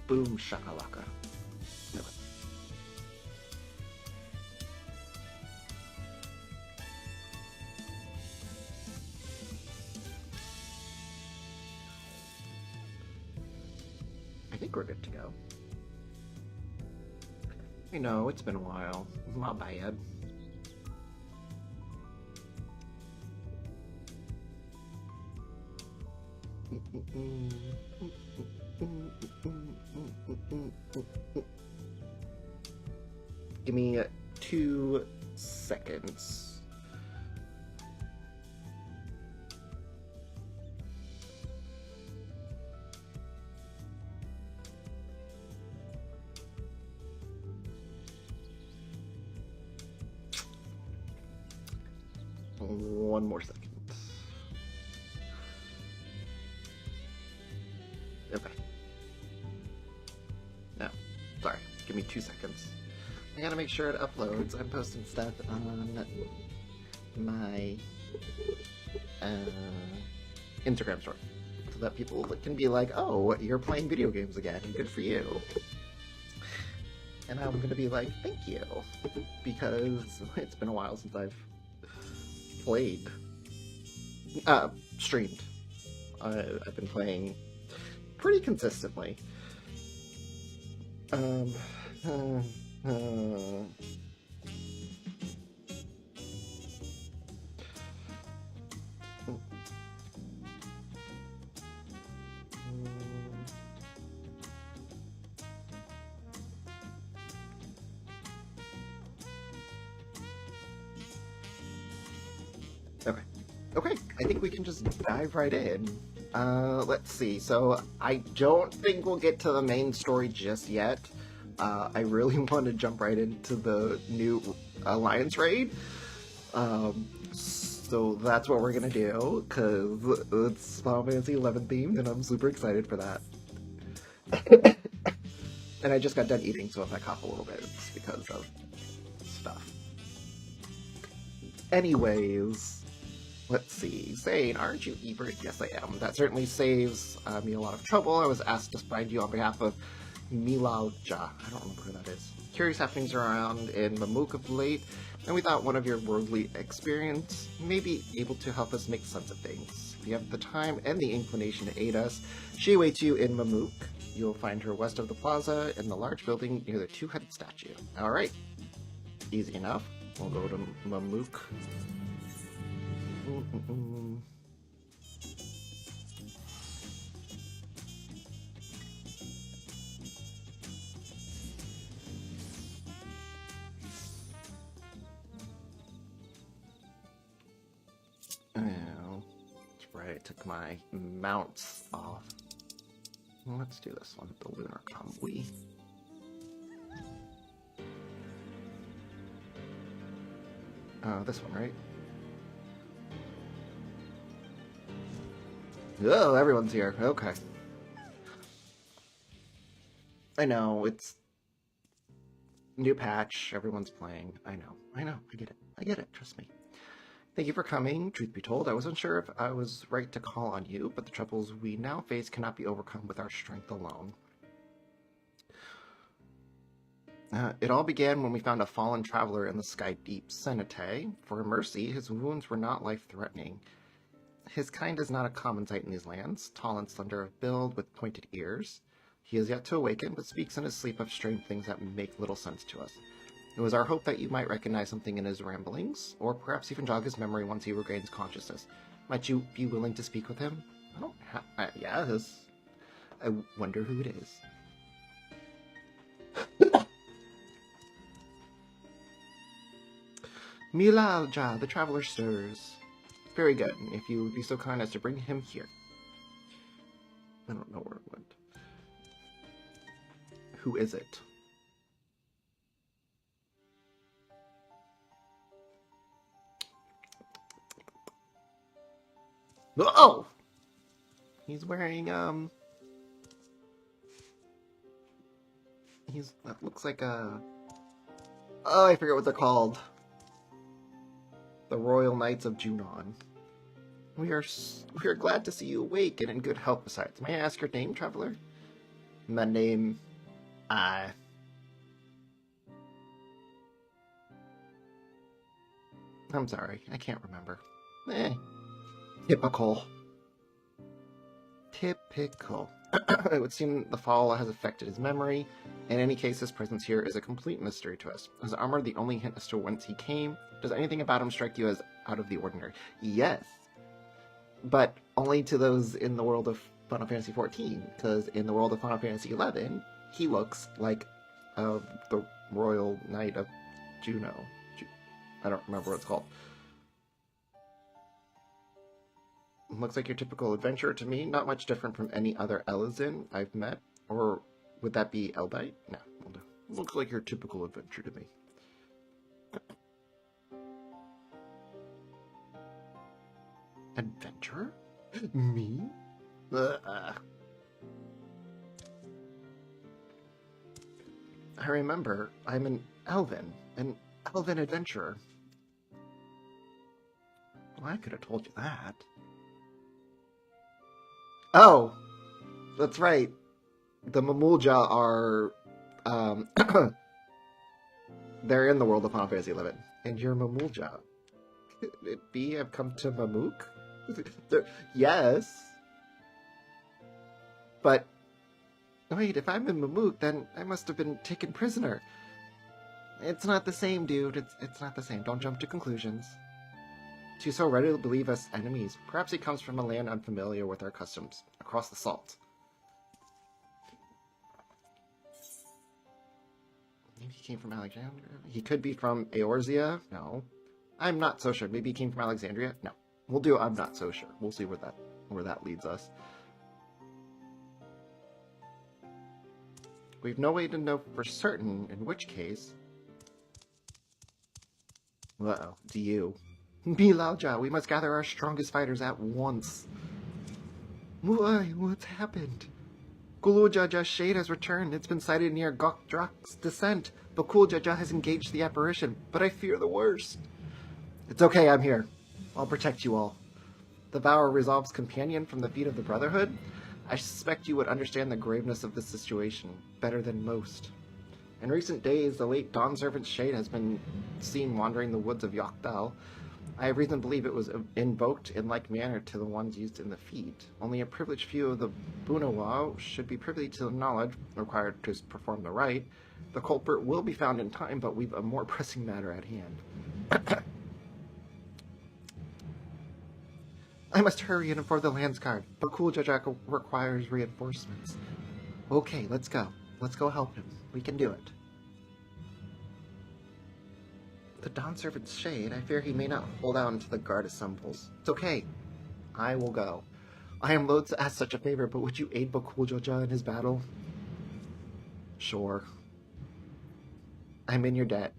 Boom shakalaka. Okay. I think we're good to go. I know, it's been a while. My bad. Give me 2 seconds. One more second. Okay. No, sorry. Give me 2 seconds. I gotta make sure it uploads. I'm posting stuff on my Instagram story so that people can be like, oh, you're playing video games again. Good for you. And I'm gonna be like, thank you. Because it's been a while since I've played. Streamed. I've been playing pretty consistently. Okay, I think we can just dive right in. Let's see. So I don't think we'll get to the main story just yet. I really want to jump right into the new Alliance raid. So that's what we're gonna do, because it's Final Fantasy XI themed, and I'm super excited for that. And I just got done eating, so if I cough a little bit, it's because of stuff. Anyways, let's see. Zane, aren't you eager? Yes, I am. That certainly saves me a lot of trouble. I was asked to find you on behalf of Milalja. I don't remember who that is. Curious happenings around in Mamuk of late, and we thought one of your worldly experience may be able to help us make sense of things. If you have the time and the inclination to aid us, she awaits you in Mamuk. You'll find her west of the plaza in the large building near the two-headed statue. Alright. Easy enough. We'll go to Mamuk. Oh, that's right, I took my mounts off. Let's do this one, the Lunar Convoy. This one, right? Oh, everyone's here. Okay. I know, it's new patch, everyone's playing. I know, I get it, trust me. Thank you for coming. Truth be told, I wasn't sure if I was right to call on you, but the troubles we now face cannot be overcome with our strength alone. It all began when we found a fallen traveler in the sky deep, Senate. For mercy, his wounds were not life-threatening. His kind is not a common sight in these lands, tall and slender of build with pointed ears. He is yet to awaken, but speaks in his sleep of strange things that make little sense to us. It was our hope that you might recognize something in his ramblings, or perhaps even jog his memory once he regains consciousness. Might you be willing to speak with him? I don't have... yes. I wonder who it is. Milalja, the traveler stirs. Very good, if you would be so kind as to bring him here. I don't know where it went. Who is it? Oh! He's wearing, that looks like a... Oh, I forget what they're called. The Royal Knights of Junon. We are glad to see you awake and in good health besides. May I ask your name, traveler? My name, I'm sorry, I can't remember. Typical. Typical. It would seem the fall has affected his memory. In any case, his presence here is a complete mystery to us. Is armor the only hint as to whence he came? Does anything about him strike you as out of the ordinary? Yes. But only to those in the world of Final Fantasy XIV, because in the world of Final Fantasy XI, he looks like the Royal Knight of Juno. I don't remember what it's called. Looks like your typical adventurer to me, not much different from any other Elizin I've met. Or would that be Eldite? No, will do. Looks like your typical adventure to me. Adventurer? Me? I remember, I'm an elven adventurer. Well, I could have told you that. Oh, that's right. The Mamulja are, they're in the world of Final Fantasy XI, and you're Mamulja. Could it be I've come to Mamook? Yes. But, wait, if I'm in Mamook, then I must have been taken prisoner. It's not the same, dude. It's not the same. Don't jump to conclusions. To so readily believe us enemies. Perhaps he comes from a land unfamiliar with our customs, across the salt. Maybe he came from Alexandria? He could be from Eorzea? No. I'm not so sure. Maybe he came from Alexandria? No. We'll do I'm not so sure. We'll see where that leads us. We've no way to know for certain, in which case... Uh-oh. Do you? Milauja, we must gather our strongest fighters at once. Why? What's happened? Gulujaja's shade has returned. It's been sighted near Gokdrak's descent. Bakuljaja has engaged the apparition, but I fear the worst. It's okay, I'm here. I'll protect you all. The vow resolves companion from the feet of the Brotherhood? I suspect you would understand the graveness of the situation better than most. In recent days, the late Dawn Servant's shade has been seen wandering the woods of Yokdal. I have reason to believe it was invoked in like manner to the ones used in the feat. Only a privileged few of the Bunawa should be privy to the knowledge required to perform the rite. The culprit will be found in time, but we've a more pressing matter at hand. I must hurry and inform the Landsguard. Bakul Jajak requires reinforcements. Okay, let's go. Let's go help him. We can do it. The Dawn Servant's shade, I fear he may not hold out until the guard assembles. It's okay. I will go. I am loath to ask such a favor, but would you aid Bakul Jaja in his battle? Sure. I'm in your debt.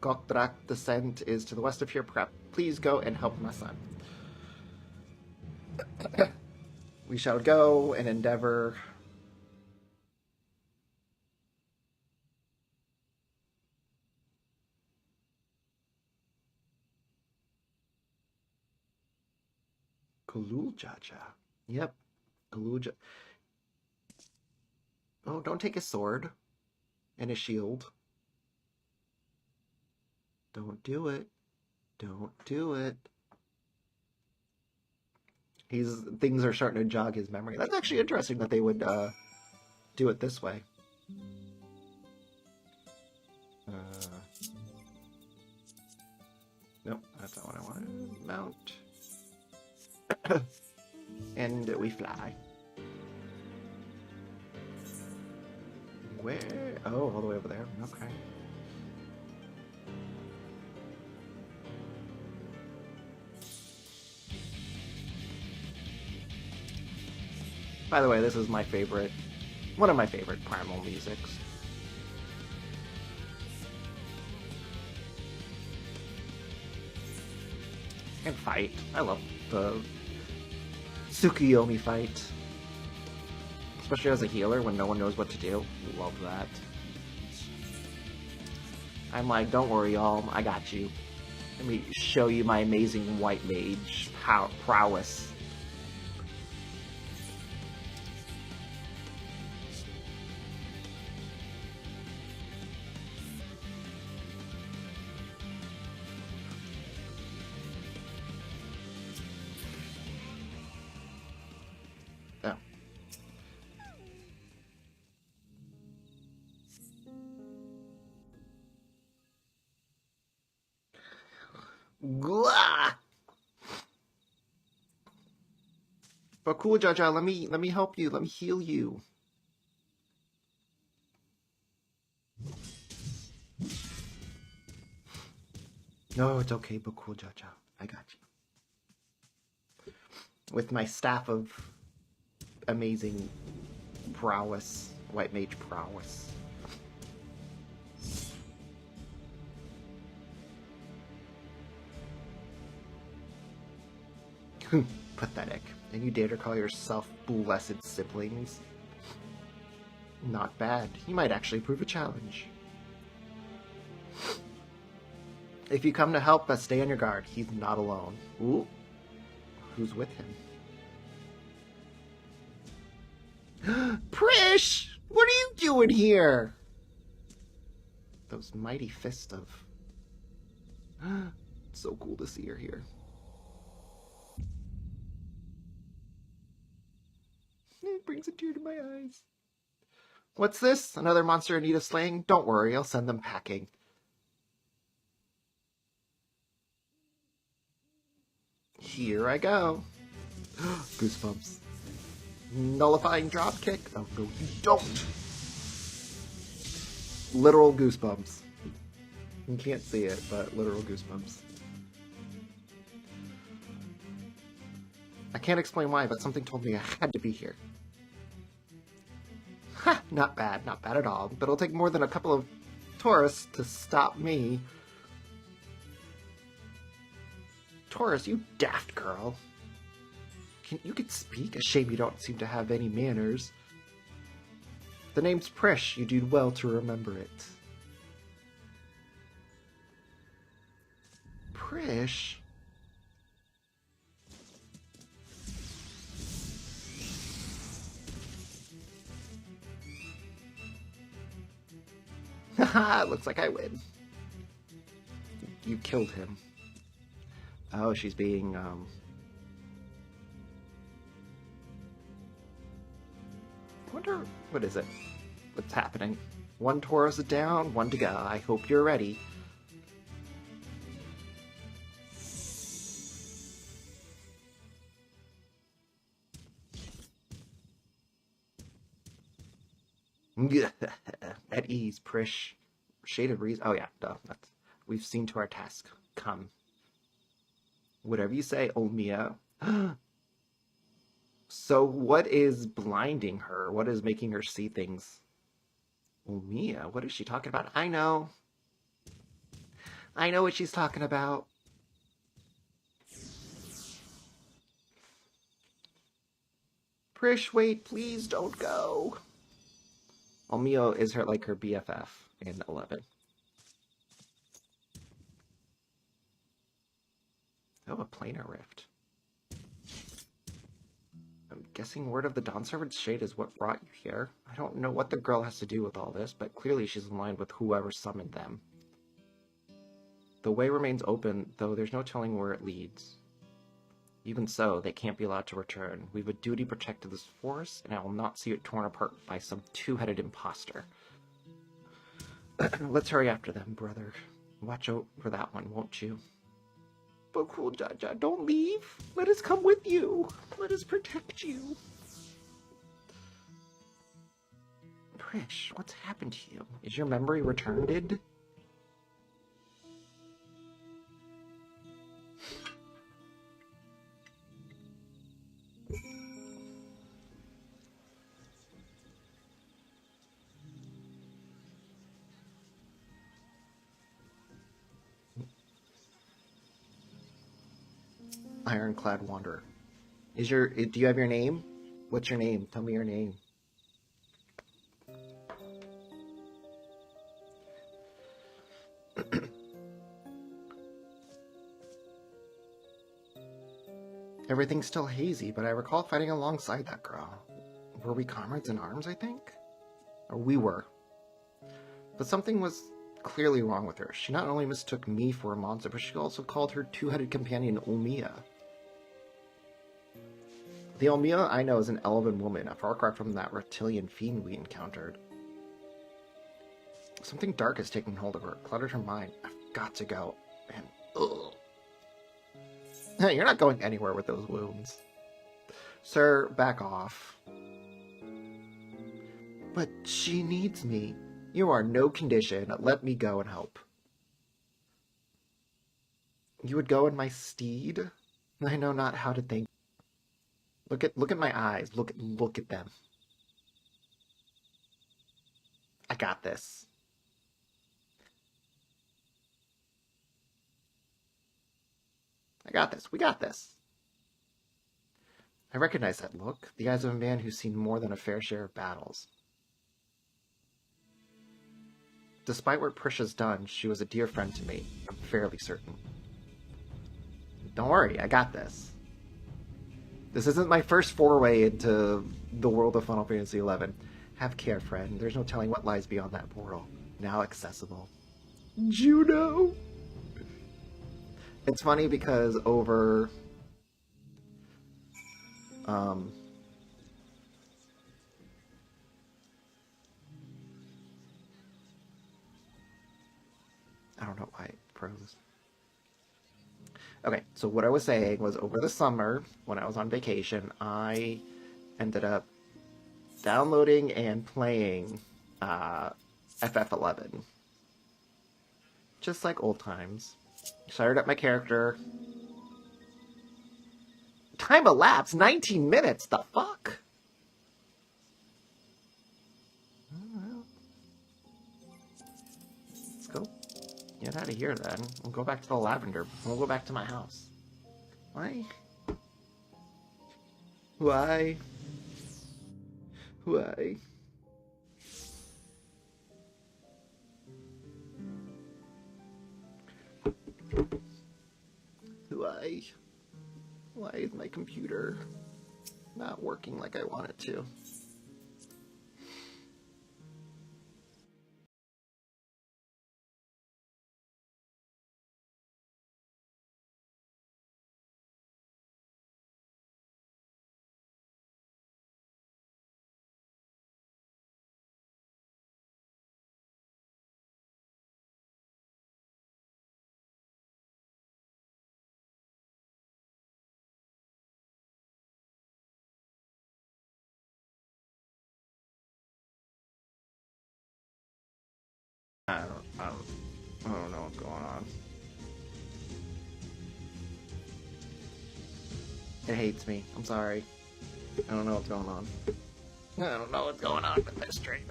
Gokdrak descent is to the west of here. Perhaps please go and help my son. We shall go and endeavor. Gulujaja. Yep. Guluja. Oh, don't take a sword and a shield. Don't do it. Don't do it. Things are starting to jog his memory. That's actually interesting that they would do it this way. Nope, that's not what I wanted. Mount. And we fly. Where? Oh, all the way over there. Okay. By the way, this is my favorite, one of my favorite primal musics. And fight. I love the Tsukuyomi fight. Especially as a healer when no one knows what to do. Love that. I'm like, don't worry y'all, I got you. Let me show you my amazing white mage prowess. Glah! But cool, Jaja, let me help you. Let me heal you. No, it's okay, but cool, Jaja. I got you. With my staff of amazing prowess, white mage prowess. Pathetic. And you dare to call yourself blessed siblings? Not bad. You might actually prove a challenge. If you come to help us, stay on your guard. He's not alone. Ooh. Who's with him? Prish! What are you doing here? Those mighty fists of... So cool to see her here. It brings a tear to my eyes. What's this? Another monster in need of slaying? Don't worry, I'll send them packing. Here I go. Goosebumps. Nullifying dropkick? Oh, no, you don't. Literal goosebumps. You can't see it, but literal goosebumps. I can't explain why, but something told me I had to be here. Ha! Not bad at all. But it'll take more than a couple of tourists to stop me. Taurus, you daft girl. You could speak? A shame you don't seem to have any manners. The name's Prish. You do well to remember it. Prish? Haha, looks like I win. You killed him. Oh, she's being, wonder, what is it? What's happening? One Taurus is down, one to go. I hope you're ready. At ease, Prish. Shade of reason. Oh yeah, duh. We've seen to our task. Come. Whatever you say, old Mia. So what is blinding her? What is making her see things? Oh, Mia, what is she talking about? I know what she's talking about. Prish, wait, please don't go. Mia is her like her BFF in 11. Oh, a planar rift. I'm guessing word of the Dawn Servant's shade is what brought you here. I don't know what the girl has to do with all this, but clearly she's aligned with whoever summoned them. The way remains open, though there's no telling where it leads. Even so, they can't be allowed to return. We've a duty to protect this force, and I will not see it torn apart by some two-headed imposter. Let's hurry after them, brother. Watch out for that one, won't you? But cool, Jaja, don't leave. Let us come with you. Let us protect you. Prish, what's happened to you? Is your memory returned? Ironclad Wanderer. Do you have your name? What's your name? Tell me your name. Everything's still hazy, but I recall fighting alongside that girl. Were we comrades in arms, I think? Or we were. But something was clearly wrong with her. She not only mistook me for a monster, but she also called her two-headed companion Ulmia. The Ulmia I know is an elven woman, a far cry from that reptilian fiend we encountered. Something dark has taken hold of her, cluttered her mind. I've got to go. And, ugh. Hey, you're not going anywhere with those wounds. Sir, back off. But she needs me. You are no condition. Let me go and help. You would go in my steed? I know not how to thank. Look at my eyes. Look at them. I got this. I got this. We got this. I recognize that look. The eyes of a man who's seen more than a fair share of battles. Despite what Priscia's done, she was a dear friend to me. I'm fairly certain. Don't worry, I got this. This isn't my first foray into the world of Final Fantasy XI. Have care, friend. There's no telling what lies beyond that portal. Now accessible. Juno! It's funny because over... I don't know why it froze. Okay, so what I was saying was over the summer, when I was on vacation, I ended up downloading and playing FF11. Just like old times. Started up my character. Time elapsed 19 minutes, the fuck? Let's go get out of here then. We'll go back to the lavender. We'll go back to my house. Why? Why? Why? Why? Why is my computer not working like I want it to? I don't know what's going on. It hates me. I'm sorry. I don't know what's going on. I don't know what's going on with this stream.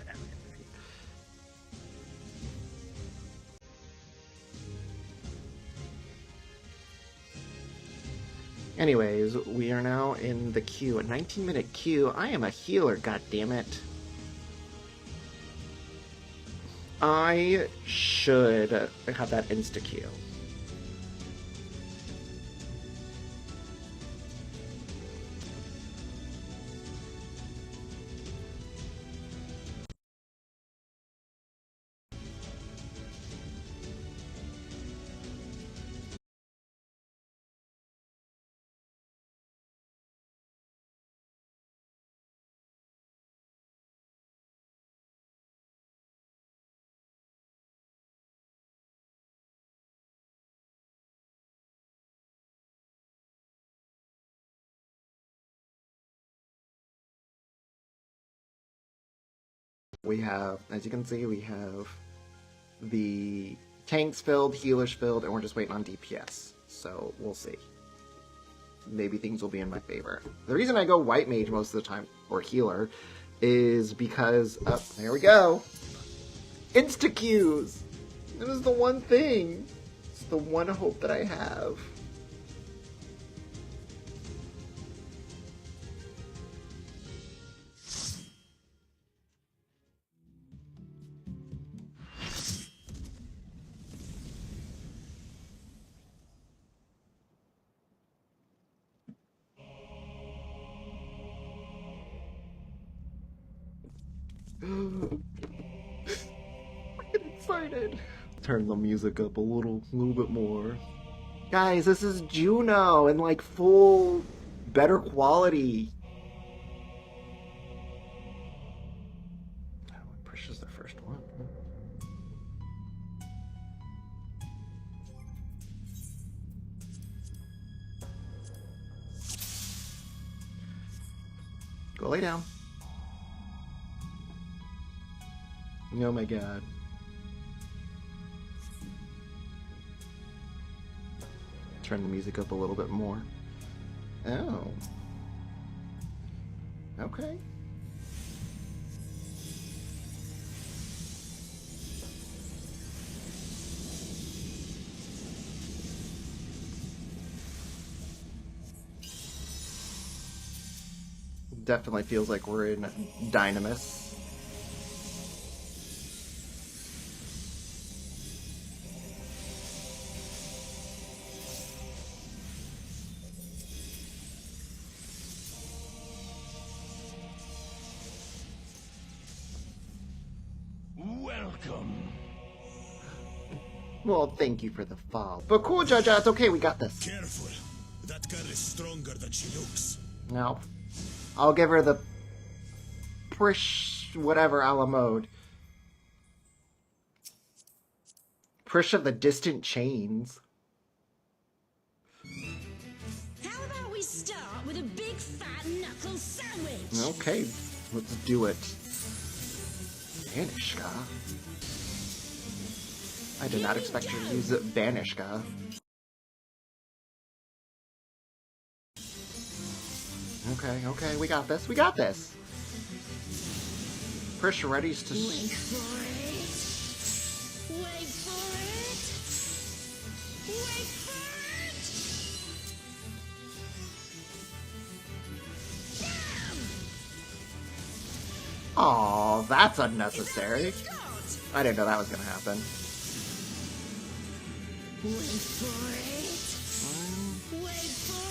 Anyways, we are now in the queue. A 19-minute queue. I am a healer, goddammit. I should have that insta-queue. We have, as you can see, we have the tanks filled, healers filled, and we're just waiting on DPS. So we'll see. Maybe things will be in my favor. The reason I go white mage most of the time, or healer, is because, oh, there we go. Insta-queues! It is the one thing. It's the one hope that I have. I'm excited. Turn the music up a little bit more. Guys, this is Juno in like full, better quality. Priscia's the first one. Go lay down. Oh my god. Turn the music up a little bit more. Oh. Okay. Definitely feels like we're in Dynamis. Welcome. Well, thank you for the fall. But cool, Jaja, it's okay, we got this. Careful. That girl is stronger than she looks. No. I'll give her the Prish whatever a la mode. Prish of the Distant Chains. How about we start with a big fat knuckle sandwich? Okay, let's do it. Banishka? I did not expect you to use Banishka. Okay, we got this, we got this! Prish ready's to... Wait for it. Wait for it. Wait for it. Aw, that's unnecessary. Start. I didn't know that was gonna happen. Wait for it. Wait for it.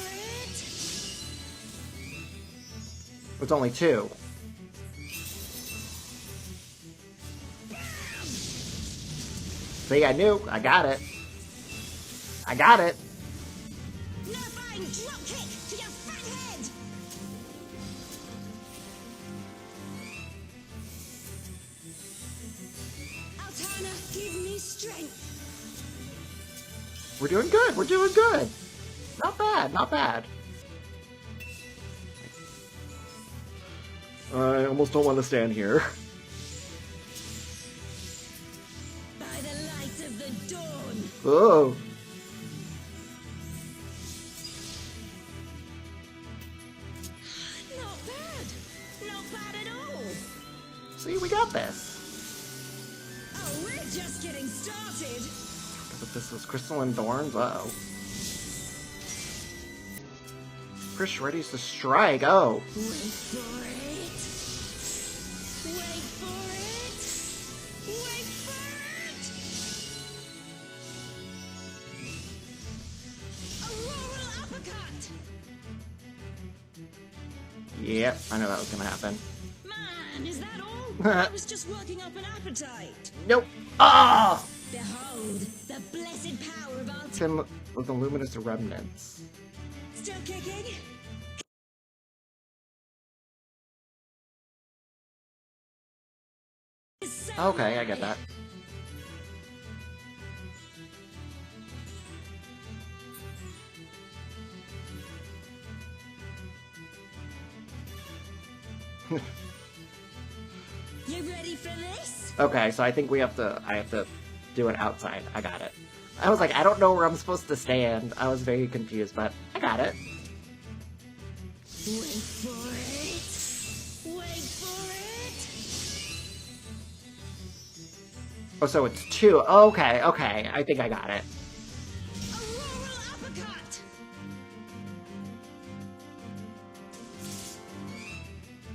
It's only 2. See, I knew. I got it. I got it. Nullifying drop kick to your fat head. Altana, give me strength. We're doing good. We're doing good. Not bad. Not bad. I almost don't want to stand here. By the light of the dawn. Oh. Not bad. Not bad at all. See, we got this. Oh, we're just getting started. But this was Crystalline Thorns. Uh-oh. Prish ready's to strike. Oh. Wait for it. Wait for it. Wait for it. Auroral uppercut. Yep, I knew that was gonna happen. Man, is that all? I was just working up an appetite. Nope. Ah! Behold, the blessed power of Altana. Tim with the luminous remnants. Still kicking? Okay, I get that. You ready for this? Okay, so I think I have to do it outside. I got it. I was like, I don't know where I'm supposed to stand. I was very confused, but I got it. Wait for it. Wait for it. Oh, so it's 2. Okay, okay. I think I got it. Auroral uppercut.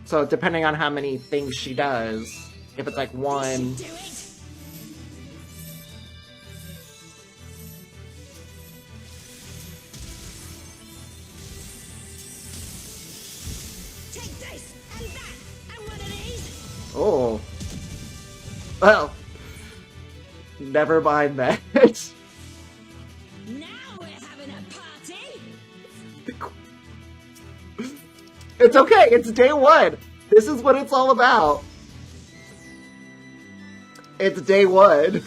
So depending on how many things she does, if it's like 1... Do it. Take this and that and one of these. Oh. Well. Never mind that. Now we're having a party. It's okay, it's day 1. This is what it's all about. It's day 1.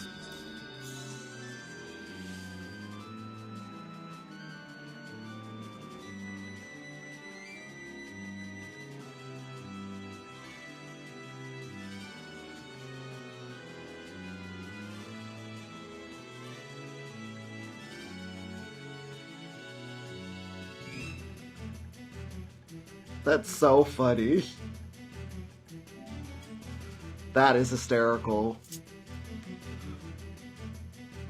That's so funny. That is hysterical.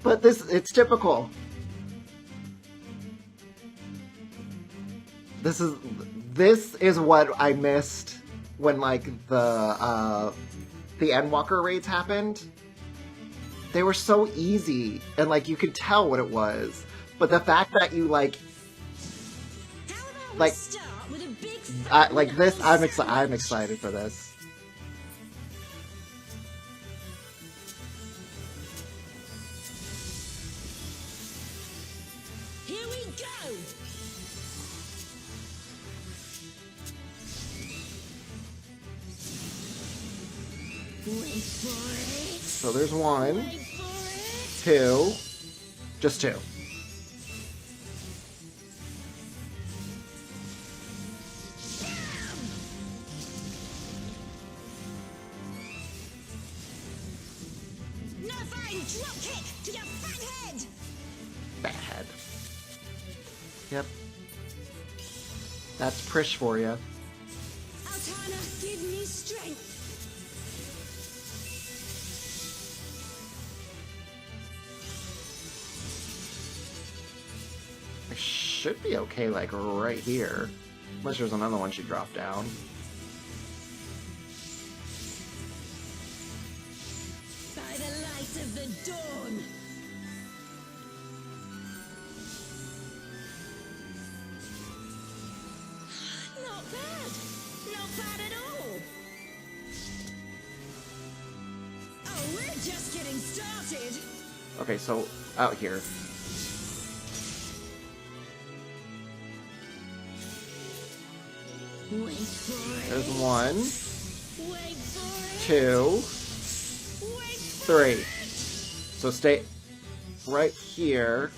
But it's typical. This is what I missed when like the Endwalker raids happened. They were so easy and like you could tell what it was. But the fact that you like this, I'm excited for this. Here we go. Wait for it. So there's one, Wait for it. two, just two. Drop kick to your fat head. Bad. Yep. That's Prish for you. Altana, give me strength. I should be okay, like right here, unless there's another one she dropped down. By the light of the dawn. Not bad. Not bad at all. Oh, we're just getting started. Okay, so out here. Wait for it. There's one, Wait for it. two, Wait for three. it. So stay right here.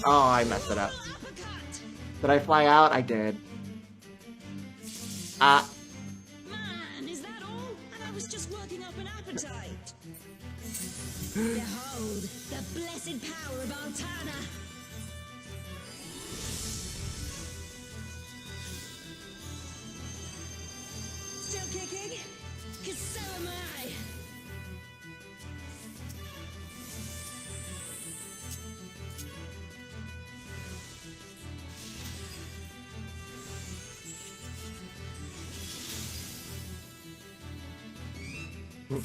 Oh, I messed it up. Uppercut. Did I fly out? I did. Ah. Man, is that all? And I was just working up an appetite. Behold, the blessed power of Altana. Still kicking? 'Cause so am I.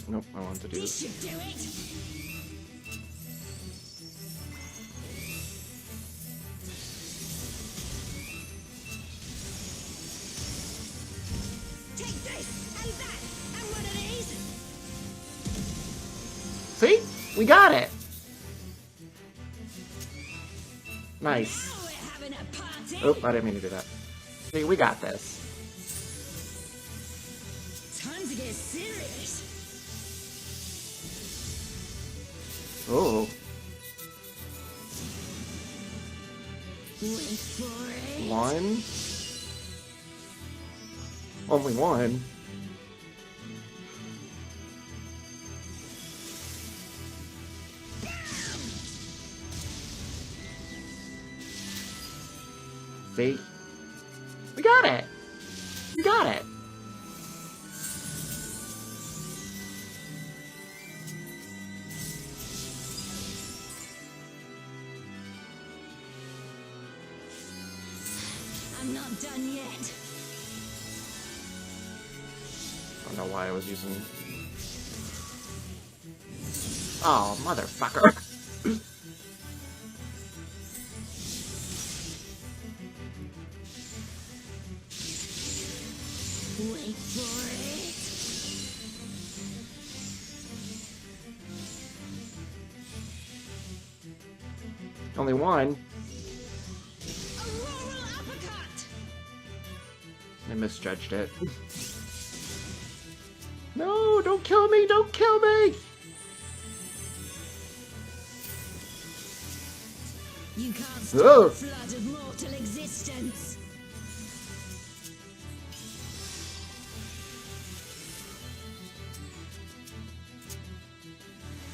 Nope, I wanted to do This this. should do it. Take this, and that, and one of these. See? We got it! Nice. Now we're having a party. Oh, I didn't mean to do that. See, we got this. Time to get serious. Oh, Wait for it. one. Only one. See? We got it! We got it! I'm not done yet. I don't know why I was using... Oh, motherfucker. Wait for it. Only one. Auroral uppercut. I misjudged it. No, don't kill me, don't kill me! You can't stop Ugh. the flood of mortal existence.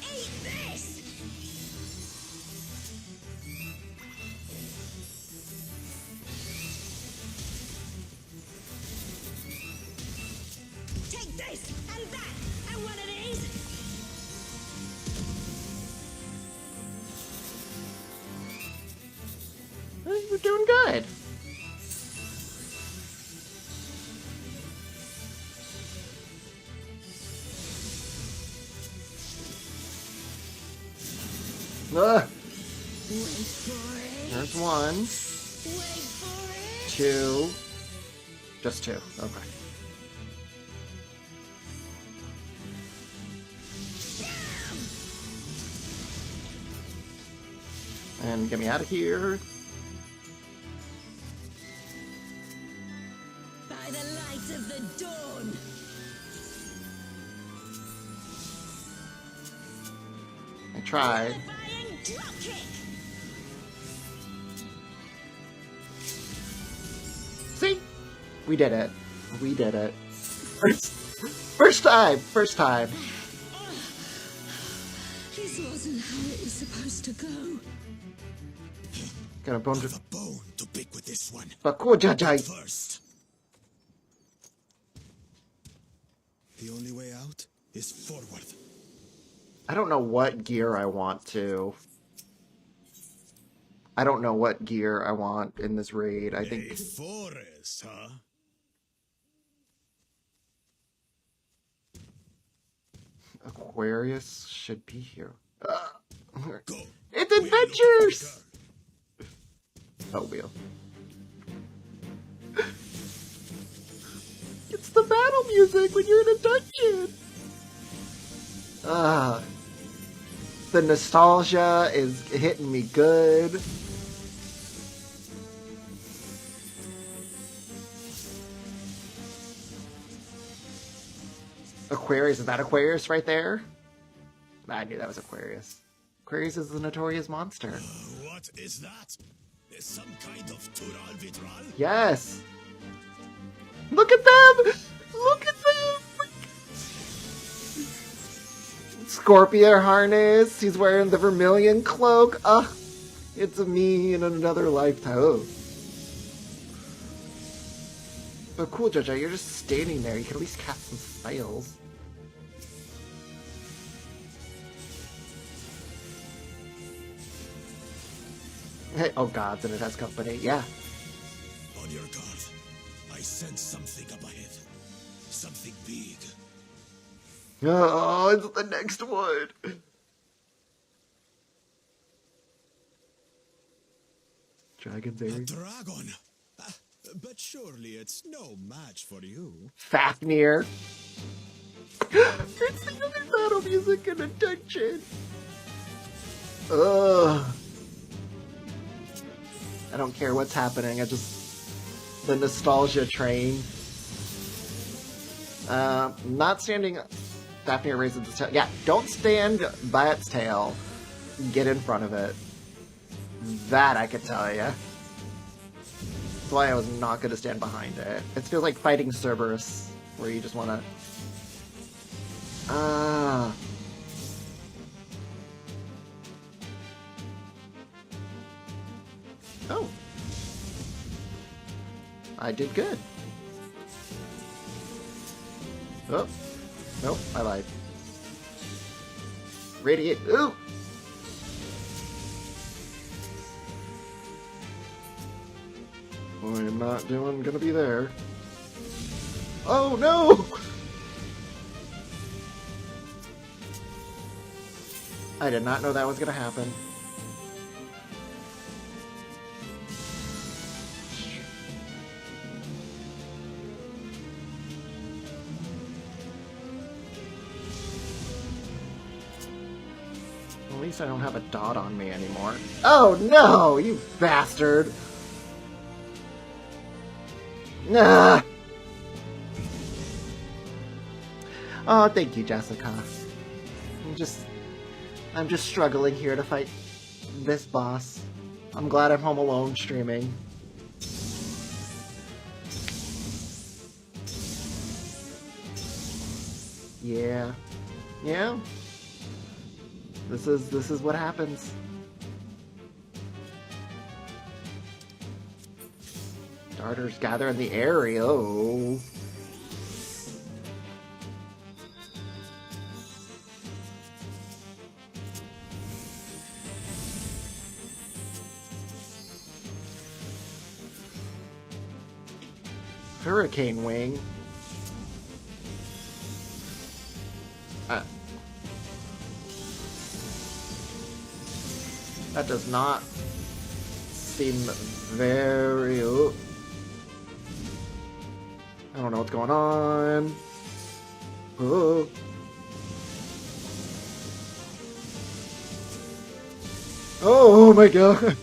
Eat this! You're doing good. Ugh. Wait for it. There's one, Wait for it. two, just two. Okay. And get me out of here. By the light of the dawn. I tried. Terrifying dropkick. See? We did it. We did it. First time! First time. This wasn't how it was supposed to go. Got a bone I to... have a bone to pick with this one. Bakujajai. First. The only way out is forward. I don't know what gear I want to. I don't know what gear I want in this raid. I think... A forest, huh? Aquarius should be here. Go. It's adventures! Oh, wheel. It's the battle music when you're in a dungeon! The nostalgia is hitting me good. Aquarius, is that Aquarius right there? I knew that was Aquarius. Aquarius is the notorious monster. What is that? Is some kind of Tural Vitral? Yes! Look at them! Look at them! Scorpio harness. He's wearing the vermilion cloak. It's me in another lifetime. Oh. But cool, Jojo, you're just standing there. You can at least cast some spells. Hey, oh gods, and it has company. Yeah. On your guard. I sense something up ahead. Something big. Oh, it's the next one. Dragon's A Aerie. dragon. But surely it's no match for you. Fafnir. It's the other battle music in a dungeon. Ugh. I don't care what's happening. The nostalgia train. Not standing. Fafnir raises its tail. Yeah, don't stand by its tail. Get in front of it. That I could tell you. That's why I was not going to stand behind it. It feels like fighting Cerberus, where you just want to... Oh. I did good. Oh. Nope, I lied. Radiate. Ooh! I'm not gonna be there. Oh no! I did not know that was gonna happen. At least I don't have a dot on me anymore. Oh no, you bastard! Nah. Oh, thank you, Jessica. I'm just struggling here to fight this boss. I'm glad I'm home alone streaming. Yeah. Yeah. This is what happens. Starters gather in the area. Oh. Hurricane Wing. That does not seem very... Oh. I don't know what's going on. Oh. Oh my god.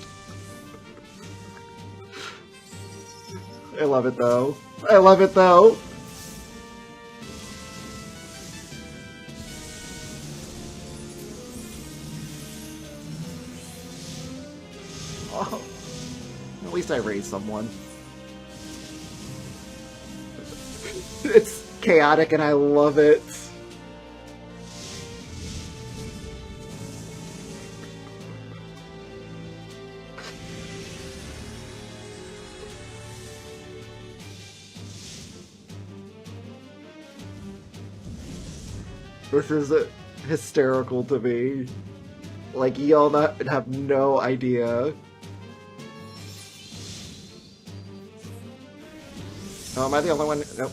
I love it though. I love it though. Oh. At least I raised someone. It's chaotic and I love it. This is hysterical to me. Like, y'all have no idea. Oh, am I the only one? Nope.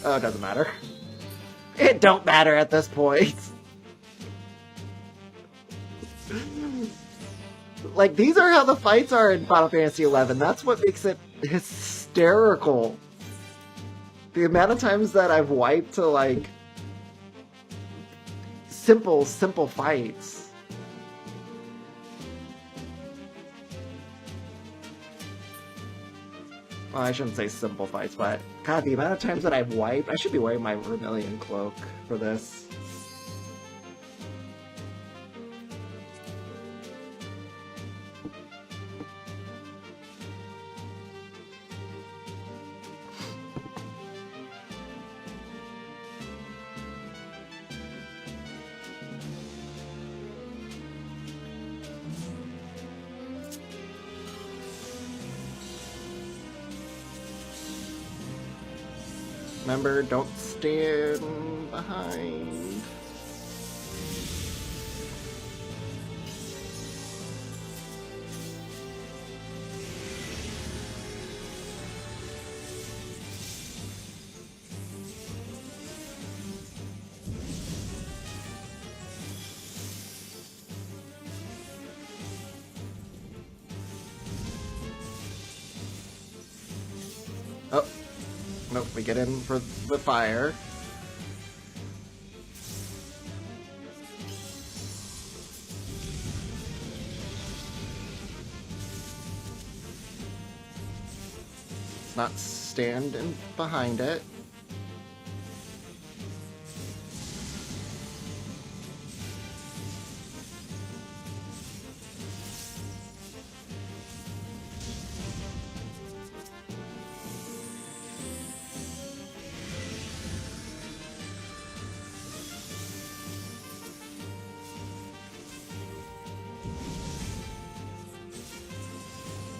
Oh, it doesn't matter. It don't matter at this point. Like, these are how the fights are in Final Fantasy XI. That's what makes it hysterical. The amount of times that I've wiped to, like, simple fights. Well, I shouldn't say simple fights, but god, the amount of times that I've wiped, I should be wearing my Vermilion cloak for this. Remember, don't stand behind. Oh. Nope, we get in for the fire. Let's not stand in behind it.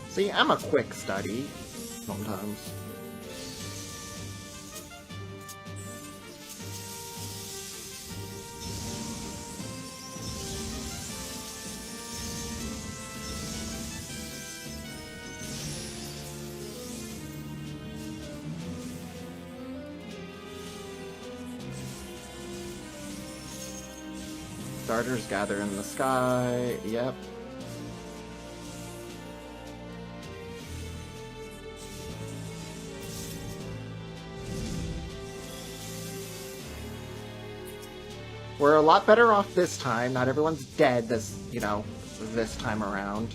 See, I'm a quick study, sometimes. Starters gather in the sky, yep. We're a lot better off this time. Not everyone's dead this, this time around.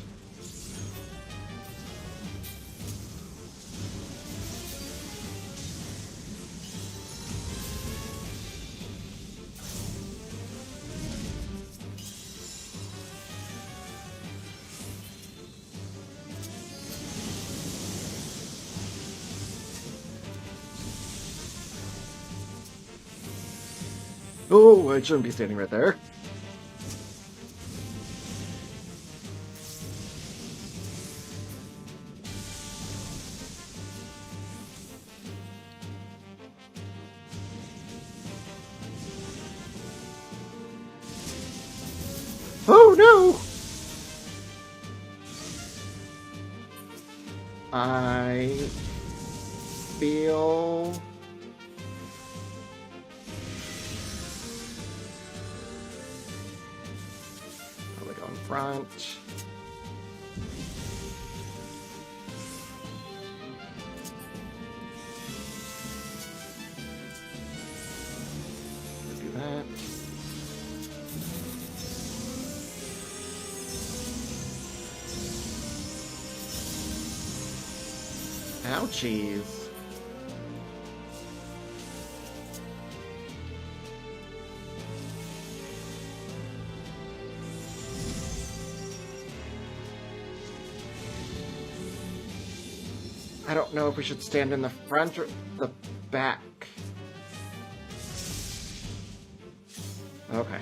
Oh, I shouldn't be standing right there. Oh no! I feel probably go in front. Do that. Ouchies. I don't know if we should stand in the front or the back. Okay.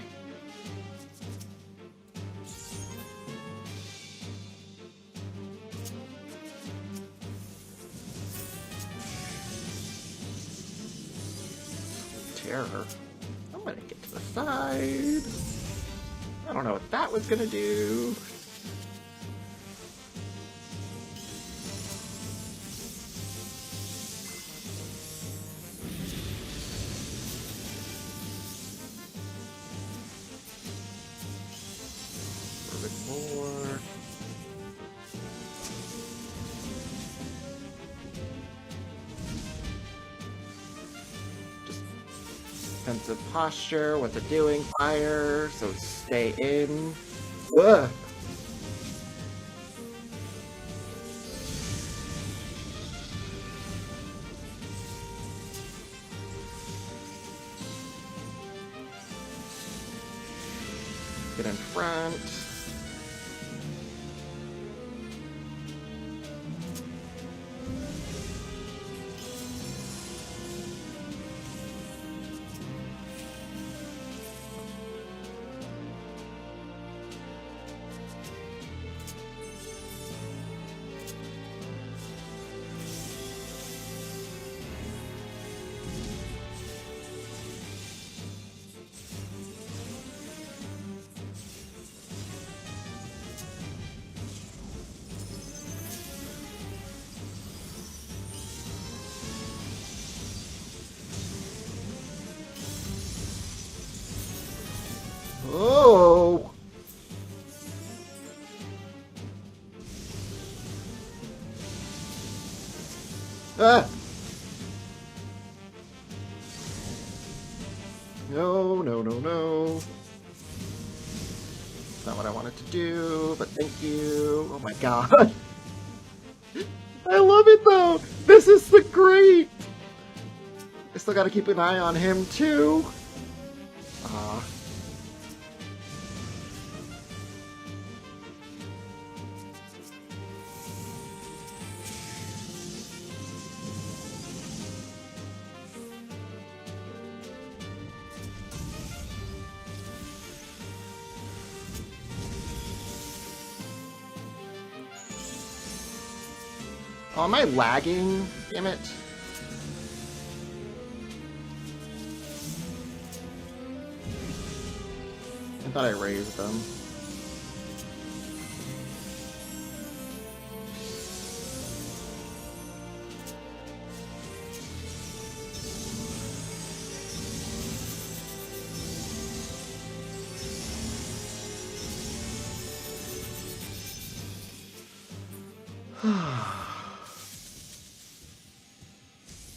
Terror. I'm gonna get to the side. I don't know what that was gonna do. A bit more. Defensive posture, what's it doing? Fire, so stay in. Ugh. Get in front. Oh! Ah! No, no, no, no. Not what I wanted to do, but thank you. Oh my god. I love it though! This is the great! I still gotta keep an eye on him too. Oh, am I lagging? Damn it. I thought I raised them.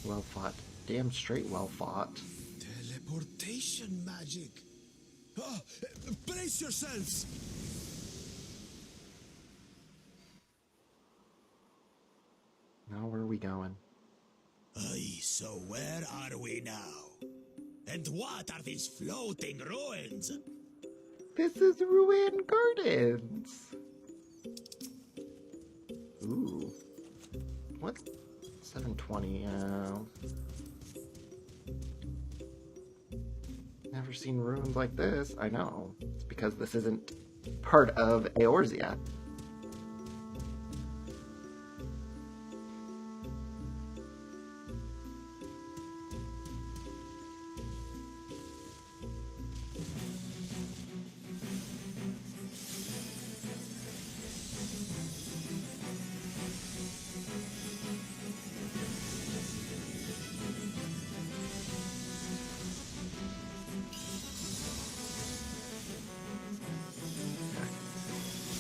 Well fought. Damn straight well fought. Teleportation magic. Ah, brace yourselves. Now where are we going? Aye, so where are we now? And what are these floating ruins? This is Ruin Gardens. Ooh. What? 720, Never seen ruins like this. I know. It's because this isn't part of Eorzea.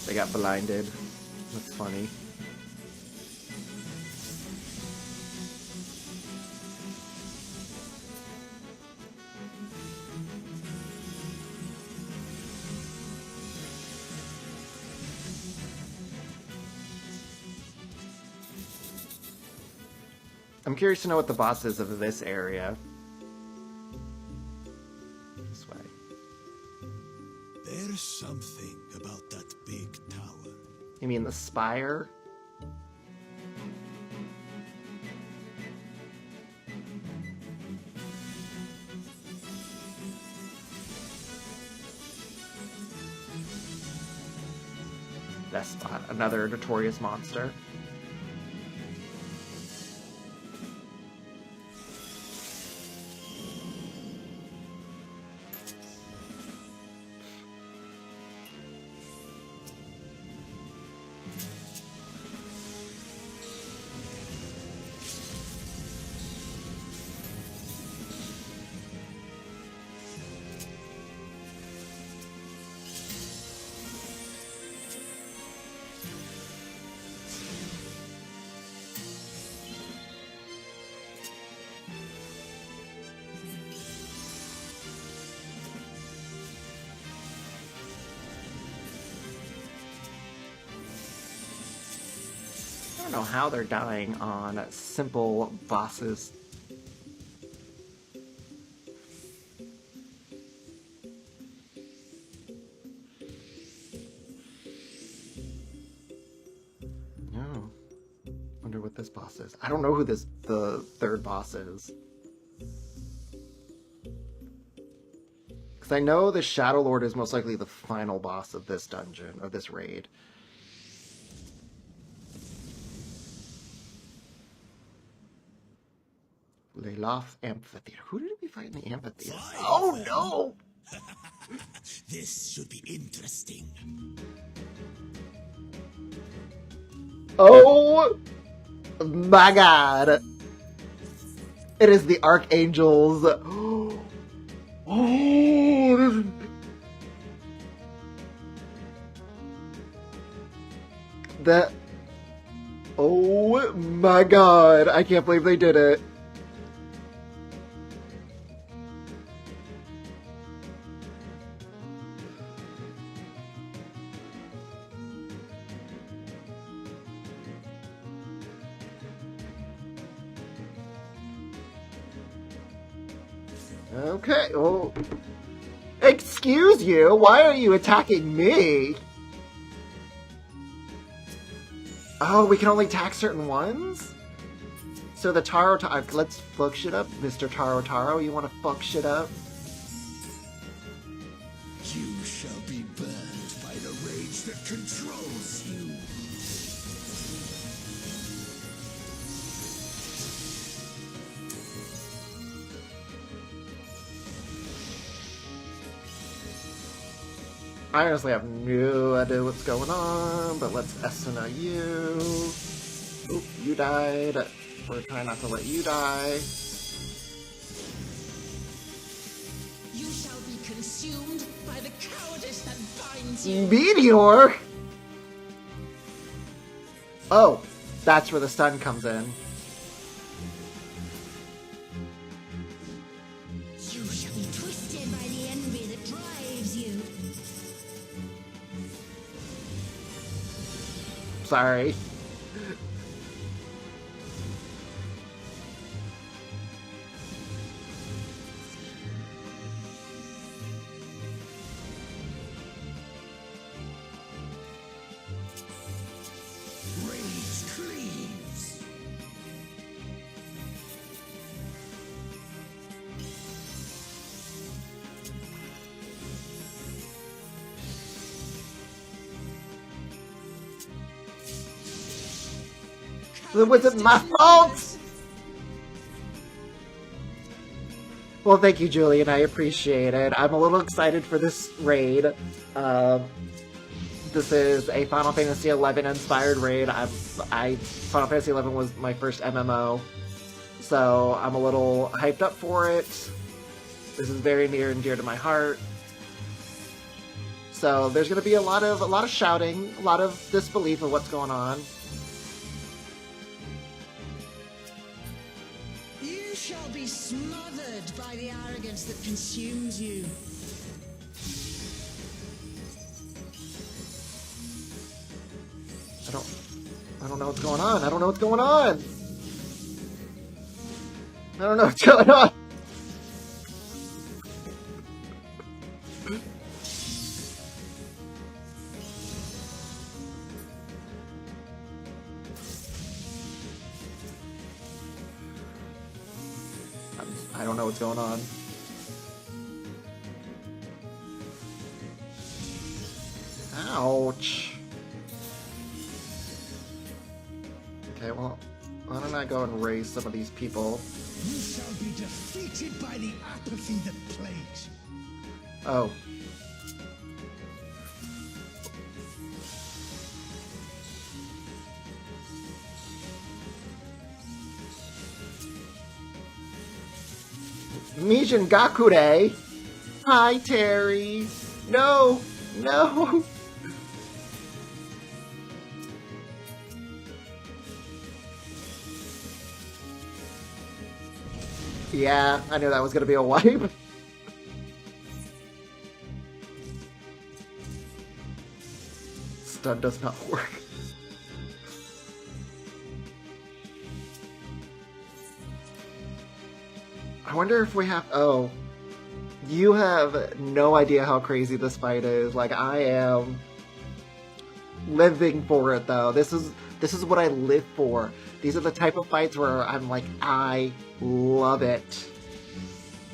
They got blinded. That's funny. I'm curious to know what the boss is of this area. This way. There's something about that big tower. You mean the spire? Best spot. Another notorious monster. I don't know how they're dying on simple bosses. No. Wonder what this boss is. I don't know who the third boss is. Because I know the Shadow Lord is most likely the final boss of this dungeon, or this raid. Leyloth Amphitheater. Who did we fight in the amphitheater? Fine, Oh then. no! This should be interesting. Oh my god! It is the Archangels. Oh, this is... That... Oh my god, I can't believe they did it. Okay, well... Excuse you, why are you attacking me? Oh, we can only attack certain ones? So the let's fuck shit up, Mr. Taro. You wanna fuck shit up? You shall be burned by the rage that controls you. I honestly have no idea what's going on, but let's Esuna you. Oop, you died. We're trying not to let you die. You shall be consumed by the cowardice that binds you. Meteor? Oh, that's where the stun comes in. You shall be twisted by the envy that drives you. Sorry. Rage cleaves. Was it my fault? Well, thank you, Julian. I appreciate it. I'm a little excited for this raid. This is a Final Fantasy XI inspired raid. Final Fantasy XI was my first MMO, so I'm a little hyped up for it. This is very near and dear to my heart. So there's going to be a lot of shouting, a lot of disbelief of what's going on. You shall be smothered by the arrogance that consumes you. I don't know what's going on. I don't know what's going on. I don't know what's going on. I don't know what's going on. Ouch. Okay, well, why don't I go and raise some of these people? You shall be defeated by the apathy that plagues you. Oh. Mijin Gakure! Hi, Terry! No! No! Yeah, I knew that was gonna be a wipe. Stun does not work. I wonder if we have... Oh. You have no idea how crazy this fight is. Like, I am living for it, though. This is what I live for. These are the type of fights where I'm like, I love it.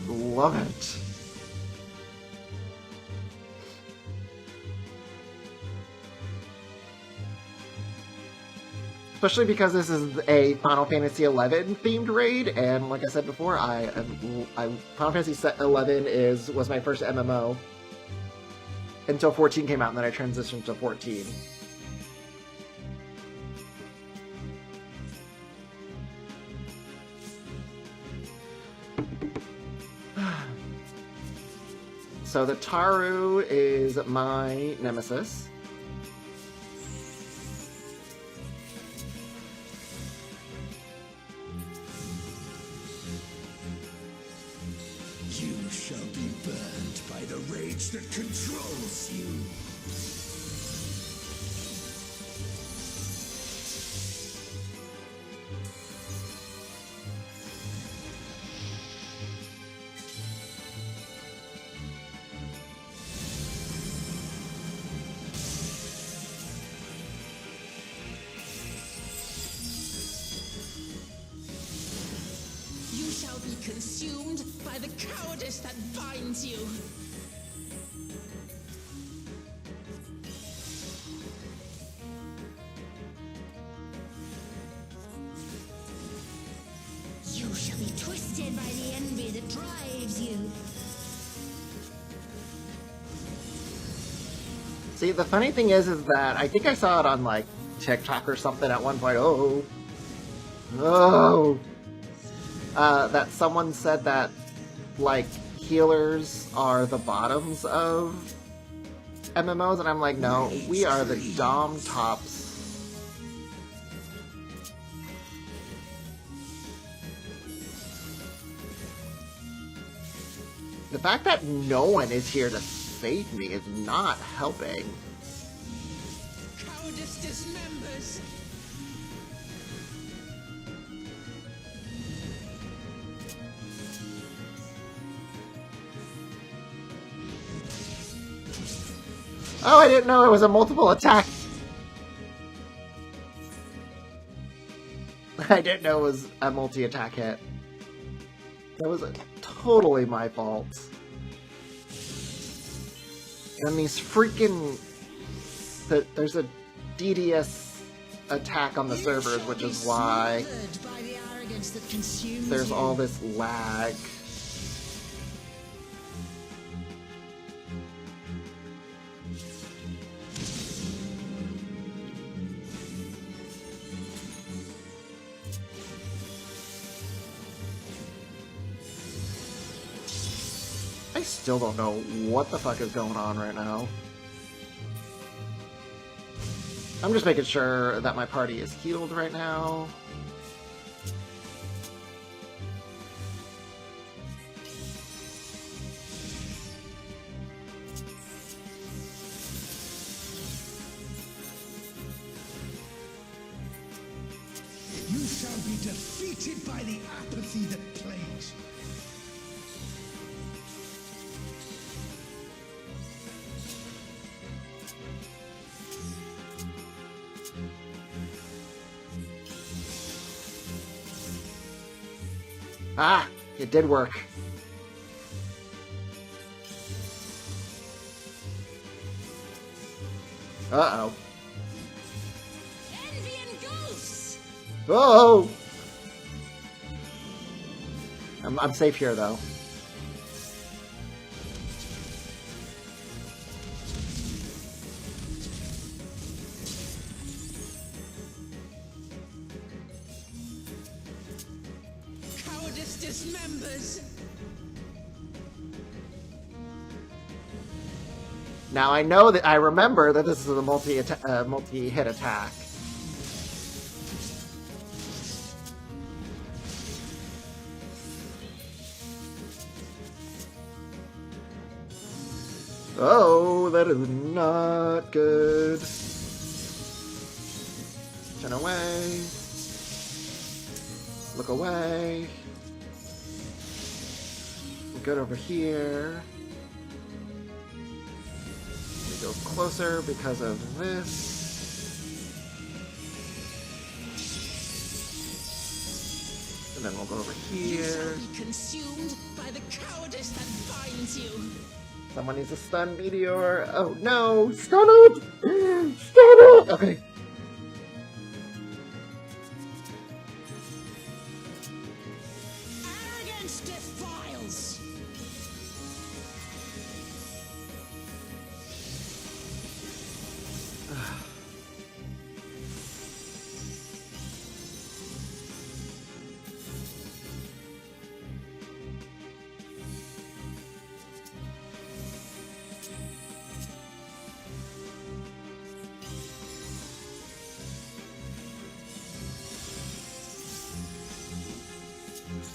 Love it. Especially because this is a Final Fantasy XI themed raid, and like I said before, Final Fantasy XI was my first MMO until 14 came out, and then I transitioned to 14. So the Taru is my nemesis. You shall be burned by the rage that controls you. You shall be consumed by the cowardice that binds you. You shall be twisted by the envy that drives you. See, the funny thing is that I think I saw it on, like, TikTok or something at one point. That someone said that, like, healers are the bottoms of MMOs, and I'm like, no, we are the dom tops. The fact that no one is here to save me is not helping. Cowardice dismembers. Oh, I didn't know it was a multiple attack. I didn't know it was a multi-attack hit. That was totally my fault. And these freaking... There's a DDS attack on the servers, which is why there's all this lag. I still don't know what the fuck is going on right now. I'm just making sure that my party is healed right now. You shall be defeated by the apathy that plagues you. Ah, it did work. Uh-oh. Envy and ghosts! Oh! I'm safe here, though. Cowardice dismembers! Now I know that I remember that this is a multi-hit attack. Oh, that is not good. Turn away. Look away. Good over here. We go closer because of this. And then we'll go over You here. shall be consumed by the cowardice that binds you. Someone needs a stun meteor. Oh no! Stun it! Stun it! Okay. Arrogance defiles!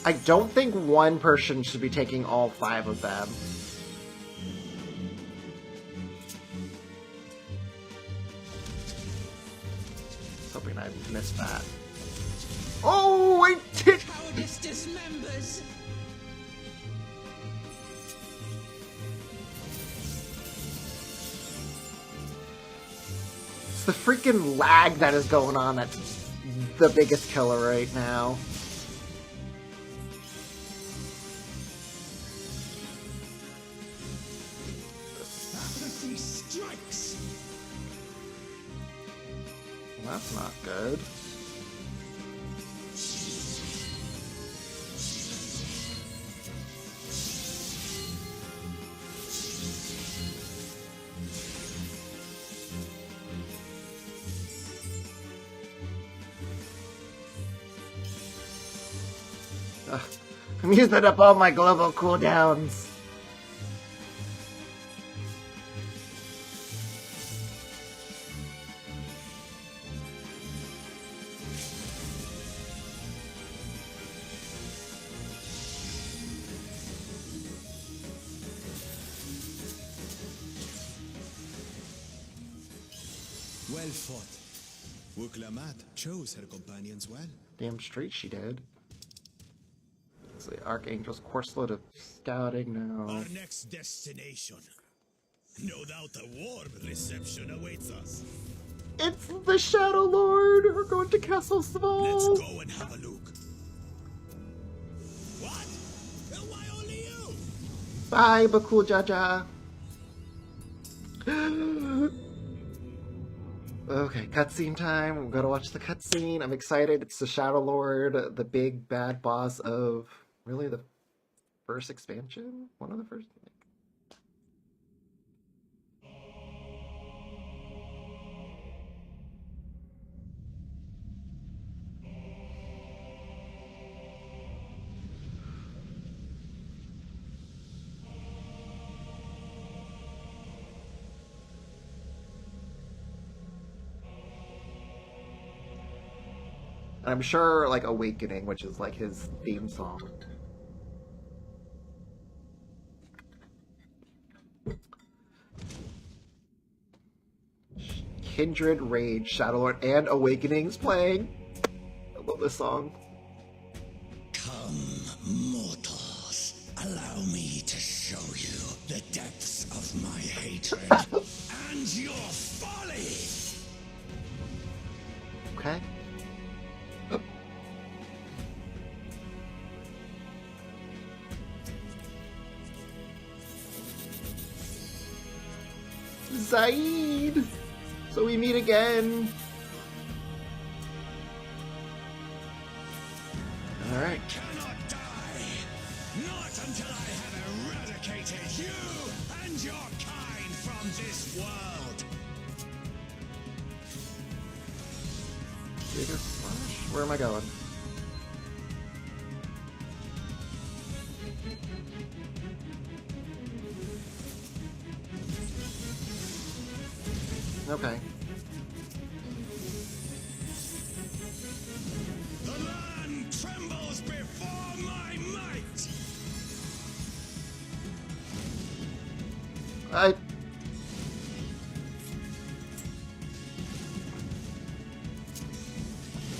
I don't think one person should be taking all 5 of them. Hoping I missed that. Oh, I did! Cowardice dismembers! It's the freaking lag that is going on that's the biggest killer right now. Apathy strikes. That's not good. Ugh. I'm using up all my global cooldowns. Well fought. Wuklamat chose her companions well. Damn straight she did. Let's see, Archangel's courselet of scouting now. Our next destination. No doubt a warm reception awaits us. It's the Shadow Lord! We're going to Castle Small! Let's go and have a look. What? Why only you? Bye, Bakul Jaja! Okay, cutscene time. We gotta watch the cutscene. I'm excited. It's the Shadow Lord, the big bad boss of really the first expansion? One of the first? I'm sure, like, Awakening, which is, like, his theme song. Kindred, Rage, Shadowlord, and Awakening's playing. I love this song. Come, mortals. Allow me to show you the depths of my hatred and your folly. Okay. Zaid! So we meet again. Alright. Cannot die. Not until I have eradicated you and your kind from this world. Bigger splash? Where am I going? Okay. The land trembles before my might.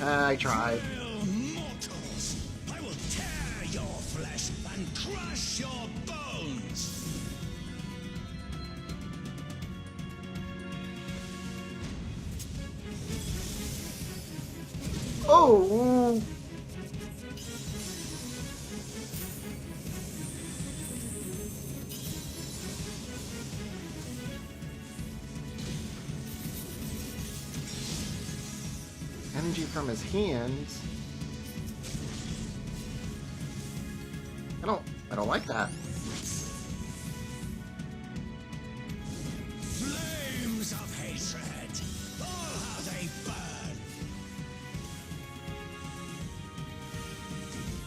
I tried. Well, mortals, I will tear your flesh and crush your bones. Oh! Energy from his hands. I don't like that. Flames of hatred. Oh, how they burn.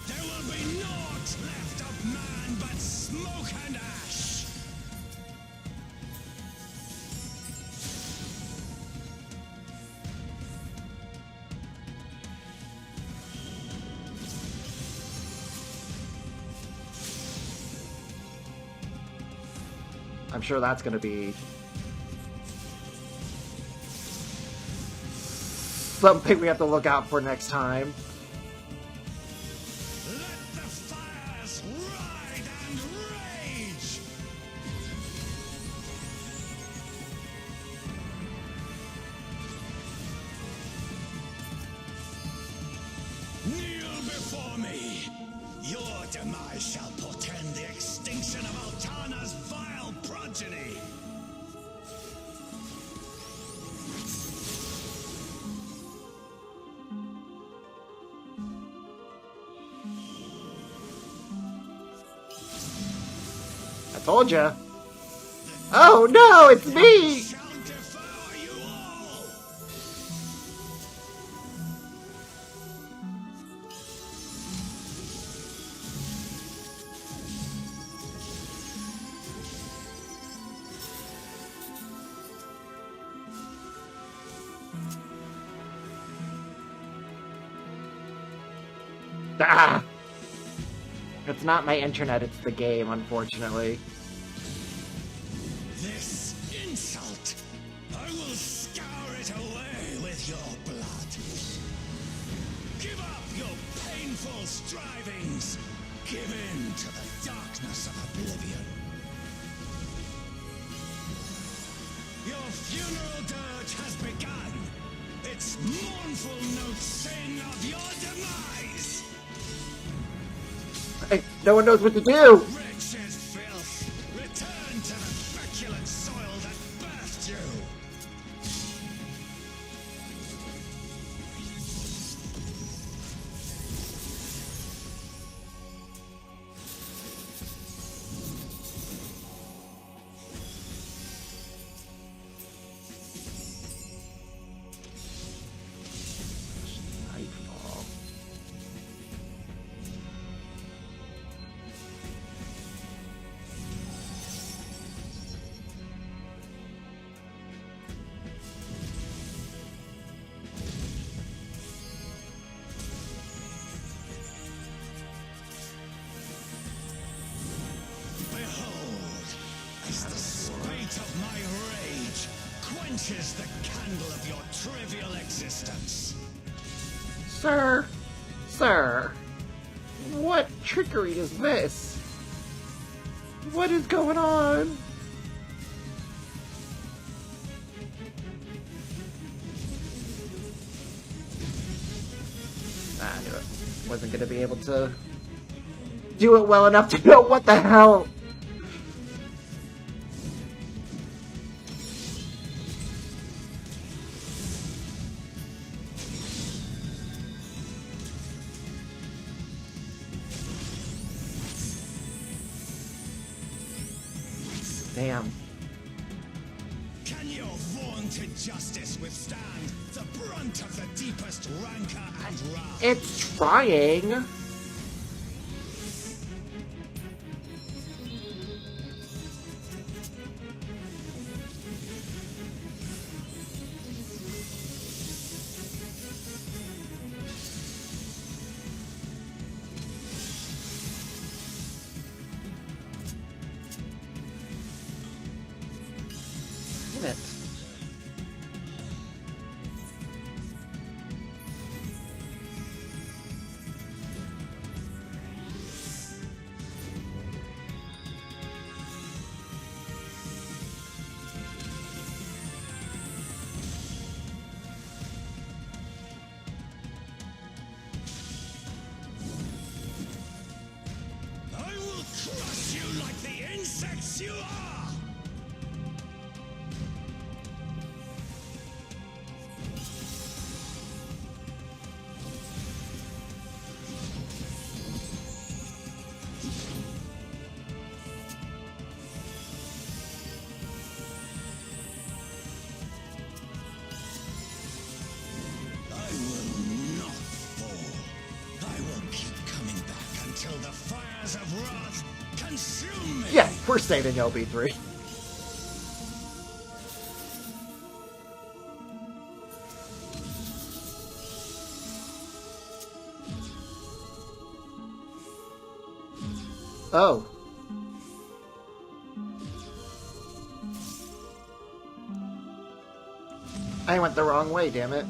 There will be naught left of man but smoke and ash. I'm sure that's going to be something we have to look out for next time. Let the fires ride and rage. Kneel before me. Your demise shall portend the extinction of Altana's vile progeny. I told ya. Oh no, it's me! Shall devour you all. Ah! It's not my internet, it's the game, unfortunately. This insult, I will scour it away with your blood. Give up your painful strivings. Give in to the darkness of oblivion. Your funeral dirge has begun. Its mournful notes sing of your demise. No one knows what to do! Wretched filth, return to the feculent soil that birthed you. quenches the candle of your trivial existence. Sir, sir, what trickery is this? What is going on? I knew it. Wasn't gonna be able to do it well enough to know what the hell. Damn. Can your vaunted justice withstand the brunt of the deepest rancor and wrath? It's trying. Damn it. I will crush you like the insects you are! I will not fall. I will keep coming back until the fires of wrath consume me. Yeah, we're saving LB3. Oh. I went the wrong way, damn it.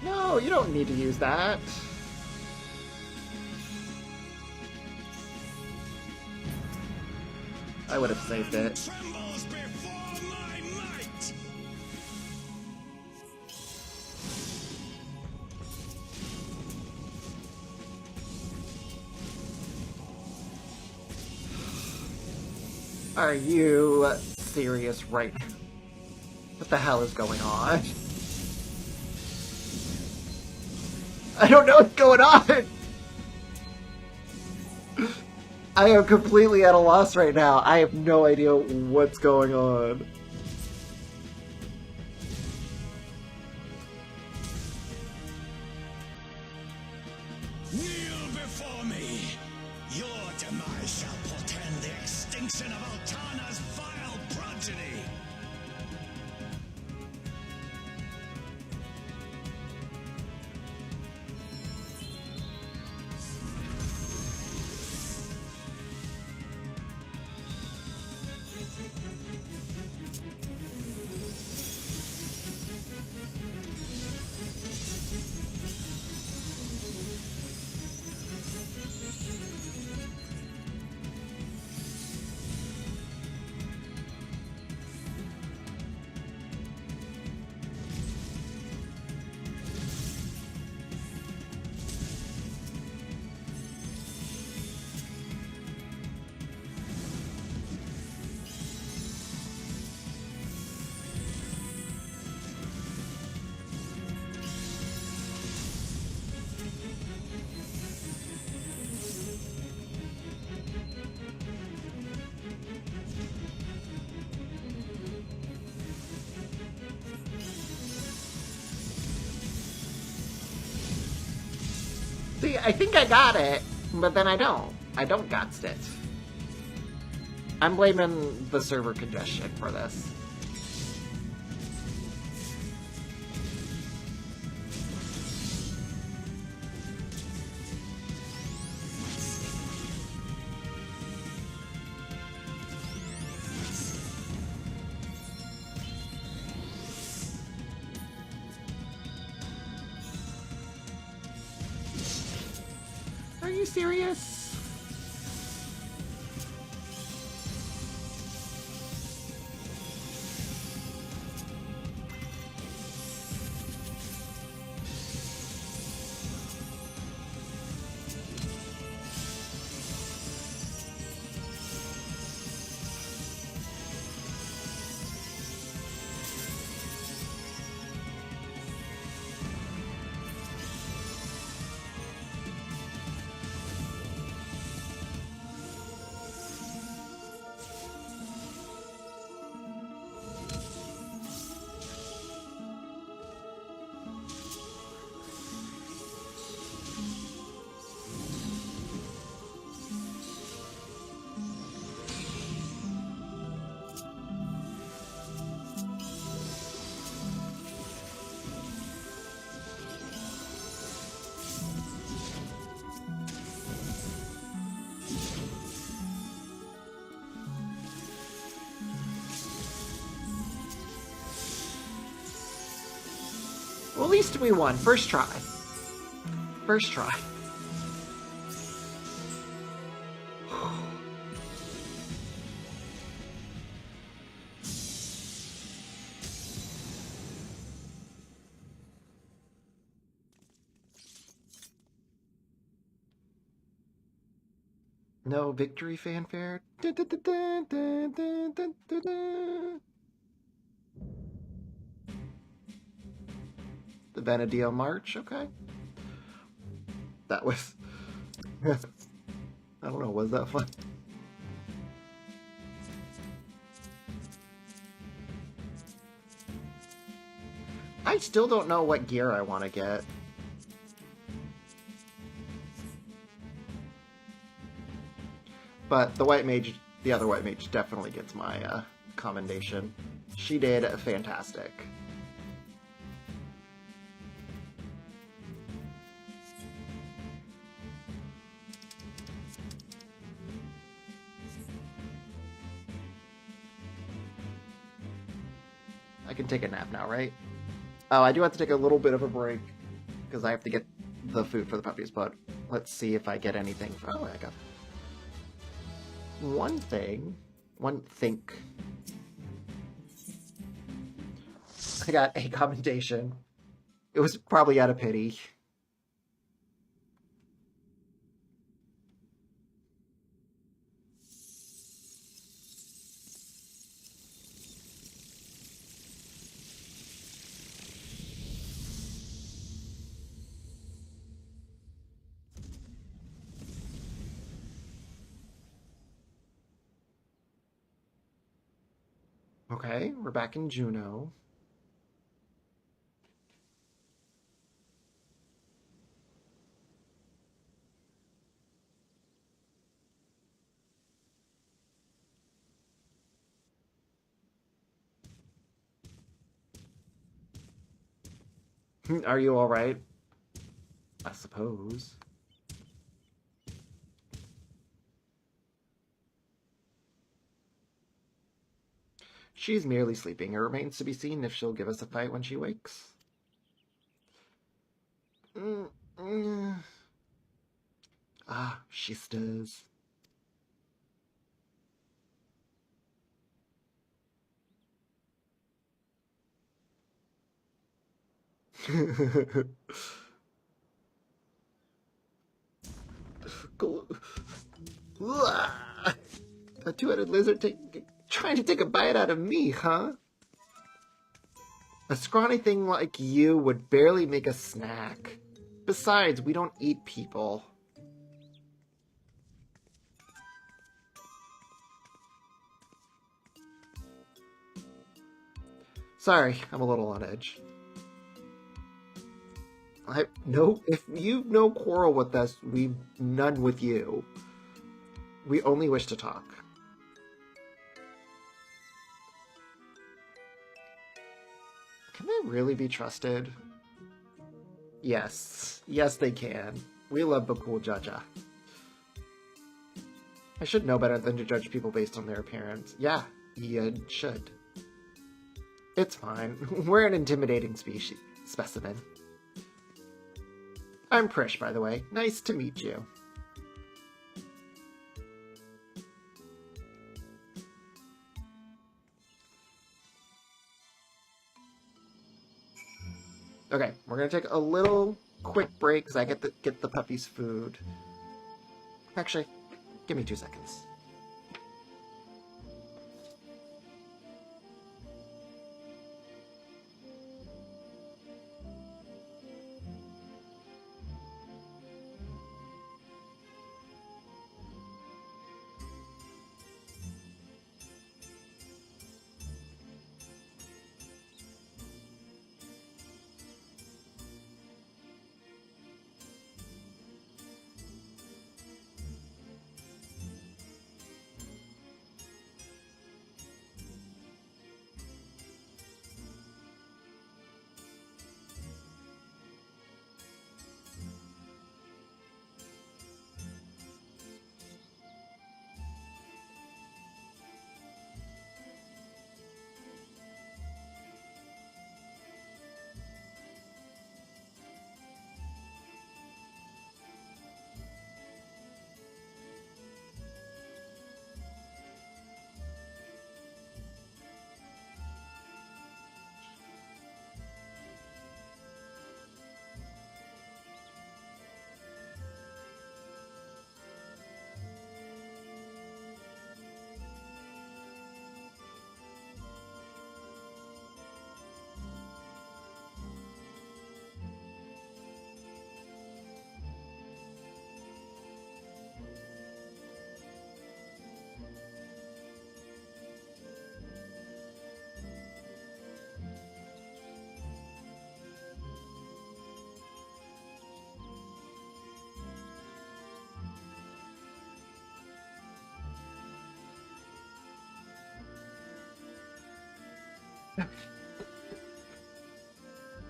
No, you don't need to use that. I would have saved it. Trembles before my might. Are you serious right now? What the hell is going on? I don't know what's going on! I am completely at a loss right now. I have no idea what's going on. Kneel before me. Your demise shall portend the extinction of Altana's vile progeny. See, I think I got it, but then I don't. I don't got it. I'm blaming the server congestion for this. Are you serious? Well, at least we won. First try. First try. No victory fanfare. Dun, dun, dun, dun, dun, dun, dun, dun, dun. The Vanadil March, okay. That was... I don't know, was that fun? I still don't know what gear I want to get. But the white mage, the other white mage definitely gets my commendation. She did fantastic. I can take a nap now, right? Oh, I do have to take a little bit of a break because I have to get the food for the puppies, but let's see if I get anything. Oh, I got one thing. One think. I got a commendation. It was probably out of pity. Okay, we're back in Juneau. Are you alright? I suppose. She's merely sleeping. It remains to be seen if she'll give us a fight when she wakes. Ah, she stirs. A two-headed lizard trying to take a bite out of me, huh? A scrawny thing like you would barely make a snack. Besides, we don't eat people. Sorry, I'm a little on edge. No, if you've no quarrel with us, we've none with you. We only wish to talk. Can they really be trusted? Yes. Yes, they can. We love Bakul Jaja. I should know better than to judge people based on their appearance. Yeah, you should. It's fine. We're an intimidating specimen. I'm Prish, by the way. Nice to meet you. Okay, we're gonna take a little quick break because I get the puppies food. Actually, give me 2 seconds.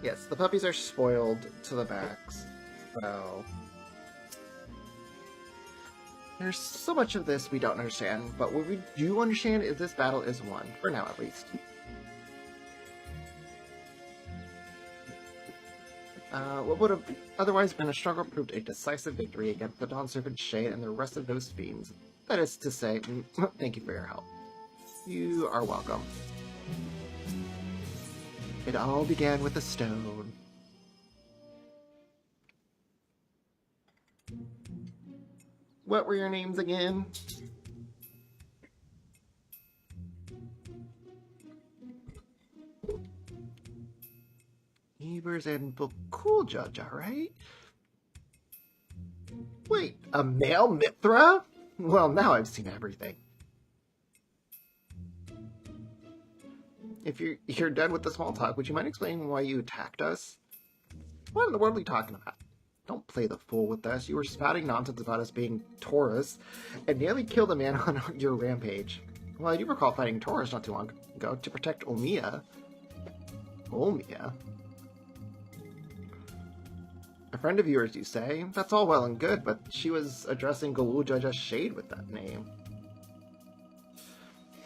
Yes, the puppies are spoiled to the max. So there's so much of this we don't understand, but what we do understand is this battle is won, for now at least. What would have otherwise been a struggle proved a decisive victory against the Dawn Serpent Shade and the rest of those fiends. That is to say, thank you for your help. You are welcome. It all began with a stone. What were your names again? Ebers and Bakul Jaja, right? Wait, a male Mithra? Well, now I've seen everything. If you're done with the small talk, would you mind explaining why you attacked us? What in the world are you talking about? Don't play the fool with us. You were spouting nonsense about us being Taurus and nearly killed a man on your rampage. Well, I do recall fighting Taurus not too long ago to protect Olmia. Olmia? A friend of yours, you say? That's all well and good, but she was addressing Galul Jaja's shade with that name.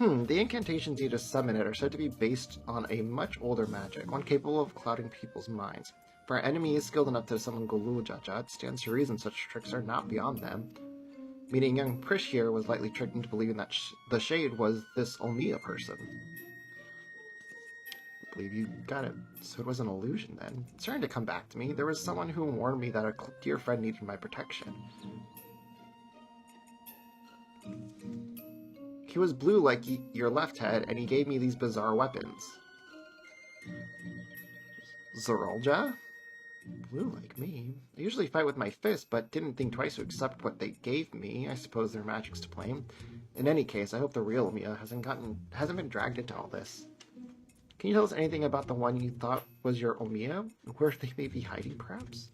The incantations used to summon it are said to be based on a much older magic, one capable of clouding people's minds. For our enemies skilled enough to summon Galul Jaja, it stands to reason such tricks are not beyond them. Meaning young Prish here was lightly tricked into believing that the shade was this Olmia person. I believe you got it. So it was an illusion then. It's starting to come back to me. There was someone who warned me that a dear friend needed my protection. He was blue like your left head, and he gave me these bizarre weapons. Zerolja? Blue like me? I usually fight with my fist, but didn't think twice to accept what they gave me. I suppose their magic's to blame. In any case, I hope the real Mia hasn't been dragged into all this. Can you tell us anything about the one you thought was your Omiya? Where they may be hiding, perhaps?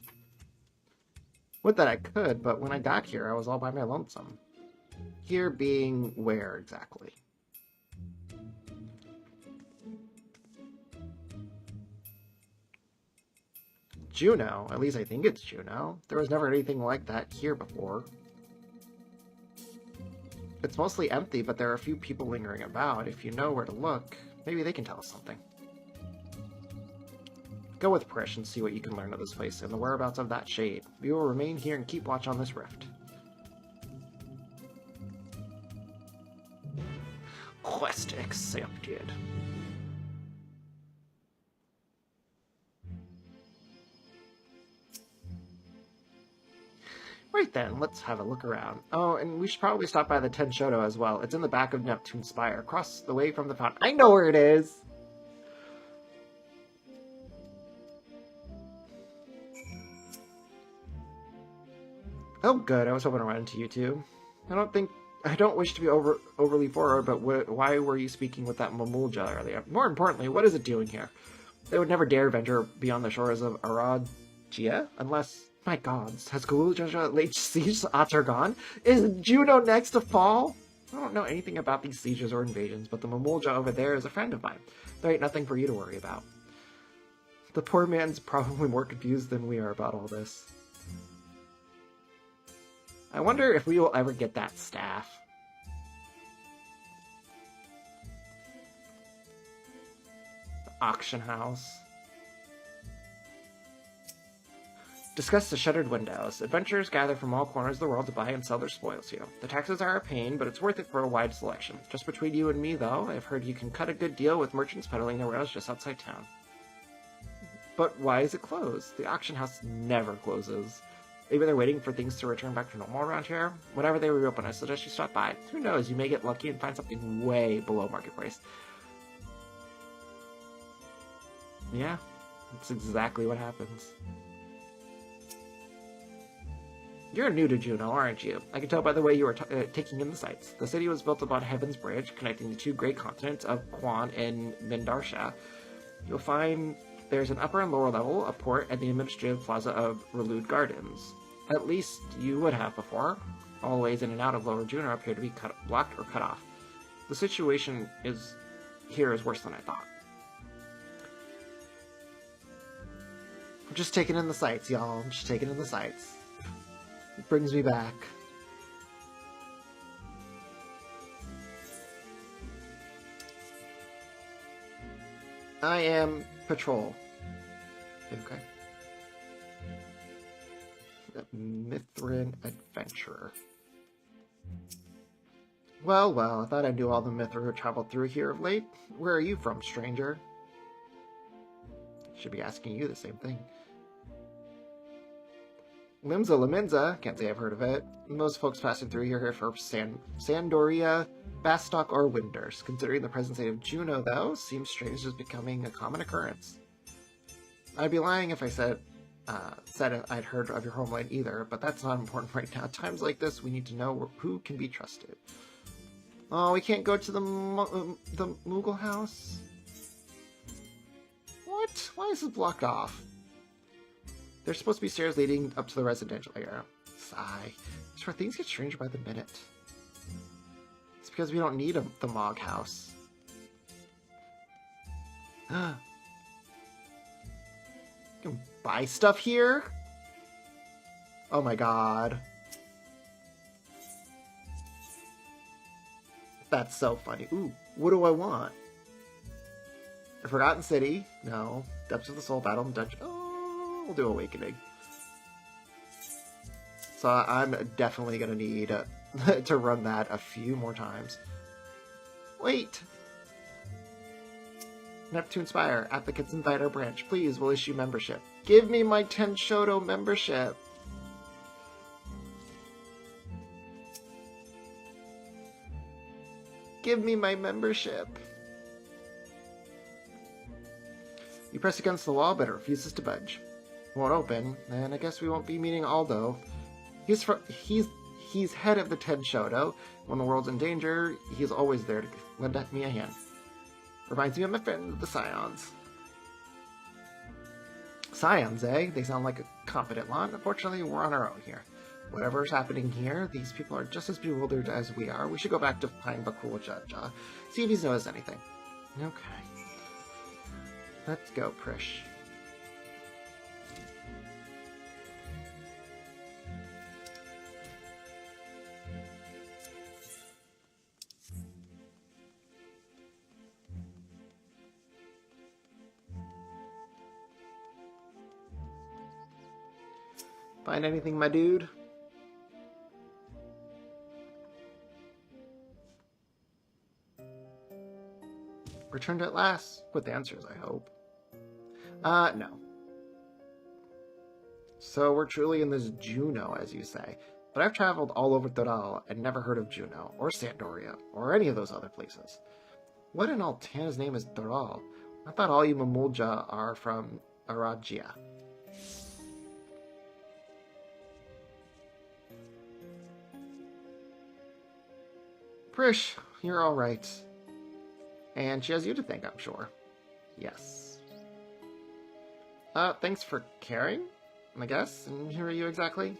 Would that I could, but when I got here, I was all by my lonesome. Here being where, exactly? Juno? At least I think it's Juno. There was never anything like that here before. It's mostly empty, but there are a few people lingering about. If you know where to look, maybe they can tell us something. Go with Prish and see what you can learn of this place and the whereabouts of that shade. We will remain here and keep watch on this rift. Quest accepted. Right then, let's have a look around. Oh, and we should probably stop by the Ten Shoto as well. It's in the back of Neptune's Spire, across the way from the fountain. I know where it is! Oh, good. I was hoping to run into you two. I don't wish to be overly forward, but why were you speaking with that Mamulja earlier? More importantly, what is it doing here? They would never dare venture beyond the shores of Aragia, unless... My gods, has Gulujaja laid siege to Atargon? Is Juno next to fall? I don't know anything about these sieges or invasions, but the Mamulja over there is a friend of mine. There ain't nothing for you to worry about. The poor man's probably more confused than we are about all this. I wonder if we will ever get that staff. The auction house. Discuss the shuttered windows. Adventurers gather from all corners of the world to buy and sell their spoils here. The taxes are a pain, but it's worth it for a wide selection. Just between you and me, though, I've heard you can cut a good deal with merchants peddling their wares just outside town. But why is it closed? The auction house never closes. Maybe they're waiting for things to return back to normal around here? Whenever they reopen, I suggest you stop by. Who knows, you may get lucky and find something way below market price. Yeah, that's exactly what happens. You're new to Juno, aren't you? I can tell by the way you were taking in the sights. The city was built upon Heaven's Bridge, connecting the two great continents of Quan and Mindarsha. You'll find there's an upper and lower level, a port, and the administrative plaza of Relude Gardens. At least you would have before. All the ways in and out of Lower Juno appear to be blocked or cut off. The situation here is worse than I thought. I'm just taking in the sights, y'all. I'm just taking in the sights. It brings me back. I am Patrol. Okay. The Mithrin Adventurer. Well, I thought I knew all the Mithra who traveled through here of late. Where are you from, stranger? Should be asking you the same thing. Limsa Laminza, can't say I've heard of it. Most folks passing through here for Sandoria, Bastock, or Winders. Considering the present state of Juno, though, seems strange as becoming a common occurrence. I'd be lying if I said I'd heard of your homeland either, but that's not important right now. At times like this, we need to know who can be trusted. Oh, we can't go to the Moogle house? What? Why is it blocked off? There's supposed to be stairs leading up to the residential area. Sigh. I swear things get stranger by the minute. It's because we don't need the Mog house. You can buy stuff here? Oh my god. That's so funny. Ooh, what do I want? The Forgotten City. No. Depths of the Soul, Battle and Dungeon. Oh, we'll do Awakening. So I'm definitely going to need to run that a few more times. Wait! Neptune Spire. Applicants invite our branch. Please, we'll issue membership. Give me my Ten Shoto membership! Give me my membership! You press against the wall, but it refuses to budge. Won't open, and I guess we won't be meeting Aldo. He's head of the Ten Shoto. When the world's in danger, he's always there to lend me a hand. Reminds me of my friend, the Scions. Scions, eh? They sound like a confident lot. Unfortunately, we're on our own here. Whatever's happening here, these people are just as bewildered as we are. We should go back to find Bakul Jaja. See if he's noticed anything. Okay. Let's go, Prish. Find anything, my dude? Returned at last? With answers, I hope. No. So we're truly in this Juno, as you say. But I've traveled all over Doral and never heard of Juno, or Sandoria, or any of those other places. What in Altana's name is Doral? I thought all you Mamulja are from Arajia. Prish, you're all right. And she has you to thank, I'm sure. Yes. Thanks for caring, I guess. And who are you exactly?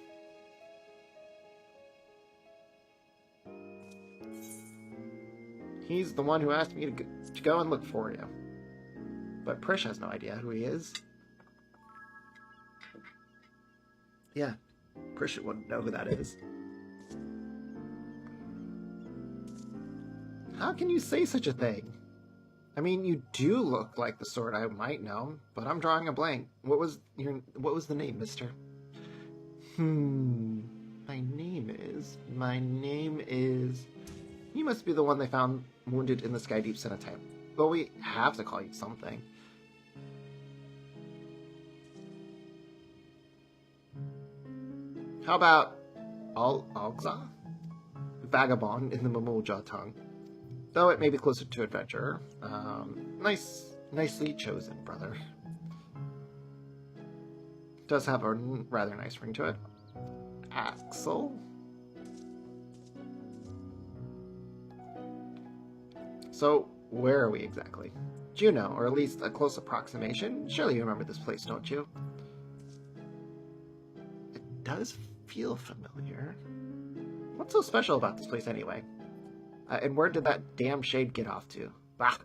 He's the one who asked me to go and look for you. But Prish has no idea who he is. Yeah, Prish wouldn't know who that is. How can you say such a thing? I mean, you do look like the sort I might know, but I'm drawing a blank. What was the name, mister? My name is... You must be the one they found wounded in the Skydeep Cenotaph. But we have to call you something. How about Algza? Vagabond in the Mamulja tongue. Though it may be closer to adventurer. Nicely chosen, brother. Does have a rather nice ring to it. Axel? So, where are we exactly? Juno, or at least a close approximation? Surely you remember this place, don't you? It does feel familiar. What's so special about this place anyway? And where did that damn shade get off to? Bah,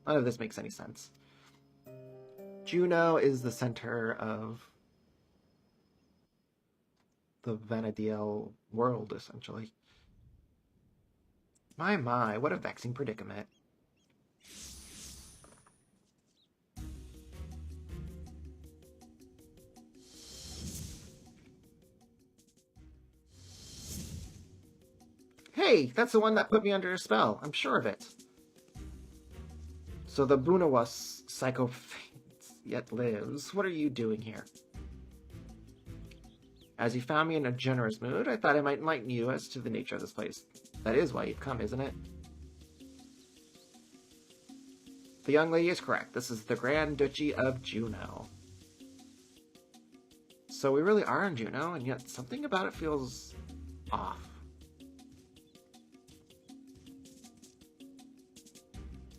none of this makes any sense. Juno is the center of the Vanadiel world, essentially. My, what a vexing predicament. Hey, that's the one that put me under a spell. I'm sure of it. So the Bunawas psycho faints, yet lives. What are you doing here? As you found me in a generous mood, I thought I might enlighten you as to the nature of this place. That is why you've come, isn't it? The young lady is correct. This is the Grand Duchy of Juno. So we really are in Juno, and yet something about it feels off.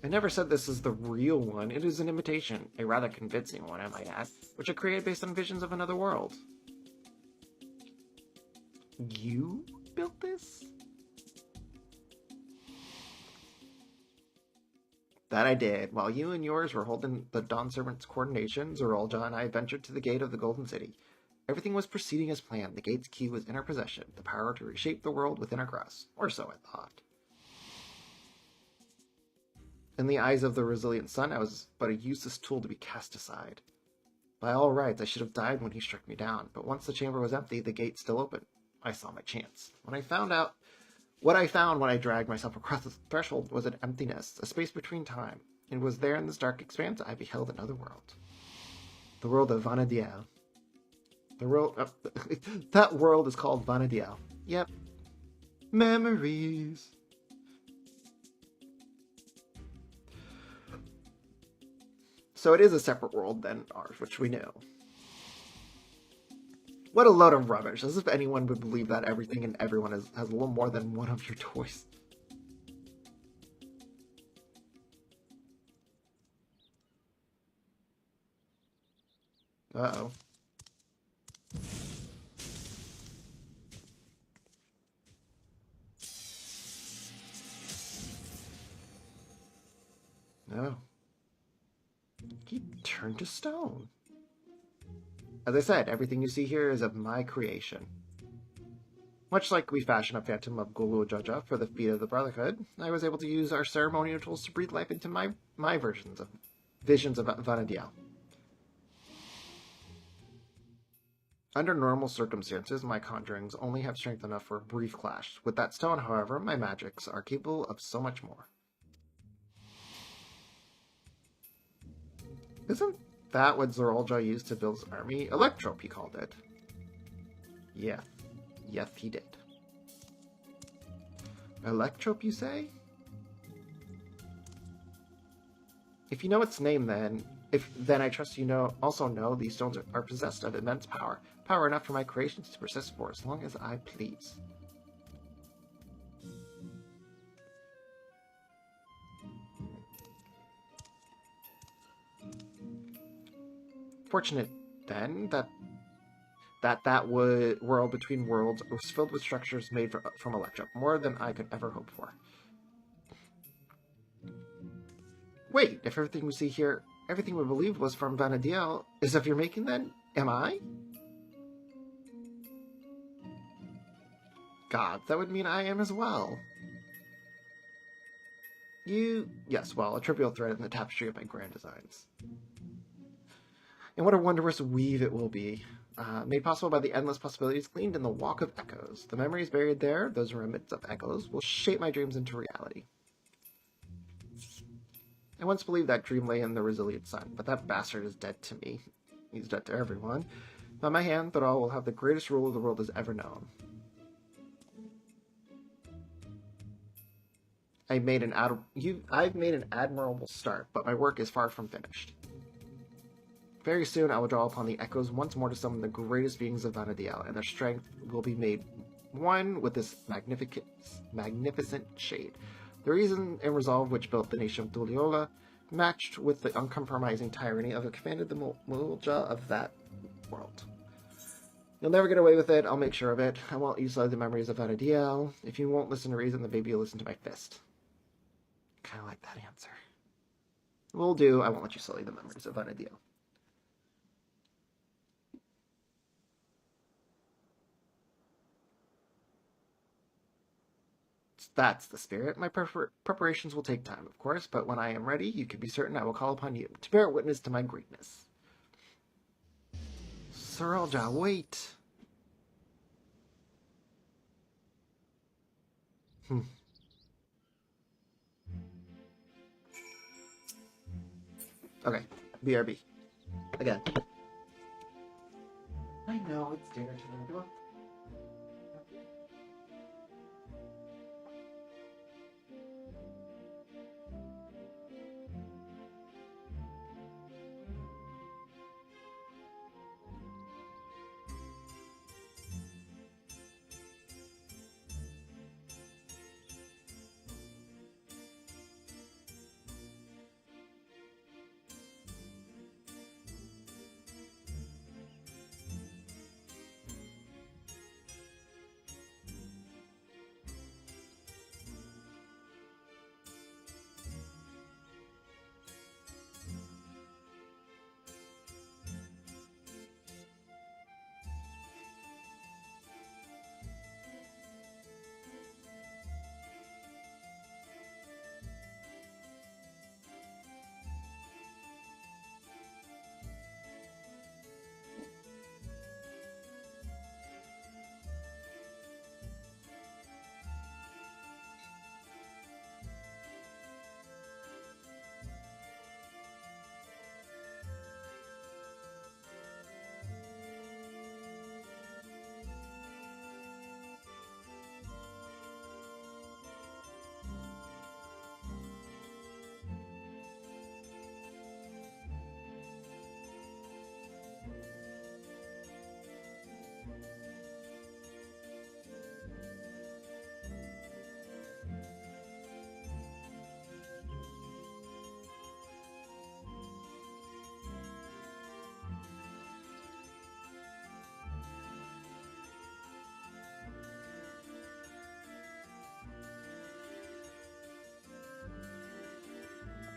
I never said this is the real one. It is an imitation, a rather convincing one, I might add, which I created based on visions of another world. You built this? That I did. While you and yours were holding the Dawn Servant's coordination, Zerolja and I ventured to the gate of the Golden City. Everything was proceeding as planned. The gate's key was in our possession, the power to reshape the world within our grasp. Or so I thought. In the eyes of the resilient sun, I was but a useless tool to be cast aside. By all rights, I should have died when he struck me down, but once the chamber was empty, the gate still open. I saw my chance. What I found when I dragged myself across the threshold was an emptiness, a space between time. It was there in this dark expanse I beheld another world. The world of Vanadiel. That world is called Vanadiel. Yep. Memories. So it is a separate world than ours, which we knew. What a load of rubbish, as if anyone would believe that everything and everyone has a little more than one of your toys. Uh-oh. No. He turned to stone. As I said, everything you see here is of my creation. Much like we fashioned a phantom of Gulu Joja for the feet of the Brotherhood, I was able to use our ceremonial tools to breathe life into my visions of Vanadiel. Under normal circumstances, my conjurings only have strength enough for a brief clash. With that stone, however, my magics are capable of so much more. Isn't that what Zorolja used to build his army? Electrope, he called it. Yeah. Yes, he did. Electrope, you say? If you know its name, then I trust you also know these stones are possessed of immense power. Power enough for my creations to persist for as long as I please. Fortunate, then, that world between worlds was filled with structures made from Electrope, more than I could ever hope for. Wait, if everything we see here, everything we believed was from Vanadiel, is of your making then? Am I? God, that would mean I am as well. Yes, well, a trivial thread in the tapestry of my grand designs. And what a wondrous weave it will be, made possible by the endless possibilities gleaned in the Walk of Echoes. The memories buried there, those remnants of echoes, will shape my dreams into reality. I once believed that dream lay in the resilient sun, but that bastard is dead to me. He's dead to everyone. By my hand, Thrall will have the greatest rule the world has ever known. I've made an admirable start, but my work is far from finished. Very soon I will draw upon the echoes once more to summon the greatest beings of Vanadiel, and their strength will be made one with this magnificent shade. The reason and resolve which built the nation of Duliola, matched with the uncompromising tyranny of who commanded the Mulja of that world. You'll never get away with it, I'll make sure of it. I won't use the memories of Vanadiel. If you won't listen to reason, then maybe you'll listen to my fist. Kinda like that answer. Will do, I won't let you sully the memories of Vanadiel. That's the spirit. My preparations will take time, of course, but when I am ready, you can be certain I will call upon you to bear witness to my greatness. Zorolja, wait! Okay, BRB. Again. I know, it's dinner time.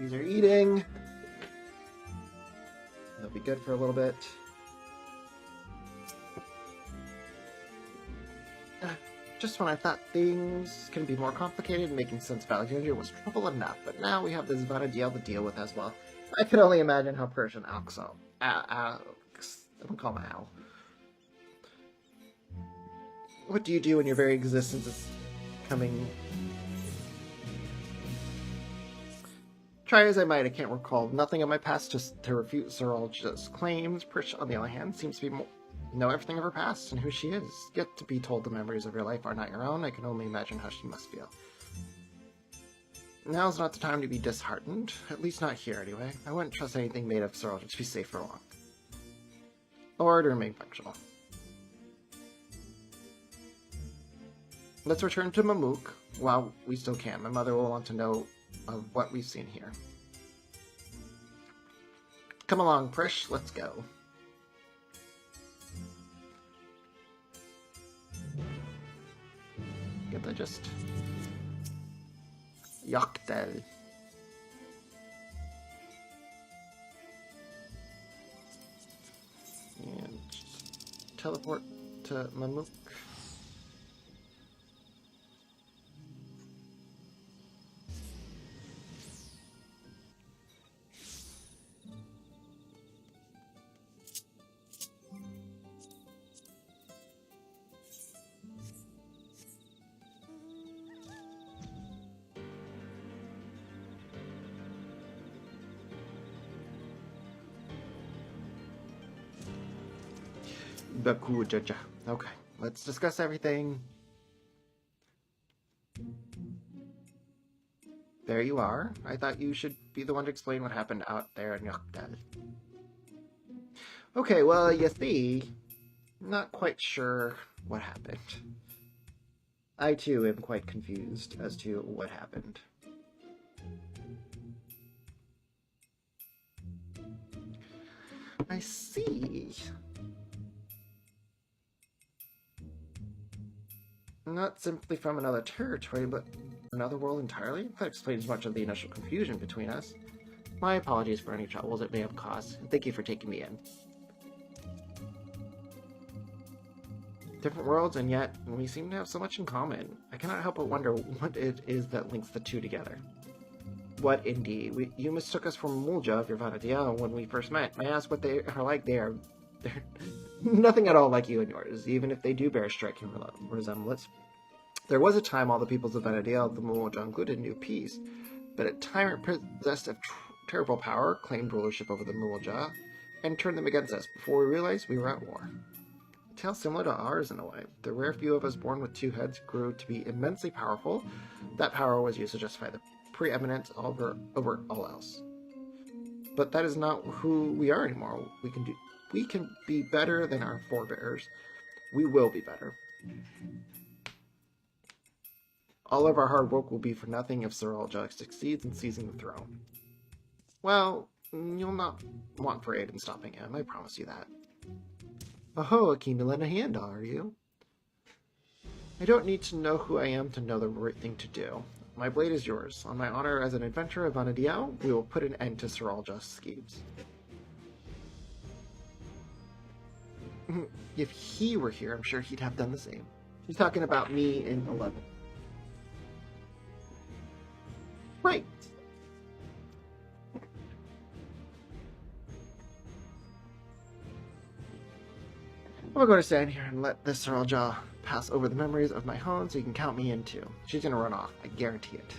These are eating. They'll be good for a little bit. Just when I thought things can be more complicated, making sense of Alexandria was trouble enough, but now we have this Vana'diel to deal with as well. I can only imagine how Persian Alxo. I'm gonna call him Al. What do you do when your very existence is coming? Try as I might, I can't recall nothing of my past just to refute Sorolja's claims. Persia, on the other hand, seems to know everything of her past and who she is. Yet to be told the memories of your life are not your own, I can only imagine how she must feel. Now's not the time to be disheartened. At least not here, anyway. I wouldn't trust anything made of Sorolja to be safe for long. Or to remain functional. Let's return to Mamuk while we still can. My mother will want to know of what we've seen here. Come along, Prish. Let's go. Get the just... Yaktel. And teleport to Mamuk. Okay, let's discuss everything. There you are. I thought you should be the one to explain what happened out there in Yakdal. Okay, well, you see, not quite sure what happened. I, too, am quite confused as to what happened. I see. Not simply from another territory, but another world entirely? That explains much of the initial confusion between us. My apologies for any troubles it may have caused, and thank you for taking me in. Different worlds, and yet we seem to have so much in common. I cannot help but wonder what it is that links the two together. What indeed? You mistook us for Mulja of your Vana'diel when we first met. I asked what they are like. They're nothing at all like you and yours, even if they do bear striking resemblance. There was a time all the peoples of Vana'diel, the Mulja included, knew peace, but a tyrant possessed of terrible power claimed rulership over the Mulja and turned them against us. Before we realized, we were at war. A tale similar to ours in a way. The rare few of us born with two heads grew to be immensely powerful. That power was used to justify the preeminence over all else. But that is not who we are anymore. We can be better than our forebears. We will be better. All of our hard work will be for nothing if Sorolja succeeds in seizing the throne. Well, you'll not want for aid in stopping him, I promise you that. Oh, keen to lend a hand, are you? I don't need to know who I am to know the right thing to do. My blade is yours. On my honor as an adventurer of Vana'diel, we will put an end to Sorolja's schemes. If he were here, I'm sure he'd have done the same. He's talking about me in 11. Right. I'm going to stand here and let this Sorolja pass over the memories of my home so you can count me in too. She's going to run off. I guarantee it.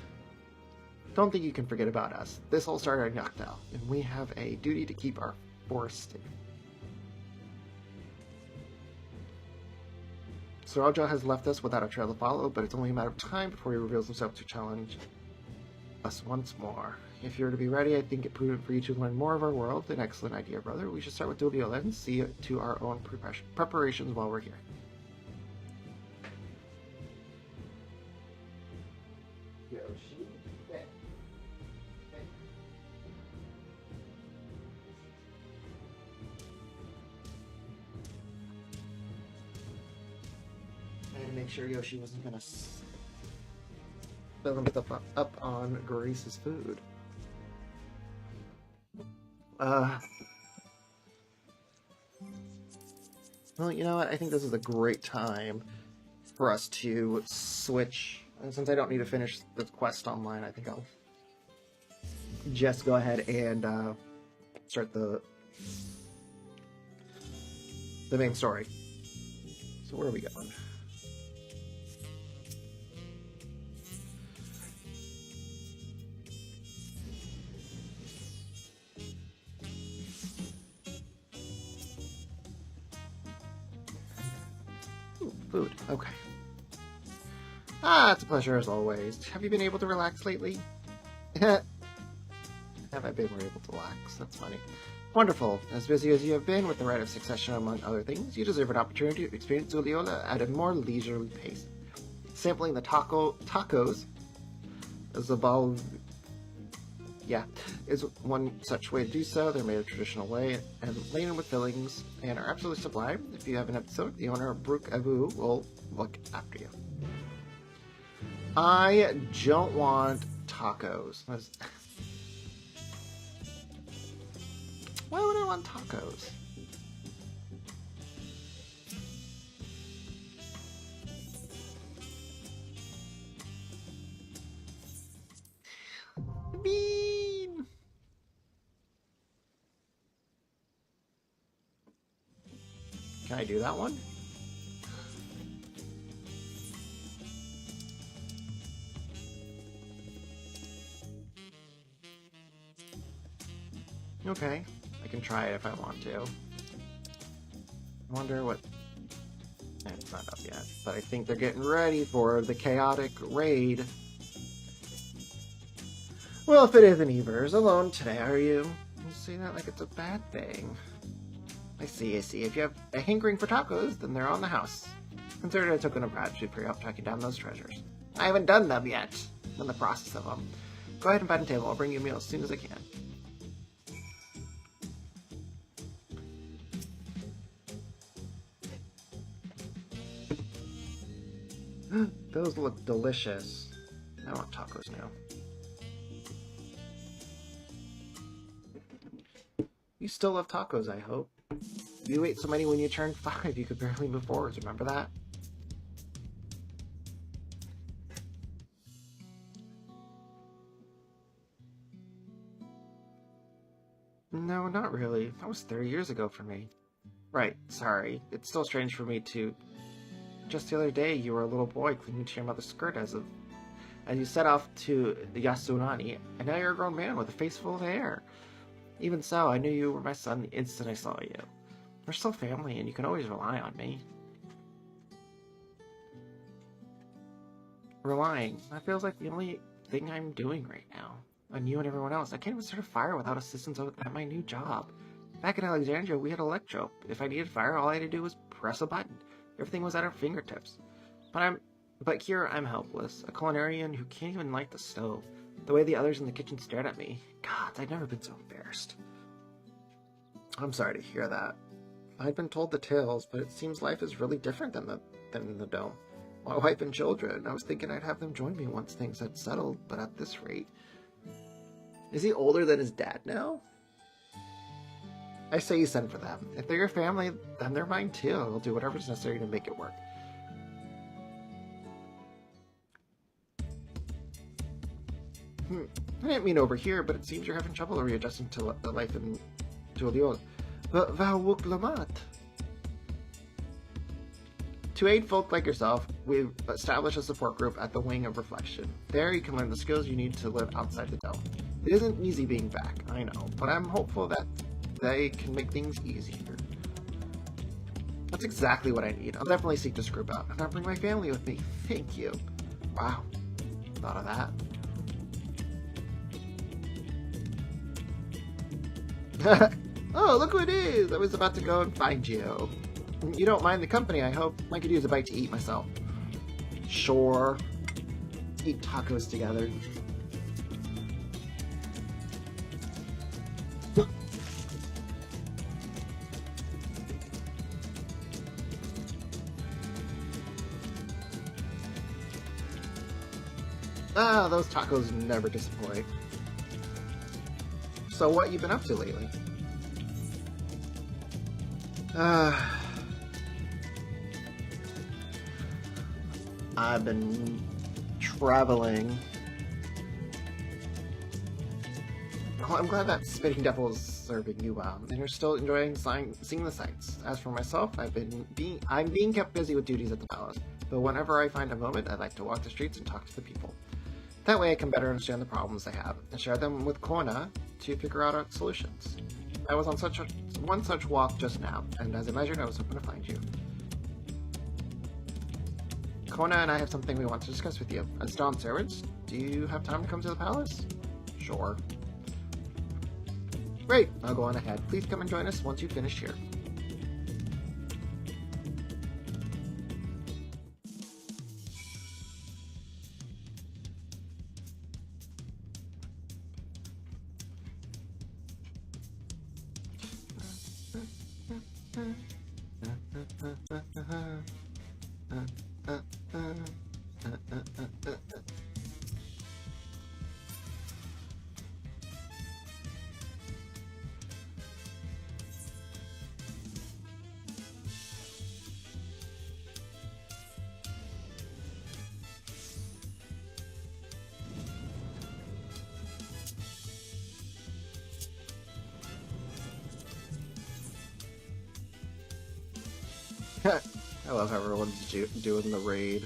Don't think you can forget about us. This all started in Yakdal, and we have a duty to keep our forest safe. Sorolja has left us without a trail to follow, but it's only a matter of time before he reveals himself to challenge us once more. If you're to be ready, I think it prudent for you to learn more of our world. An excellent idea, brother. We should start with Dodiel and see to our own preparations while we're here. I had to make sure Yoshi wasn't gonna spill himself up on Grace's food. Well, you know what? I think this is a great time for us to switch. And since I don't need to finish the quest online, I think I'll just go ahead and start the main story. So where are we going? Ooh, food. Okay. Ah, it's a pleasure as always. Have you been able to relax lately? Have I been able to relax? That's funny. Wonderful. As busy as you have been with the Rite of Succession among other things, you deserve an opportunity to experience Zuliola at a more leisurely pace. Sampling the tacos is one such way to do so. They're made a traditional way and laden with fillings and are absolutely sublime. If you have an episode, the owner of Brook Abu will look after you. I don't want tacos. Why would I want tacos? Bean! Can I do that one? Okay. I can try it if I want to. I wonder what... It's not up yet, but I think they're getting ready for the chaotic raid. Well, if it isn't Evers, alone today, are you? You say that like it's a bad thing. I see. If you have a hankering for tacos, then they're on the house. Consider it a token of gratitude for your help tracking down those treasures. I haven't done them yet. I'm in the process of them. Go ahead and find a table. I'll bring you a meal as soon as I can. Those look delicious. I want tacos now. You still love tacos, I hope. You ate so many when you turned 5, you could barely move forwards, remember that? No, not really. That was 30 years ago for me. Right, sorry. It's still strange for me to... Just the other day, you were a little boy clinging to your mother's skirt as you set off to the Yasunani, and now you're a grown man with a face full of hair. Even so, I knew you were my son the instant I saw you. We're still family, and you can always rely on me. Relying. That feels like the only thing I'm doing right now. On you and everyone else. I can't even start a fire without assistance at my new job. Back in Alexandria, we had electro. If I needed fire, all I had to do was press a button. Everything was at our fingertips. But here I'm helpless, a culinarian who can't even light the stove. The way the others in the kitchen stared at me. God, I've never been so embarrassed. I'm sorry to hear that. I'd been told the tales, but it seems life is really different than in the dome. My wife and children, I was thinking I'd have them join me once things had settled, but at this rate... Is he older than his dad now? I say you send for them. If they're your family, then they're mine too. I'll do whatever's necessary to make it work. I didn't mean over here, but it seems you're having trouble readjusting to the life in Julio. Lamat. To aid folk like yourself, we've established a support group at the Wing of Reflection. There you can learn the skills you need to live outside the dome. It isn't easy being back, I know, but I'm hopeful that they can make things easier. That's exactly what I need. I'll definitely seek this group out, and I'll bring my family with me. Thank you. Wow. Thought of that. Oh, look who it is! I was about to go and find you. You don't mind the company, I hope. I could use a bite to eat myself. Sure. Eat tacos together. Ah, those tacos never disappoint. So what you been up to lately? I've been traveling. Well, I'm glad that Spitting Devil is serving you well, and you're still enjoying seeing the sights. As for myself, I'm being kept busy with duties at the palace, but whenever I find a moment, I like to walk the streets and talk to the people. That way I can better understand the problems they have, and share them with Kona to figure out solutions. I was on one such walk just now, and as I measured, I was hoping to find you. Kona and I have something we want to discuss with you. As dawn servants, do you have time to come to the palace? Sure. Great, I'll go on ahead. Please come and join us once you've finished here. I love how everyone's doing the raid.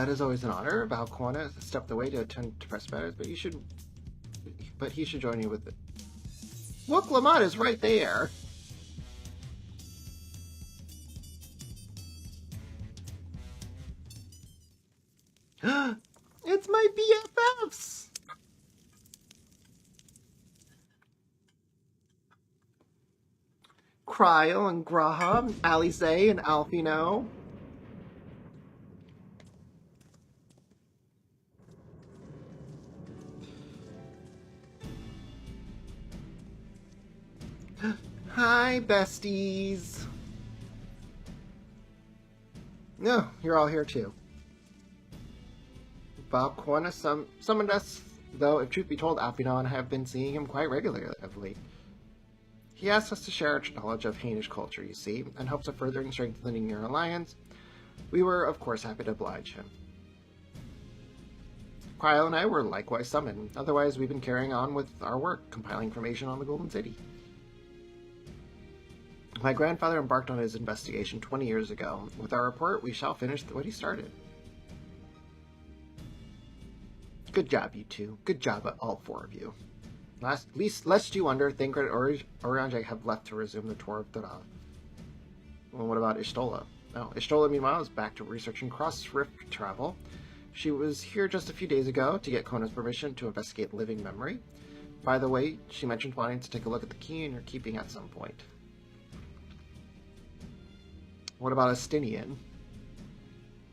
It is always an honor. Valquana stepped away to attend to press matters, but he should join you with it. Look, Lamont is right there. It's my BFFs! Cryo and Graha, Alice and Alfino. Hi, besties. No, you're all here too. Valquana summoned us, though if truth be told, Alfino and I have been seeing him quite regularly of late. He asked us to share our knowledge of Hainish culture, you see, in hopes of furthering and strengthening your alliance. We were, of course, happy to oblige him. Cryo and I were likewise summoned, otherwise we've been carrying on with our work, compiling information on the Golden City. My grandfather embarked on his investigation 20 years ago. With our report, we shall finish what he started. Good job, you two. Good job, all four of you. Lest you wonder, Thancred and Orianjay have left to resume the tour of Dora. Well, what about Ishtola? No, Ishtola, meanwhile, is back to researching cross-rift travel. She was here just a few days ago to get Kona's permission to investigate living memory. By the way, she mentioned wanting to take a look at the key in your keeping at some point. What about Estinian?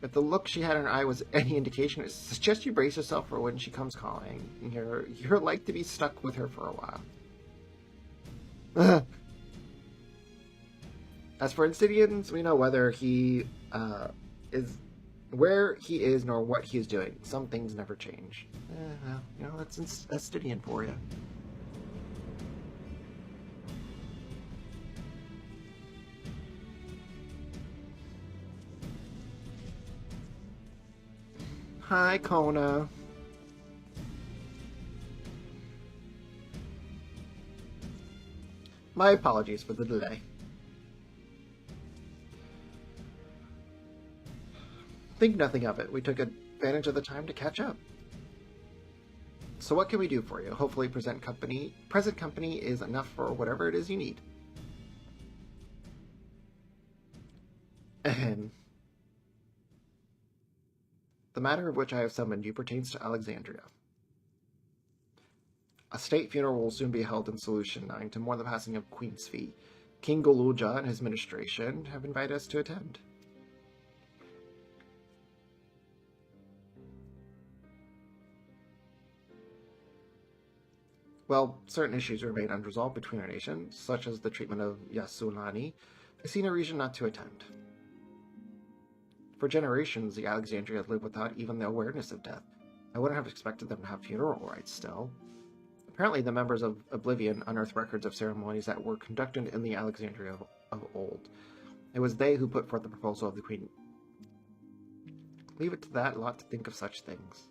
If the look she had in her eye was any indication, I suggest you brace yourself for when she comes calling. You're like to be stuck with her for a while. As for Insidians, we know whether he where he is nor what he is doing. Some things never change. Well, that's Estidian for you. Hi, Kona. My apologies for the delay. Think nothing of it. We took advantage of the time to catch up. So what can we do for you? Hopefully present company is enough for whatever it is you need. Ahem. The matter of which I have summoned you pertains to Alexandria. A state funeral will soon be held in Solution 9 to mourn the passing of Queen Svi. King Goluja and his administration have invited us to attend. While certain issues remain unresolved between our nations, such as the treatment of Yasunani, I see no reason not to attend. For generations, the Alexandria had lived without even the awareness of death. I wouldn't have expected them to have funeral rites still. Apparently, the members of Oblivion unearthed records of ceremonies that were conducted in the Alexandria of old. It was they who put forth the proposal of the Queen. Leave it to that lot to think of such things.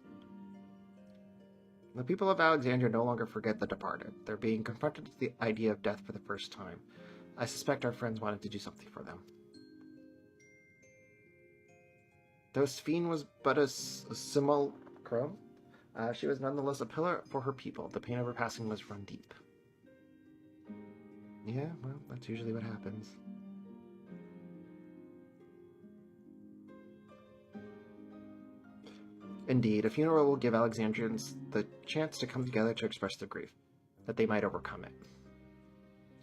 The people of Alexandria no longer forget the departed. They're being confronted with the idea of death for the first time. I suspect our friends wanted to do something for them. Though Sphene was but a simulacrum, she was nonetheless a pillar for her people. The pain of her passing was run deep. Yeah, well, that's usually what happens. Indeed, a funeral will give Alexandrians the chance to come together to express their grief, that they might overcome it.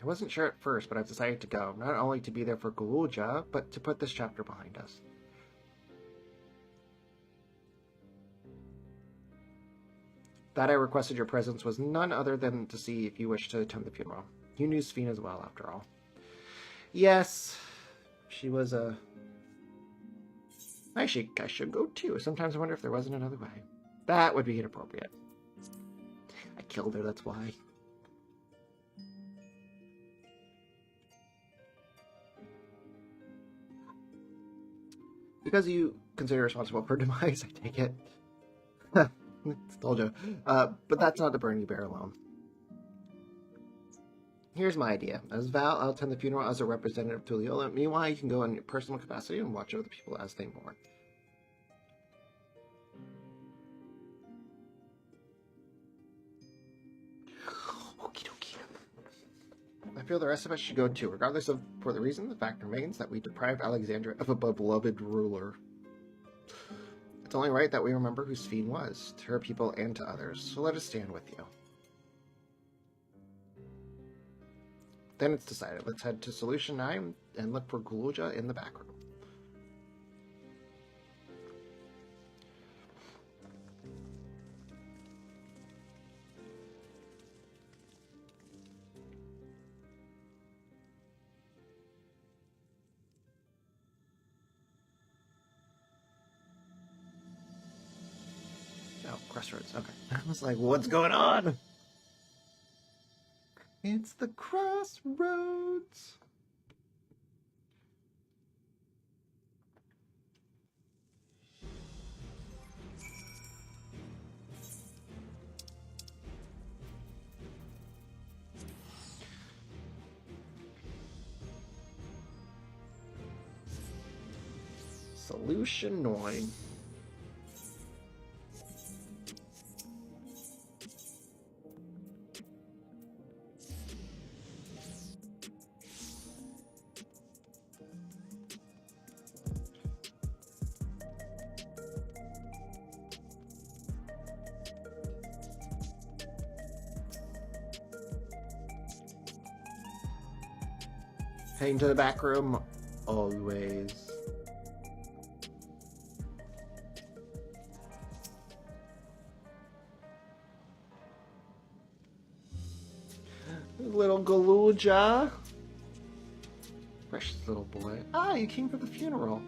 I wasn't sure at first, but I've decided to go, not only to be there for Guluja, but to put this chapter behind us. That I requested your presence was none other than to see if you wished to attend the funeral. You knew Sphene as well, after all. Yes, she was a... I should go too. Sometimes I wonder if there wasn't another way. That would be inappropriate. I killed her, that's why. Because you consider responsible for her demise, I take it. Told you. But that's not to burn you bare alone. Here's my idea. As Val, I'll attend the funeral as a representative of Tulliola. Meanwhile, you can go in your personal capacity and watch over the people as they mourn. Okie dokie. I feel the rest of us should go too. Regardless of for the reason, the fact remains that we deprived Alexandria of a beloved ruler. It's only right that we remember who Sphene was, to her people and to others, so let us stand with you. Then it's decided. Let's head to Solution 9 and look for Guluja in the back room. Oh, crossroads. Okay. I was like, what's going on? It's the crossroads. Solution 9. Heading to the back room, always. Little Guluja. Precious little boy. Ah, you came for the funeral.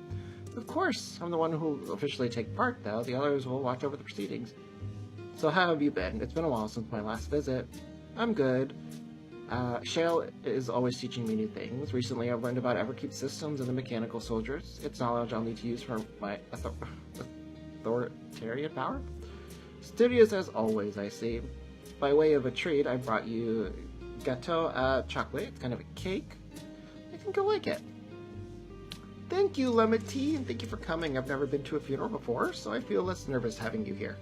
Of course, I'm the one who will officially take part, though. The others will watch over the proceedings. So how have you been? It's been a while since my last visit. I'm good. Shale is always teaching me new things. Recently, I've learned about Everkeep's systems and the mechanical soldiers. It's knowledge I'll need to use for my authoritarian power. Studious as always, I see. By way of a treat, I brought you gâteau chocolate. It's kind of a cake. I think you'll like it. Thank you, Lemity, and thank you for coming. I've never been to a funeral before, so I feel less nervous having you here.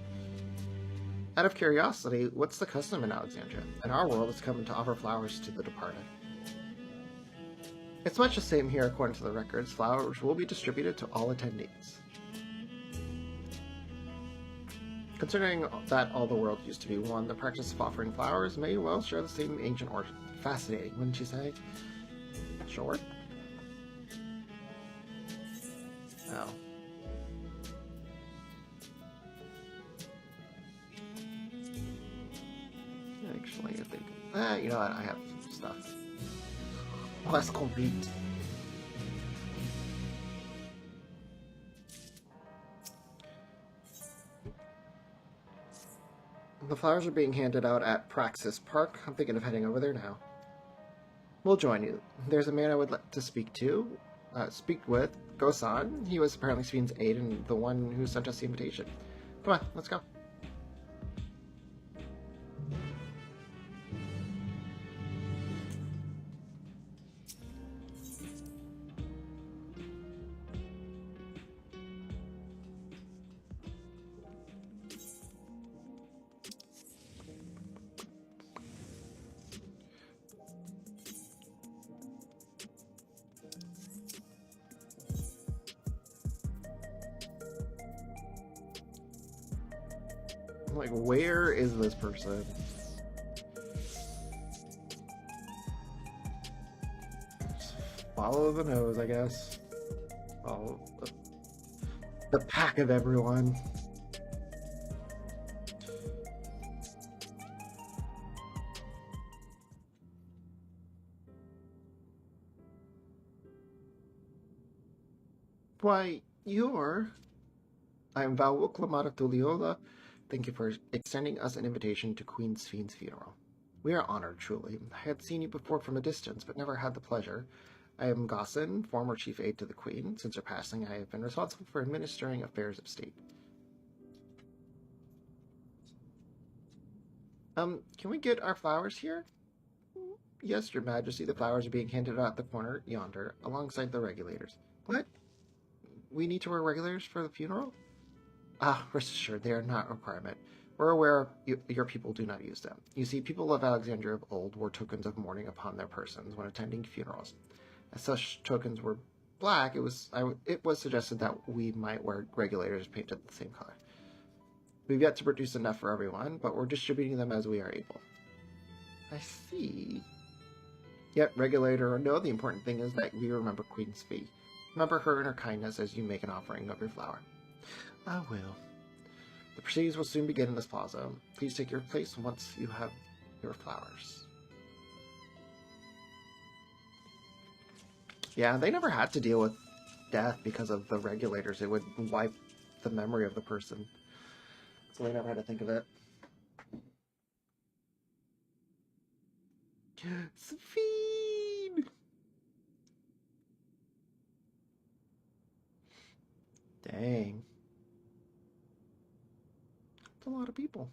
Out of curiosity, what's the custom in Alexandria? In our world, it's common to offer flowers to the departed. It's much the same here according to the records. Flowers will be distributed to all attendees. Considering that all the world used to be one, the practice of offering flowers may well share the same ancient origin. Fascinating, wouldn't you say? Sure. Oh. Actually. personally, I think. You know what? I have some stuff. Quest complete. The flowers are being handed out at Praxis Park. I'm thinking of heading over there now. We'll join you. There's a man I would like to speak with, Gosan. He was apparently Sven's aide and the one who sent us the invitation. Come on, let's go. Like, where is this person? Just follow the nose, I guess. Follow the pack of everyone. Why, I am Val Clamata Tuliola. Thank you for extending us an invitation to Queen Sven's funeral. We are honored, truly. I had seen you before from a distance, but never had the pleasure. I am Gossen, former chief aide to the Queen. Since her passing, I have been responsible for administering affairs of state. Can we get our flowers here? Yes, Your Majesty, the flowers are being handed out at the corner, yonder, alongside the regulators. What? We need to wear regulators for the funeral? Rest assured, they are not a requirement. We're aware your people do not use them. You see, people of Alexandria of old wore tokens of mourning upon their persons when attending funerals. As such tokens were black, it was suggested that we might wear regulators painted the same color. We've yet to produce enough for everyone, but we're distributing them as we are able. I see. Yet, regulator or no, the important thing is that we remember Queen Svi. Remember her and her kindness as you make an offering of your flower. I will. The proceedings will soon begin in this plaza. Please take your place once you have your flowers. Yeah, they never had to deal with death because of the regulators. It would wipe the memory of the person. So they never had to think of it. Sven! Dang. That's a lot of people.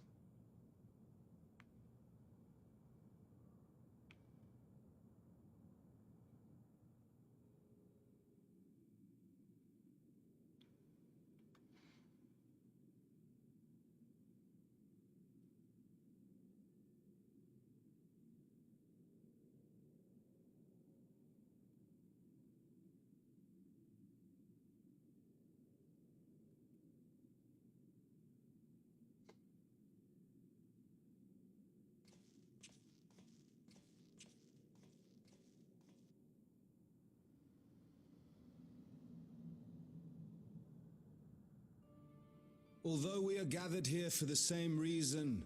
Although we are gathered here for the same reason,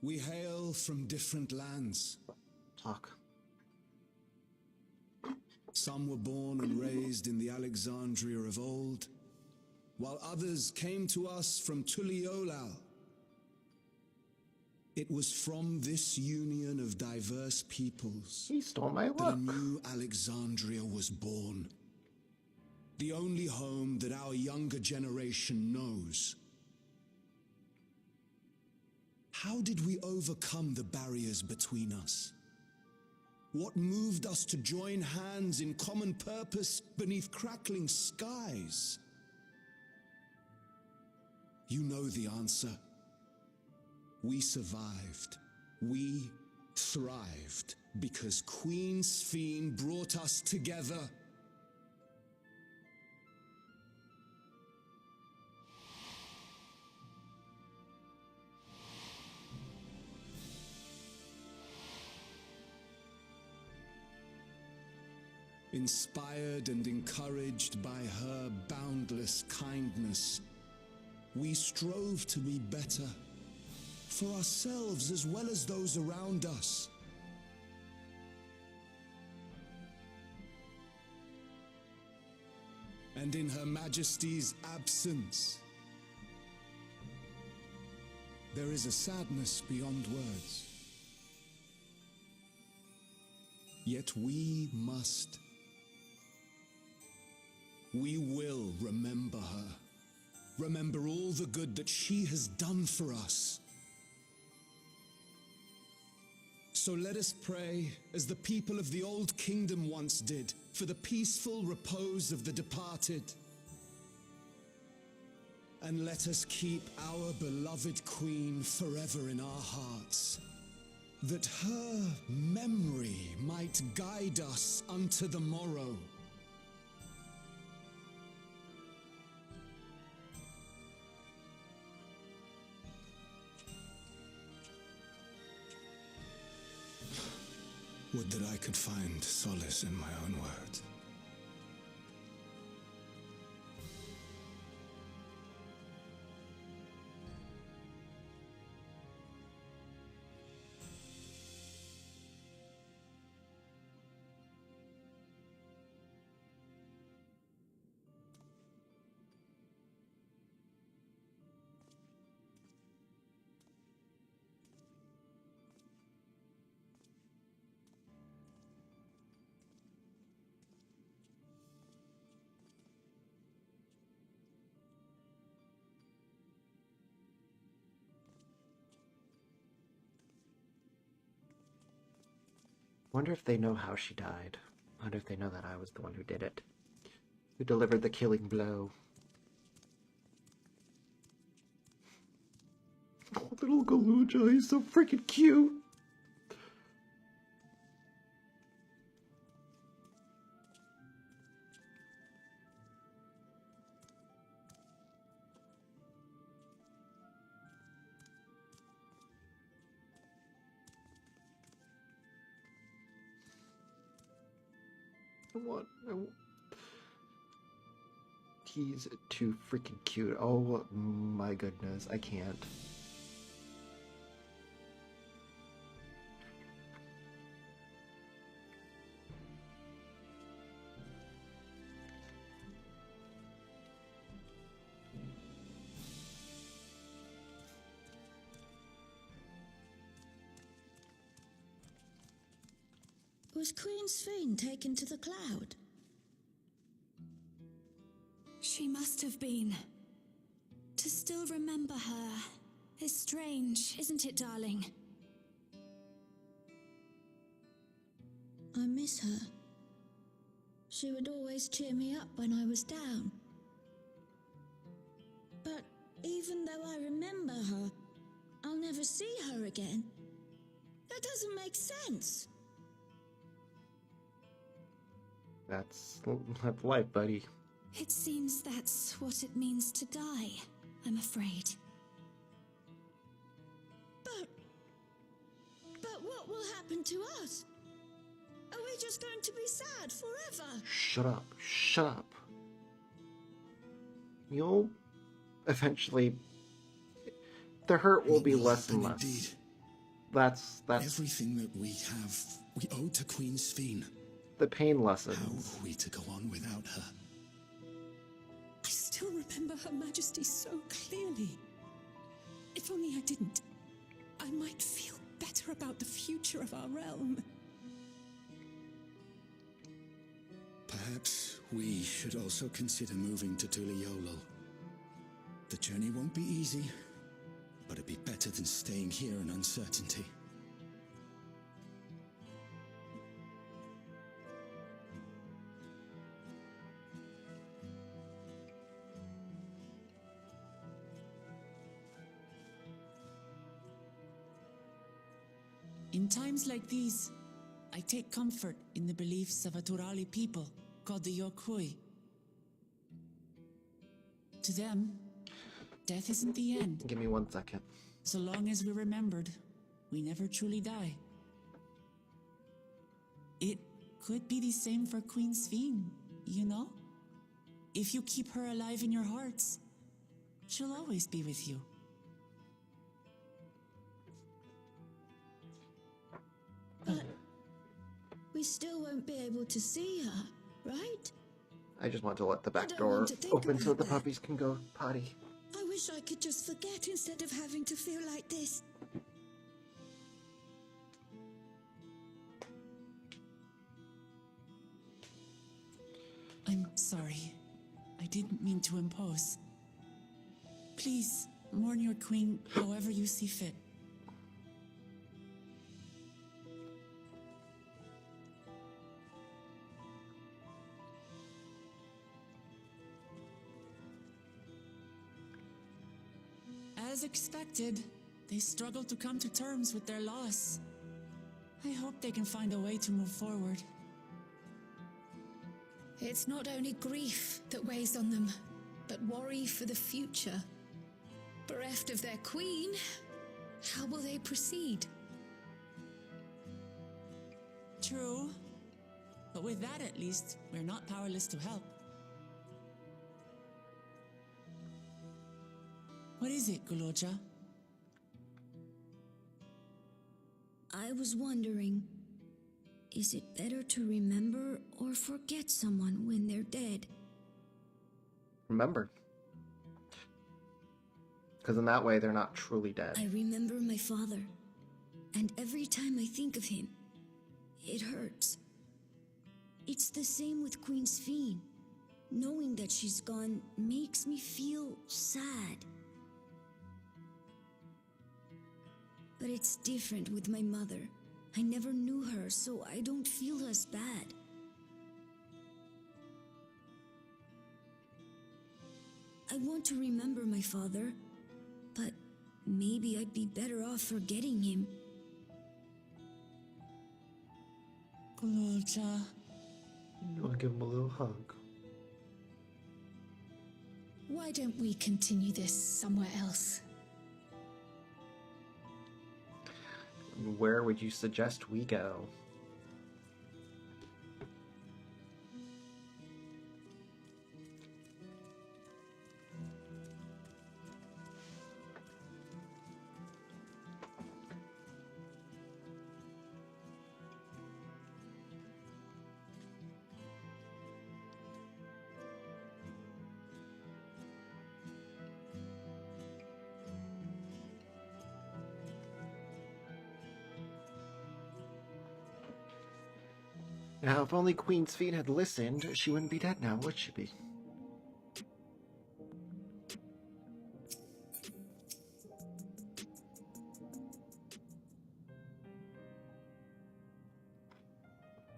we hail from different lands. Talk. Some were born and raised in the Alexandria of old, while others came to us from Tuliolal. It was from this union of diverse peoples He stole my that a look. new Alexandria was born. The only home that our younger generation knows. How did we overcome the barriers between us? What moved us to join hands in common purpose beneath crackling skies? You know the answer. We survived. We thrived because Queen Sven brought us together. Inspired and encouraged by her boundless kindness, we strove to be better. for ourselves as well as those around us. And in Her Majesty's absence, there is a sadness beyond words. Yet we will remember her. Remember all the good that she has done for us. So let us pray, as the people of the Old Kingdom once did, for the peaceful repose of the departed. And let us keep our beloved Queen forever in our hearts, that her memory might guide us unto the morrow. Would that I could find solace in my own words. Wonder if they know how she died. Wonder if they know that I was the one who did it. Who delivered the killing blow. Oh, little Galuja, he's so freaking cute. I want... He's too freaking cute. Oh my goodness, I can't. Was Queen Sphene taken to the cloud? She must have been. To still remember her is strange, isn't it, darling? I miss her. She would always cheer me up when I was down. But even though I remember her, I'll never see her again. That doesn't make sense. That's life, buddy. It seems that's what it means to die, I'm afraid. But what will happen to us? Are we just going to be sad forever? Shut up. Shut up. You'll eventually... The hurt will be less and less. Indeed. That's... Everything that we have, we owe to Queen Sphene. The pain How lessons. are we to go on without her? I still remember Her Majesty so clearly. If only I didn't, I might feel better about the future of our realm. Perhaps we should also consider moving to Tuliolo. The journey won't be easy, but it'd be better than staying here in uncertainty. In times like these, I take comfort in the beliefs of a Turali people called the Yokui. To them, death isn't the end. Give me 1 second. So long as we're remembered, we never truly die. It could be the same for Queen Sphene, you know? If you keep her alive in your hearts, she'll always be with you. But we still won't be able to see her, right? I just want to let the back don't door want to think open so about the that. puppies can go potty. I wish I could just forget instead of having to feel like this. I'm sorry. I didn't mean to impose. Please, mourn your queen however you see fit. As expected, they struggle to come to terms with their loss. I hope they can find a way to move forward. It's not only grief that weighs on them, but worry for the future. Bereft of their queen, how will they proceed? True. But with that at least, we're not powerless to help. What is it, Guloja? I was wondering, is it better to remember or forget someone when they're dead? Remember. Because in that way, they're not truly dead. I remember my father, and every time I think of him, it hurts. It's the same with Queen Sphene. Knowing that she's gone makes me feel sad. But it's different with my mother. I never knew her, so I don't feel as bad. I want to remember my father, but maybe I'd be better off forgetting him. Guloja. You want to give him a little hug? Why don't we continue this somewhere else? Where would you suggest we go? Now, if only Queen Sphene had listened, she wouldn't be dead now, would she be?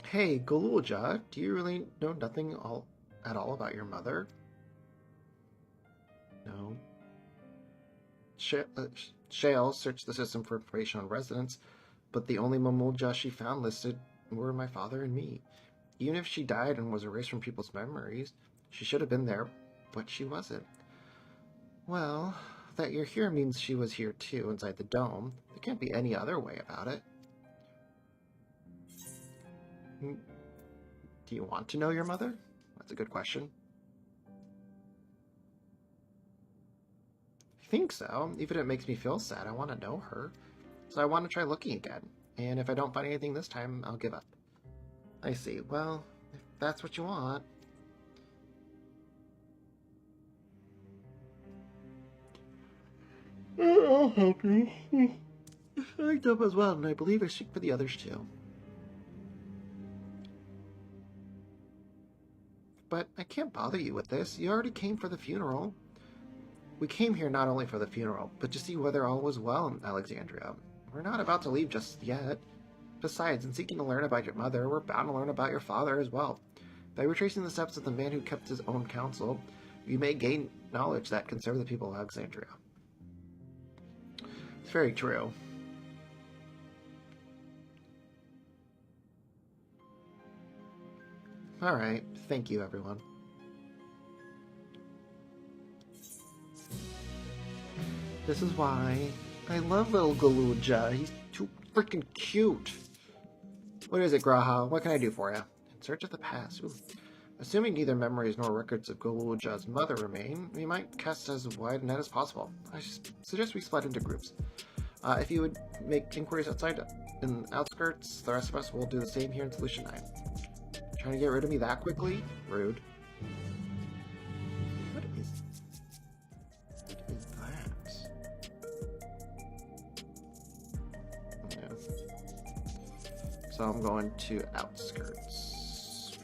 Hey, Galulja, do you really know nothing at all about your mother? No. Shale searched the system for information on residents, but the only Mamulja she found listed were my father and me. Even if she died and was erased from people's memories, she should have been there, but she wasn't. Well, that you're here means she was here too, inside the dome. There can't be any other way about it. Do you want to know your mother? That's a good question. I think so. Even if it makes me feel sad, I want to know her. So I want to try looking again. And if I don't find anything this time, I'll give up. I see. Well, if that's what you want. I'll help you. I like them as well, and I believe I speak for the others too. But I can't bother you with this. You already came for the funeral. We came here not only for the funeral, but to see whether all was well in Alexandria. We're not about to leave just yet. Besides, in seeking to learn about your mother, we're bound to learn about your father as well. By retracing the steps of the man who kept his own counsel, you may gain knowledge that can serve the people of Alexandria. It's very true. Alright, thank you everyone. This is why I love little Galulja. He's too freaking cute. What is it, Graha? What can I do for you? In search of the past. Ooh. Assuming neither memories nor records of Galulja's mother remain, we might cast as wide a net as possible. I suggest we split into groups. If you would make inquiries outside in the outskirts, the rest of us will do the same here in Solution 9. Trying to get rid of me that quickly? Rude. What is that? Yeah. So I'm going to outskirts.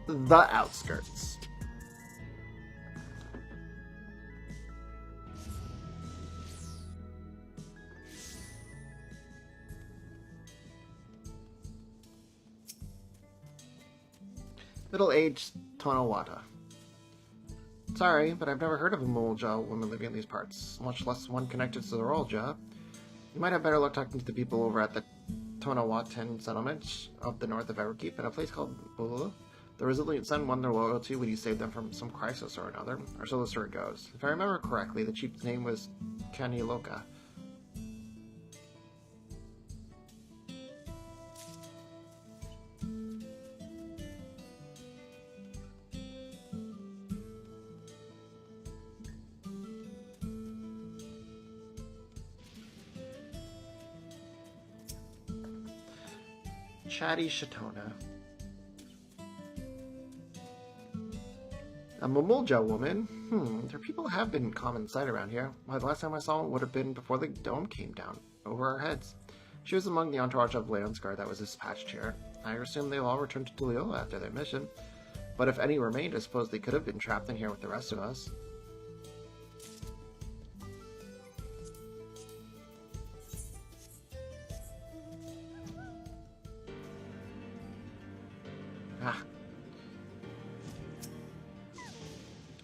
The outskirts. Middle-aged Tonawata. Sorry, but I've never heard of a Mulja woman living in these parts, much less one connected to the Rolja. You might have better luck talking to the people over at the Tonawatan settlement of the north of Everkeep in a place called Bula. The resilient son won their loyalty when he saved them from some crisis or another, or so the story goes. If I remember correctly, the chief's name was Kaniloka. Chatty Shatona. A Mamulja woman? Their people have been common sight around here. Why, the last time I saw one would have been before the dome came down over our heads. She was among the entourage of Leonsgard that was dispatched here. I assume they all returned to Tulio after their mission. But if any remained, I suppose they could have been trapped in here with the rest of us.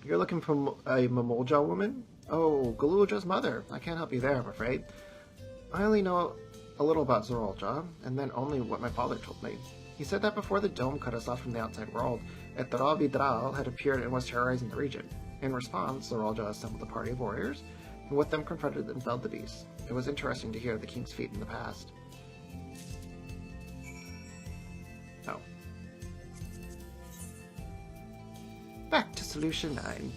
You're looking for a Mamulja woman? Oh, Galulja's mother. I can't help you there, I'm afraid. I only know a little about Zorolja, and then only what my father told me. He said that before the dome cut us off from the outside world, Etra Vidral had appeared and was terrorizing the region. In response, Zorolja assembled a party of warriors, and with them confronted and felled the beast. It was interesting to hear the king's feat in the past. Oh. Back to Solution 9.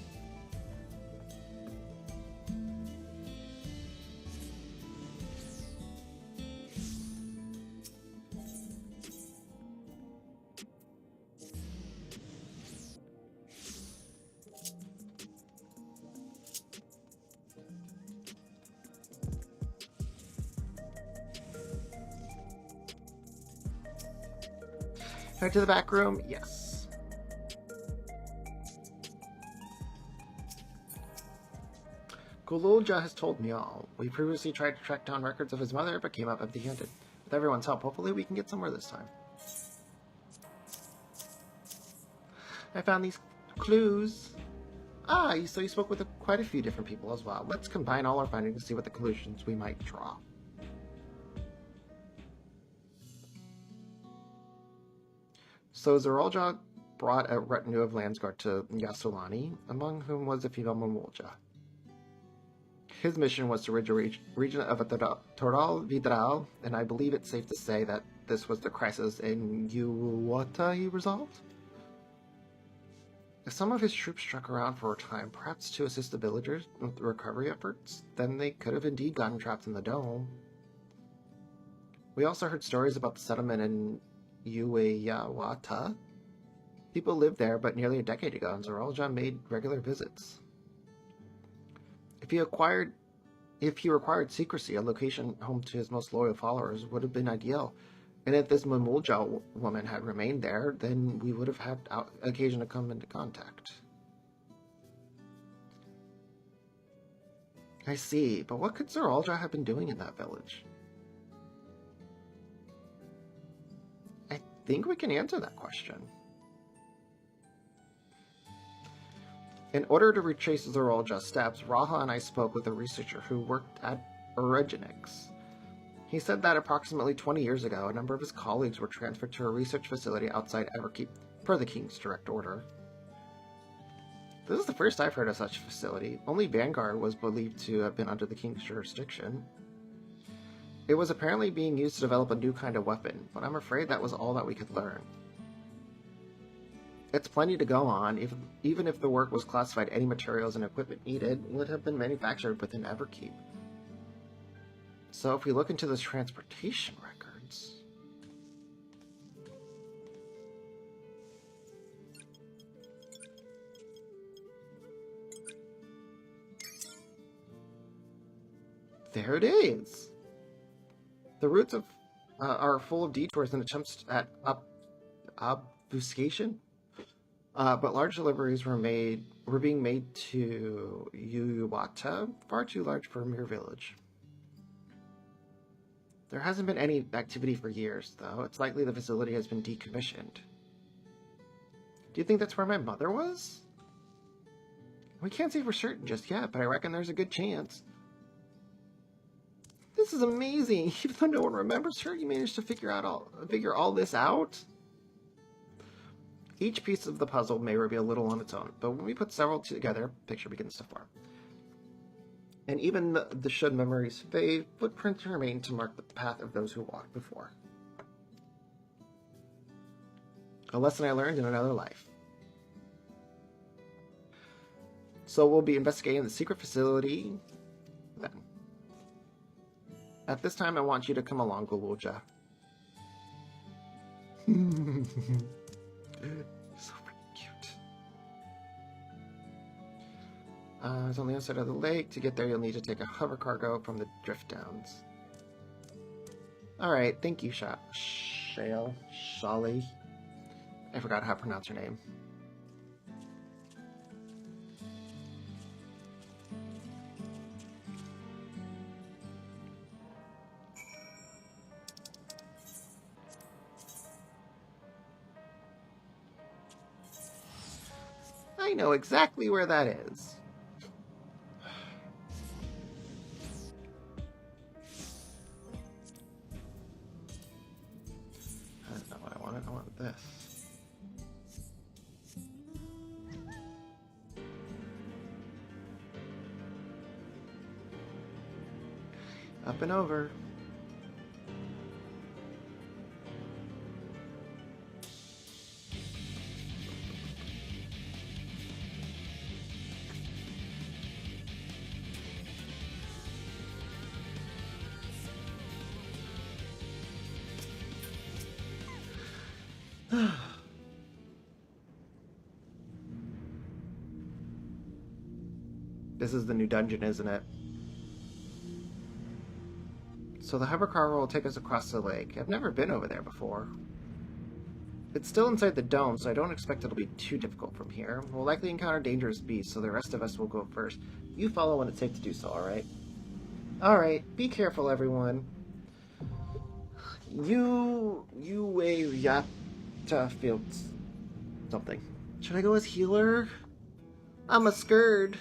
Back to the back room? Yes. Gululja has told me all. We previously tried to track down records of his mother, but came up empty-handed. With everyone's help, hopefully we can get somewhere this time. I found these clues. Ah, so you spoke with quite a few different people as well. Let's combine all our findings to see what the conclusions we might draw. So Zorolja brought a retinue of Landsguard to Yasulani, among whom was a female Mamulja. His mission was to rid the region of Toral Vidral, and I believe it's safe to say that this was the crisis in Uwata he resolved? If some of his troops struck around for a time, perhaps to assist the villagers with the recovery efforts, then they could have indeed gotten trapped in the dome. We also heard stories about the settlement in Ueyawata. People lived there, but nearly a decade ago, and Zorolja made regular visits. If he required secrecy, a location home to his most loyal followers would have been ideal. And if this Mamulja woman had remained there, then we would have had occasion to come into contact. I see, but what could Zorolja have been doing in that village? I think we can answer that question. In order to retrace Zorolja's steps, Raha and I spoke with a researcher who worked at Origenics. He said that approximately 20 years ago, a number of his colleagues were transferred to a research facility outside Everkeep, per the king's direct order. This is the first I've heard of such a facility. Only Vanguard was believed to have been under the king's jurisdiction. It was apparently being used to develop a new kind of weapon, but I'm afraid that was all that we could learn. It's plenty to go on. Even if the work was classified, any materials and equipment needed would have been manufactured within Everkeep. So if we look into the transportation records... There it is! The routes are full of detours and attempts at obfuscation. But large deliveries were being made to Yuyuwata, far too large for a mere village. There hasn't been any activity for years, though. It's likely the facility has been decommissioned. Do you think that's where my mother was? We can't say for certain just yet, but I reckon there's a good chance. This is amazing! Even though no one remembers her, you managed to figure all this out? Each piece of the puzzle may reveal little on its own, but when we put several together, a picture begins to form. And even should memories fade, footprints remain to mark the path of those who walked before. A lesson I learned in another life. So we'll be investigating the secret facility then. At this time, I want you to come along, Guluja. So freaking cute. It's on the other side of the lake. To get there, you'll need to take a hover cargo from the drift downs. Alright, thank you, Shale. I forgot how to pronounce her name. I know exactly where that is. That's not what I wanted. I want this. Up and over. This is the new dungeon, isn't it? So the hovercar will take us across the lake. I've never been over there before. It's still inside the dome, so I don't expect it'll be too difficult from here. We'll likely encounter dangerous beasts, so the rest of us will go first. You follow when it's safe to do so, alright? Alright, be careful, everyone. You Yata Fields something. Should I go as healer? I'm a scared.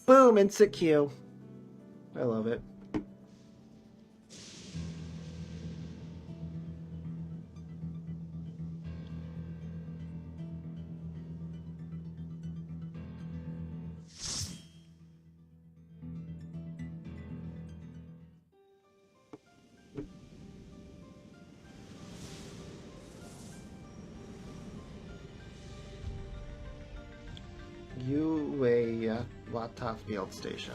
Boom, instant Q. I love it. Wata Field Station.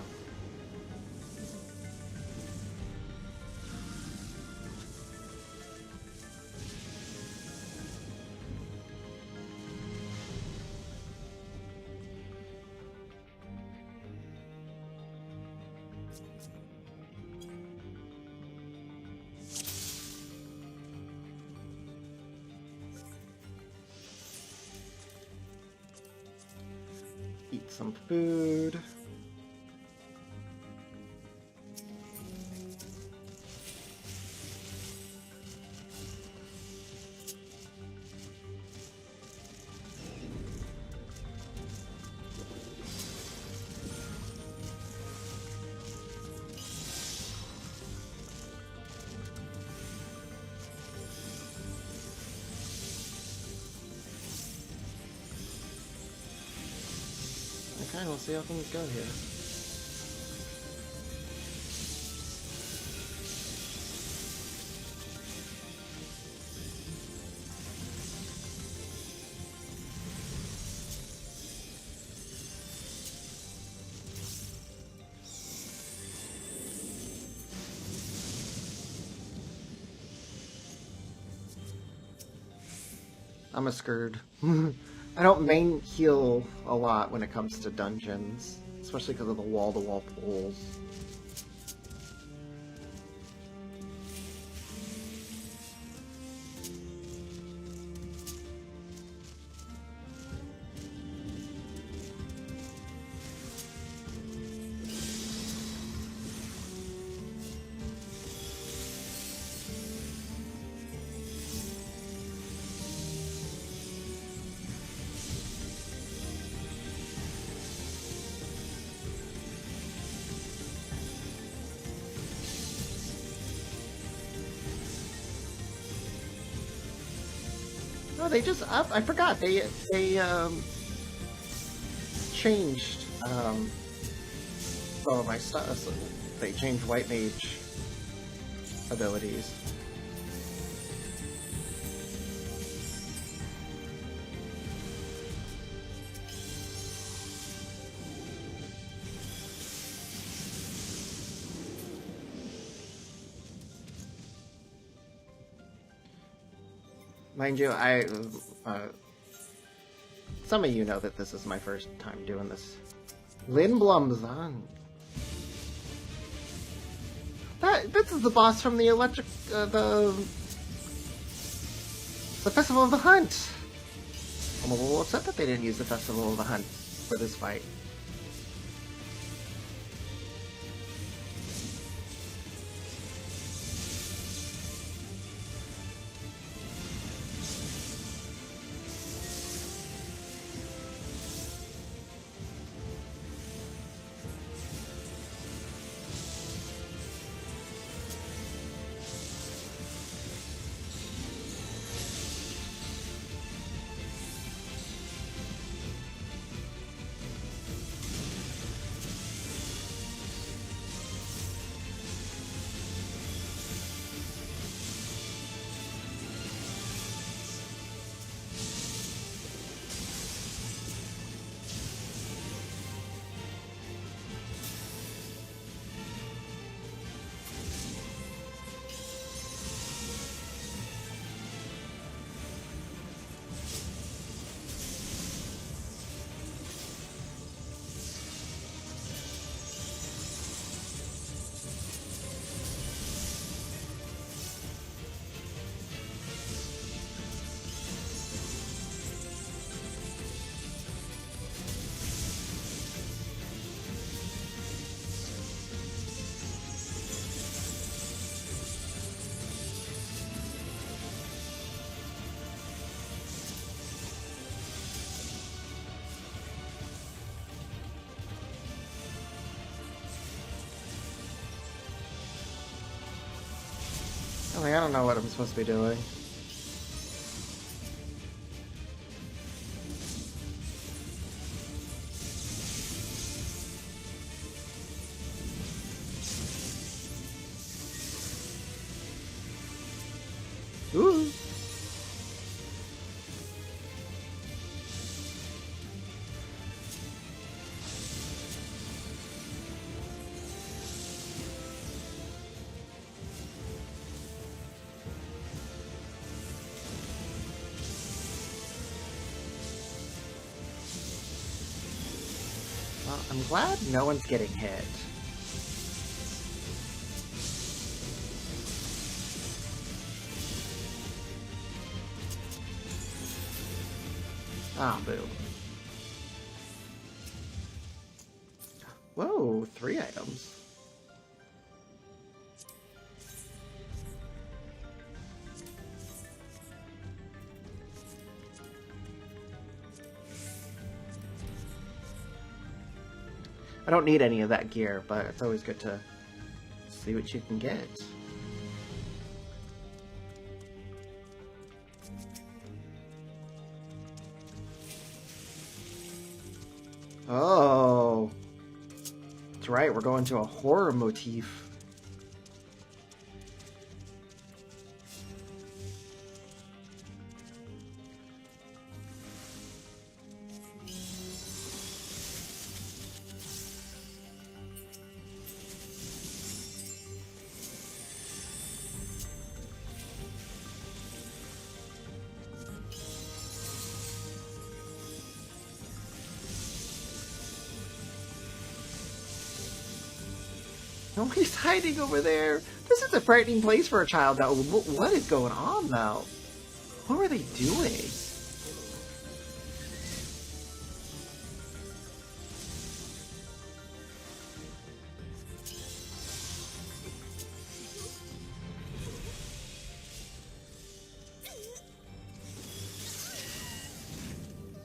Eat some food. Okay, we'll see how things go here. I'm a screwed. I don't main heal a lot when it comes to dungeons, especially because of the wall-to-wall pulls. Oh, they just up. I forgot they changed some of my stuff. So they changed White Mage abilities. Mind you, some of you know that this is my first time doing this. Lindblum's this is the boss from the the Festival of the Hunt. I'm a little upset that they didn't use the Festival of the Hunt for this fight. I don't know what I'm supposed to be doing. Ooh. Well, I'm glad no one's getting hit. Ah, boo. Whoa, 3 items. I don't need any of that gear, but it's always good to see what you can get. Oh, that's right, we're going to a horror motif. Nobody's hiding over there. This is a frightening place for a child. Now, what is going on now? What were they doing?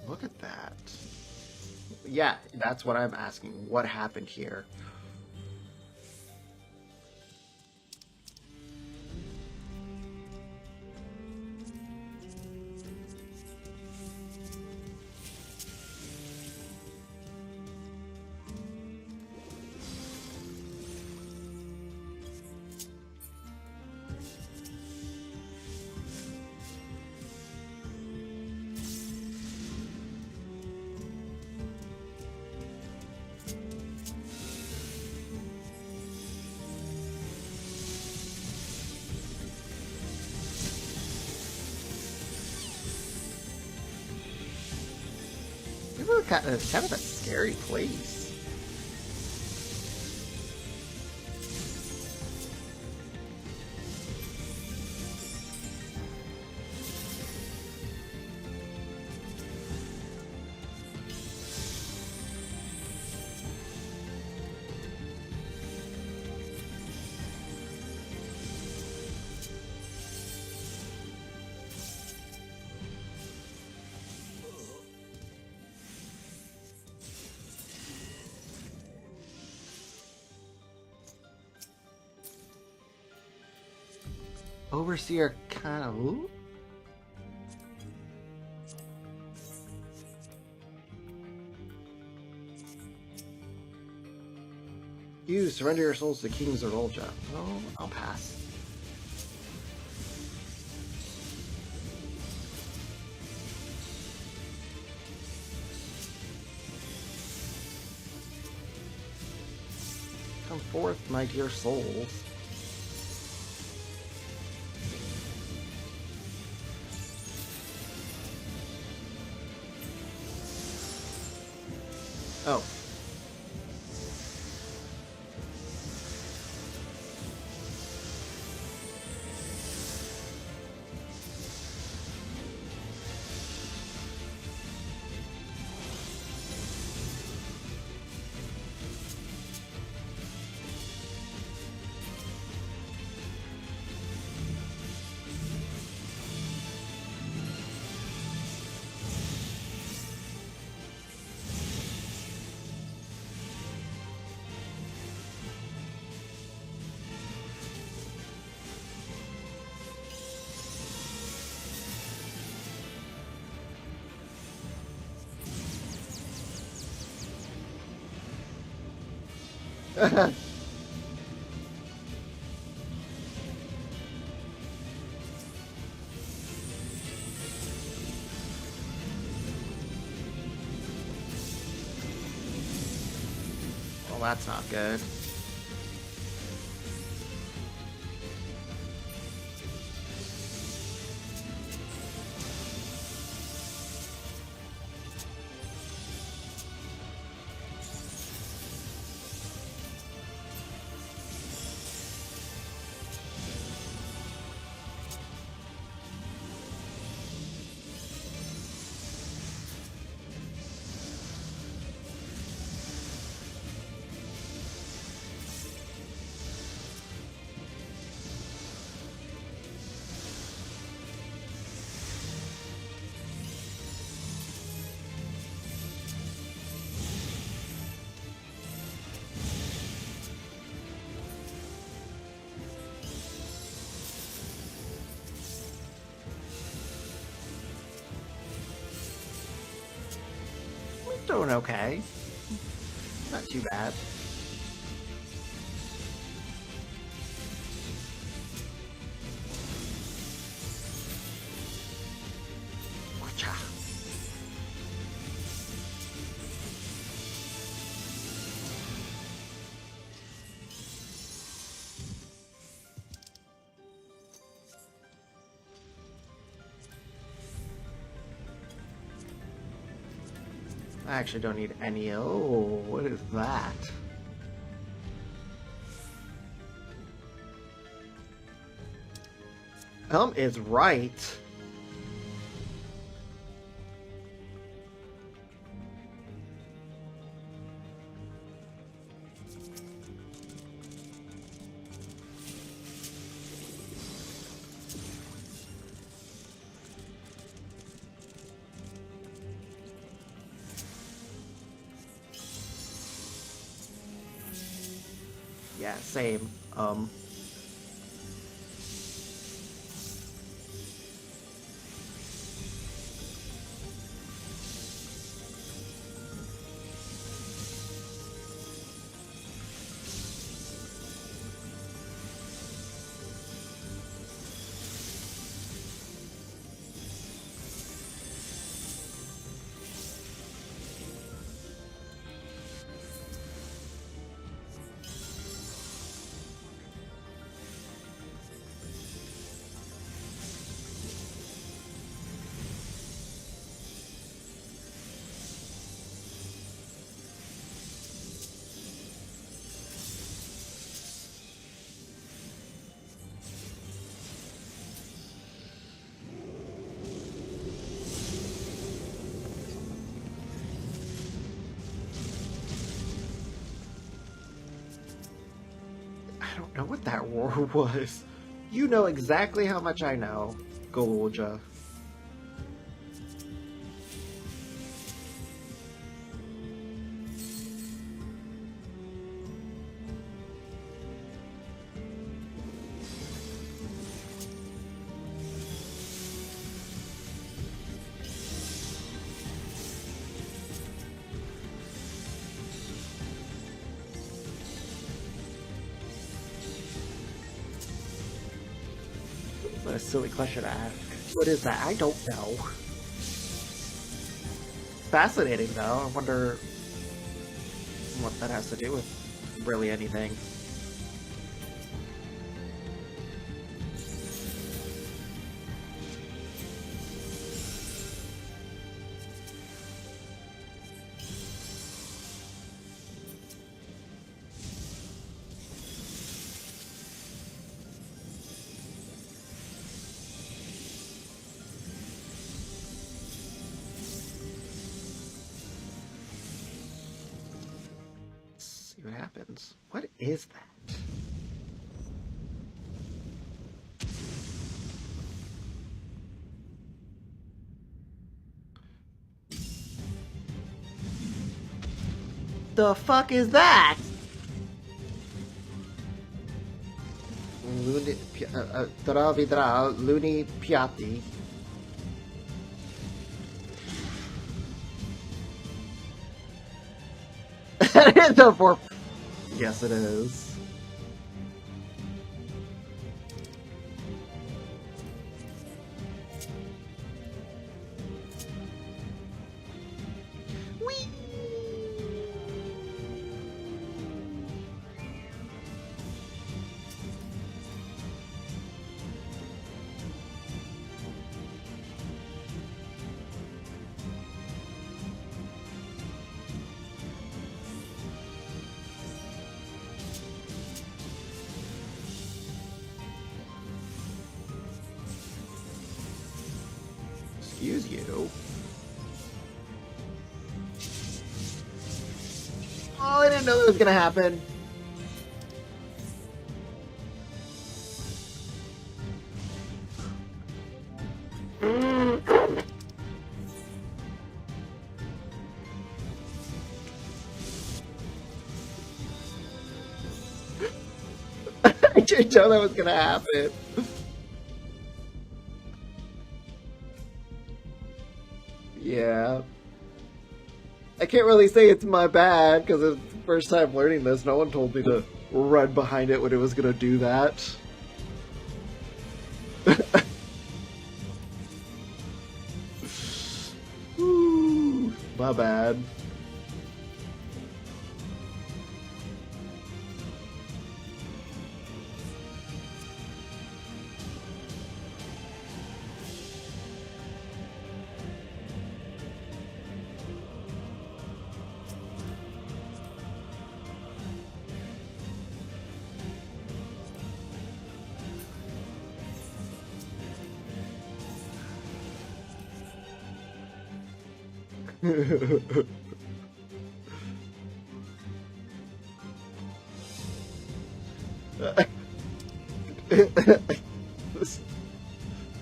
Look at that. Yeah, that's what I'm asking. What happened here? It's kind of a scary place. Overseer Kanu? You surrender your souls to King Zerolja. Well, I'll pass. Come forth, my dear souls. Oh. Well, that's not good. Doing okay. Not too bad. Watcha. I actually don't need any. Oh, what is that? Helm is right. Yeah, same. I don't know what that roar was. You know exactly how much I know, Golja. What a silly question to ask. What is that? I don't know. Fascinating, though. I wonder what that has to do with really anything. See what happens. What is that? The fuck is that? Travidra Luni Piatti. That is a four. Yes, it is. Whee! Excuse you. Oh, I didn't know that was gonna happen. I didn't know that was gonna happen. Yeah. I can't really say it's my bad, because it's the first time learning this. No one told me to run behind it when it was gonna do that. Ooh, my bad.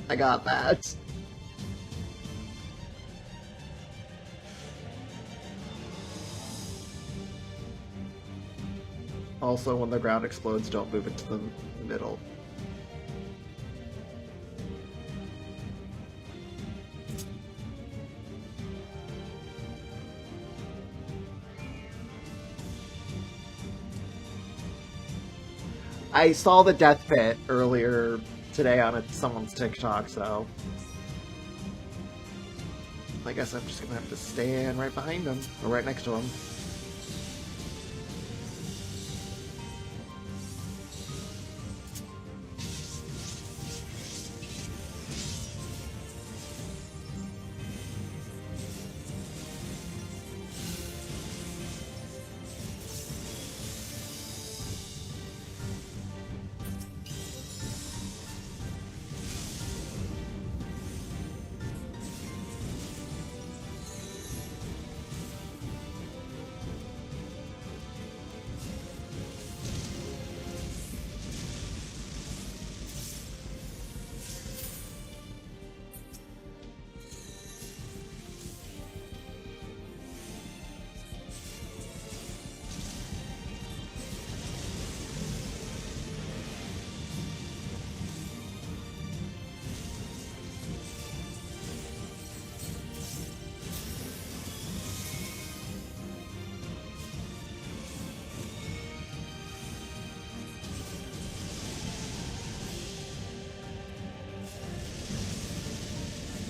I got that. Also, when the ground explodes, don't move into the middle. I saw the death pit earlier today on someone's TikTok, so I guess I'm just gonna have to stand right behind him, or right next to him.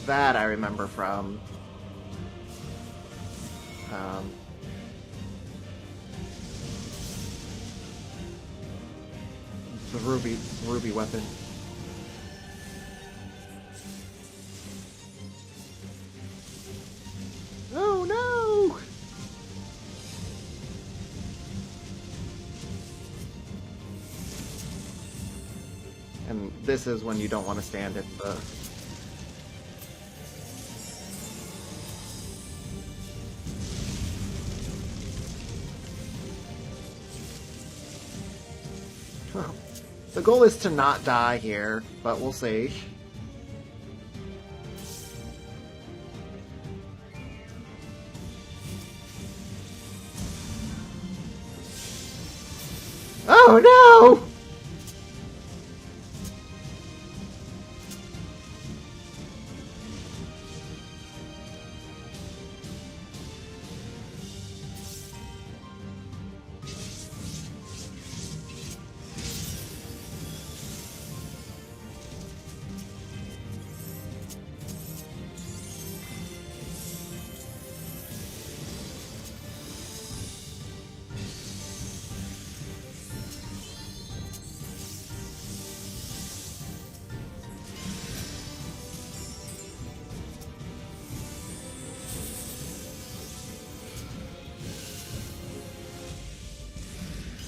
That I remember from the ruby weapon. Oh no! And this is when you don't want to stand at the The goal is to not die here, but we'll see. Oh no!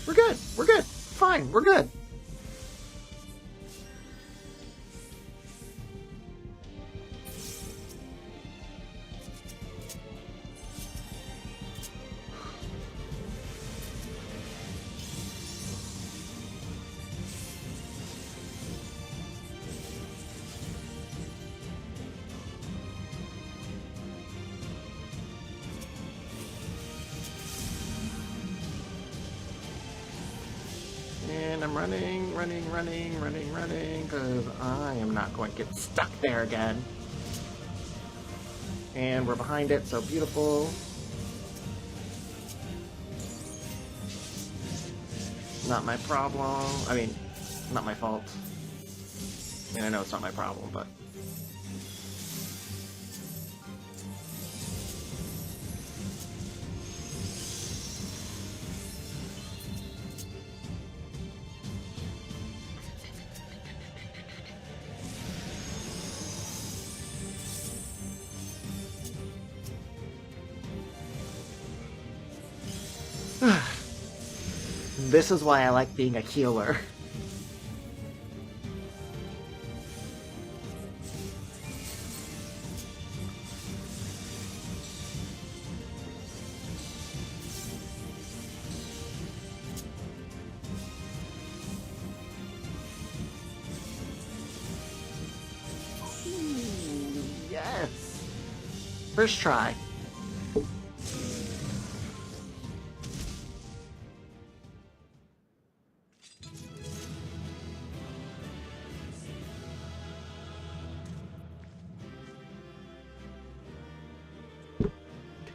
We're good. We're good. Fine. We're good. And I'm running, because I am not going to get stuck there again. And we're behind it, so beautiful. Not my problem. I mean, not my fault. I mean, I know it's not my problem, but... This is why I like being a healer. Yes! First try. Good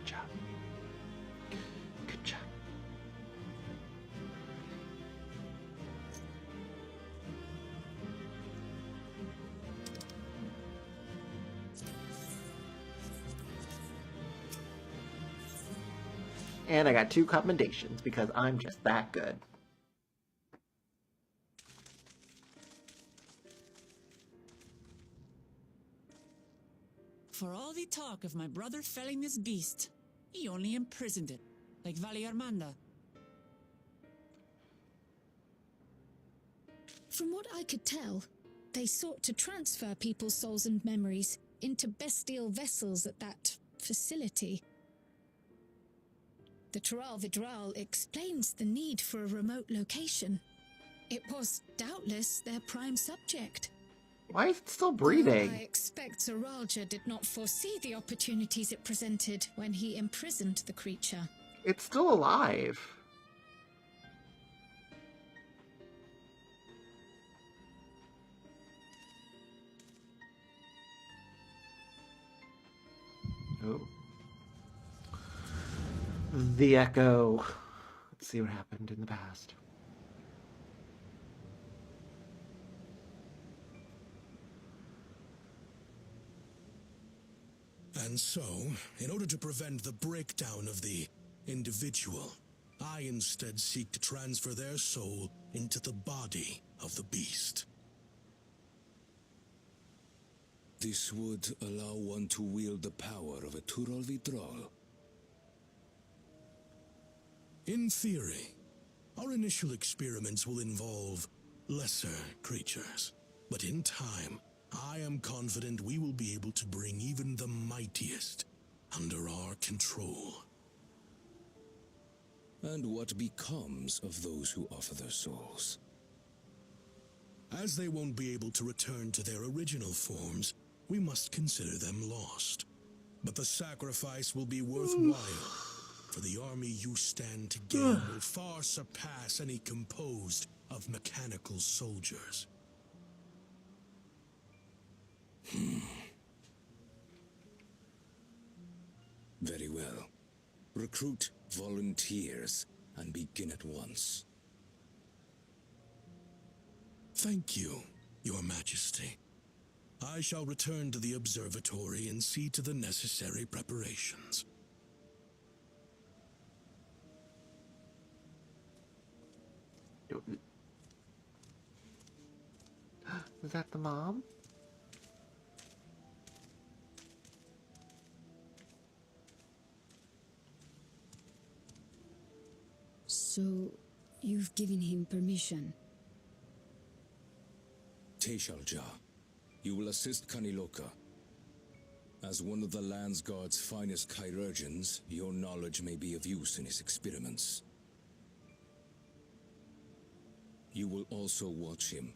job. Good job. And I got 2 commendations because I'm just that good. For all the talk of my brother felling this beast, he only imprisoned it, like Vali Armanda. From what I could tell, they sought to transfer people's souls and memories into bestial vessels at that facility. The Tural Vidral explains the need for a remote location. It was doubtless their prime subject. Why is it still Though breathing? I expect Zaralja did not foresee the opportunities it presented when he imprisoned the creature. It's still alive. Oh. The Echo. Let's see what happened in the past. And so, in order to prevent the breakdown of the individual, I instead seek to transfer their soul into the body of the beast. This would allow one to wield the power of a Tural Vidral. In theory, our initial experiments will involve lesser creatures, but in time, I am confident we will be able to bring even the mightiest under our control. And what becomes of those who offer their souls? As they won't be able to return to their original forms, we must consider them lost. But the sacrifice will be worthwhile, for the army you stand to gain will far surpass any composed of mechanical soldiers. Very well. Recruit volunteers and begin at once. Thank you, Your Majesty. I shall return to the observatory and see to the necessary preparations. Is that the mom? So, you've given him permission? Teshalja, you will assist Kaniloka. As one of the Land's Guard's finest chirurgeons, your knowledge may be of use in his experiments. You will also watch him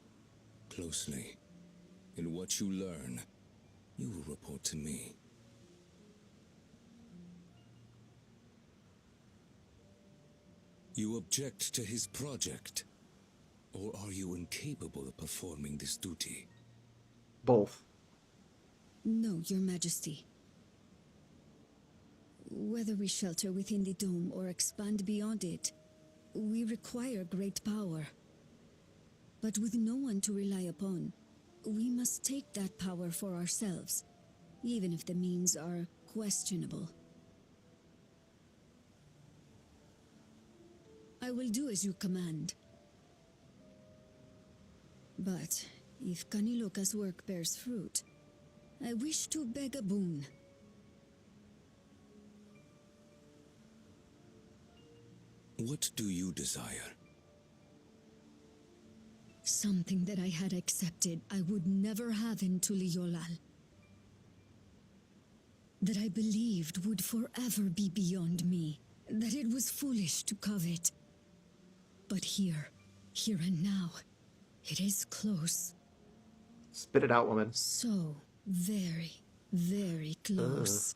closely. In what you learn, you will report to me. You object to his project, or are you incapable of performing this duty? Both. No, Your Majesty. Whether we shelter within the dome or expand beyond it, we require great power. But with no one to rely upon, we must take that power for ourselves, even if the means are questionable. I will do as you command. But if Kaniloka's work bears fruit, I wish to beg a boon. What do you desire? Something that I had accepted I would never have in Tuliolal. That I believed would forever be beyond me. That it was foolish to covet. But here and now, it is close. Spit it out, woman. So very, Very close.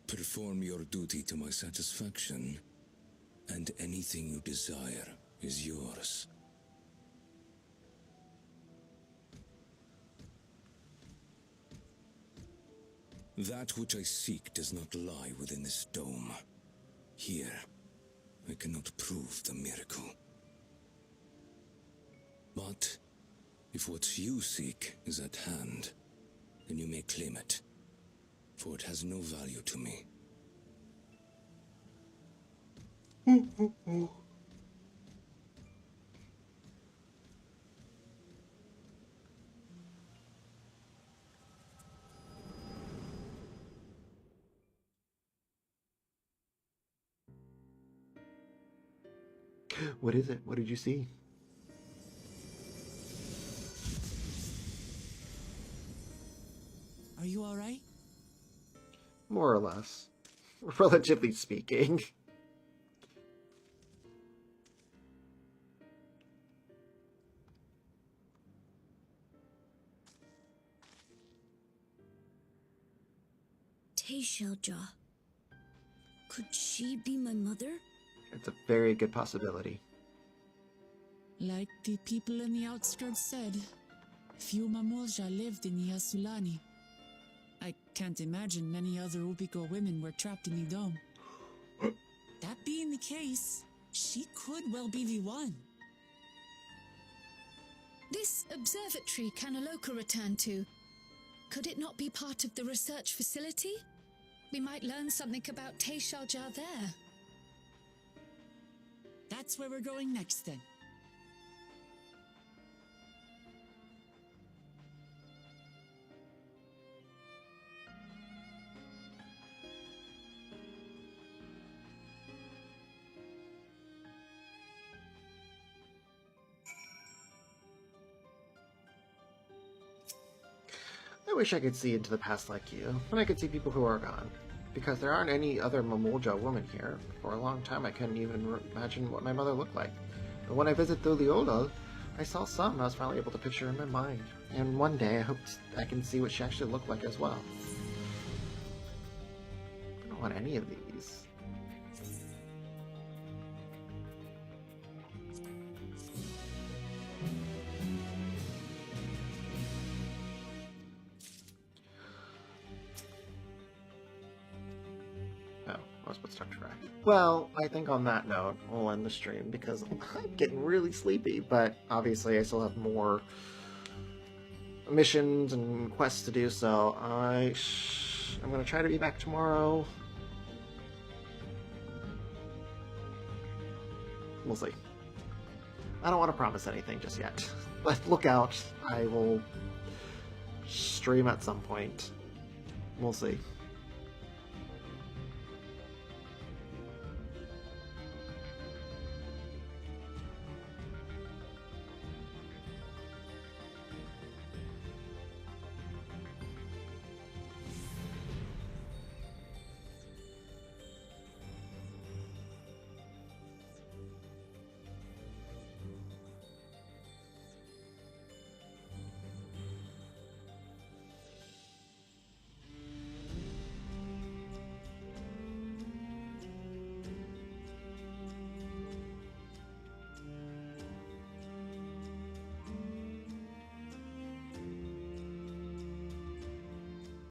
Perform your duty to my satisfaction, and anything you desire is yours. That which I seek does not lie within this dome. Here, I cannot prove the miracle. But if what you seek is at hand, then you may claim it, for it has no value to me. What is it? What did you see? Are you alright? More or less. Relatively speaking. Taishaoja. Could she be my mother? It's a very good possibility. Like the people in the outskirts said, few Mamulja lived in Yasulani. I can't imagine many other Ubiko women were trapped in the dome. That being the case, she could well be the one. This observatory Kanaloka returned to, could it not be part of the research facility? We might learn something about Taishaoja there. That's where we're going next then. I wish I could see into the past like you, and I could see people who are gone. Because there aren't any other Mamulja women here. For a long time I couldn't even imagine what my mother looked like. But when I visited Thuliolal, I saw some I was finally able to picture in my mind. And one day I hope I can see what she actually looked like as well. I don't want any of these. Well, I think on that note, we'll end the stream because I'm getting really sleepy, but obviously I still have more missions and quests to do, so I'm going to try to be back tomorrow. We'll see. I don't want to promise anything just yet, but look out. I will stream at some point. We'll see.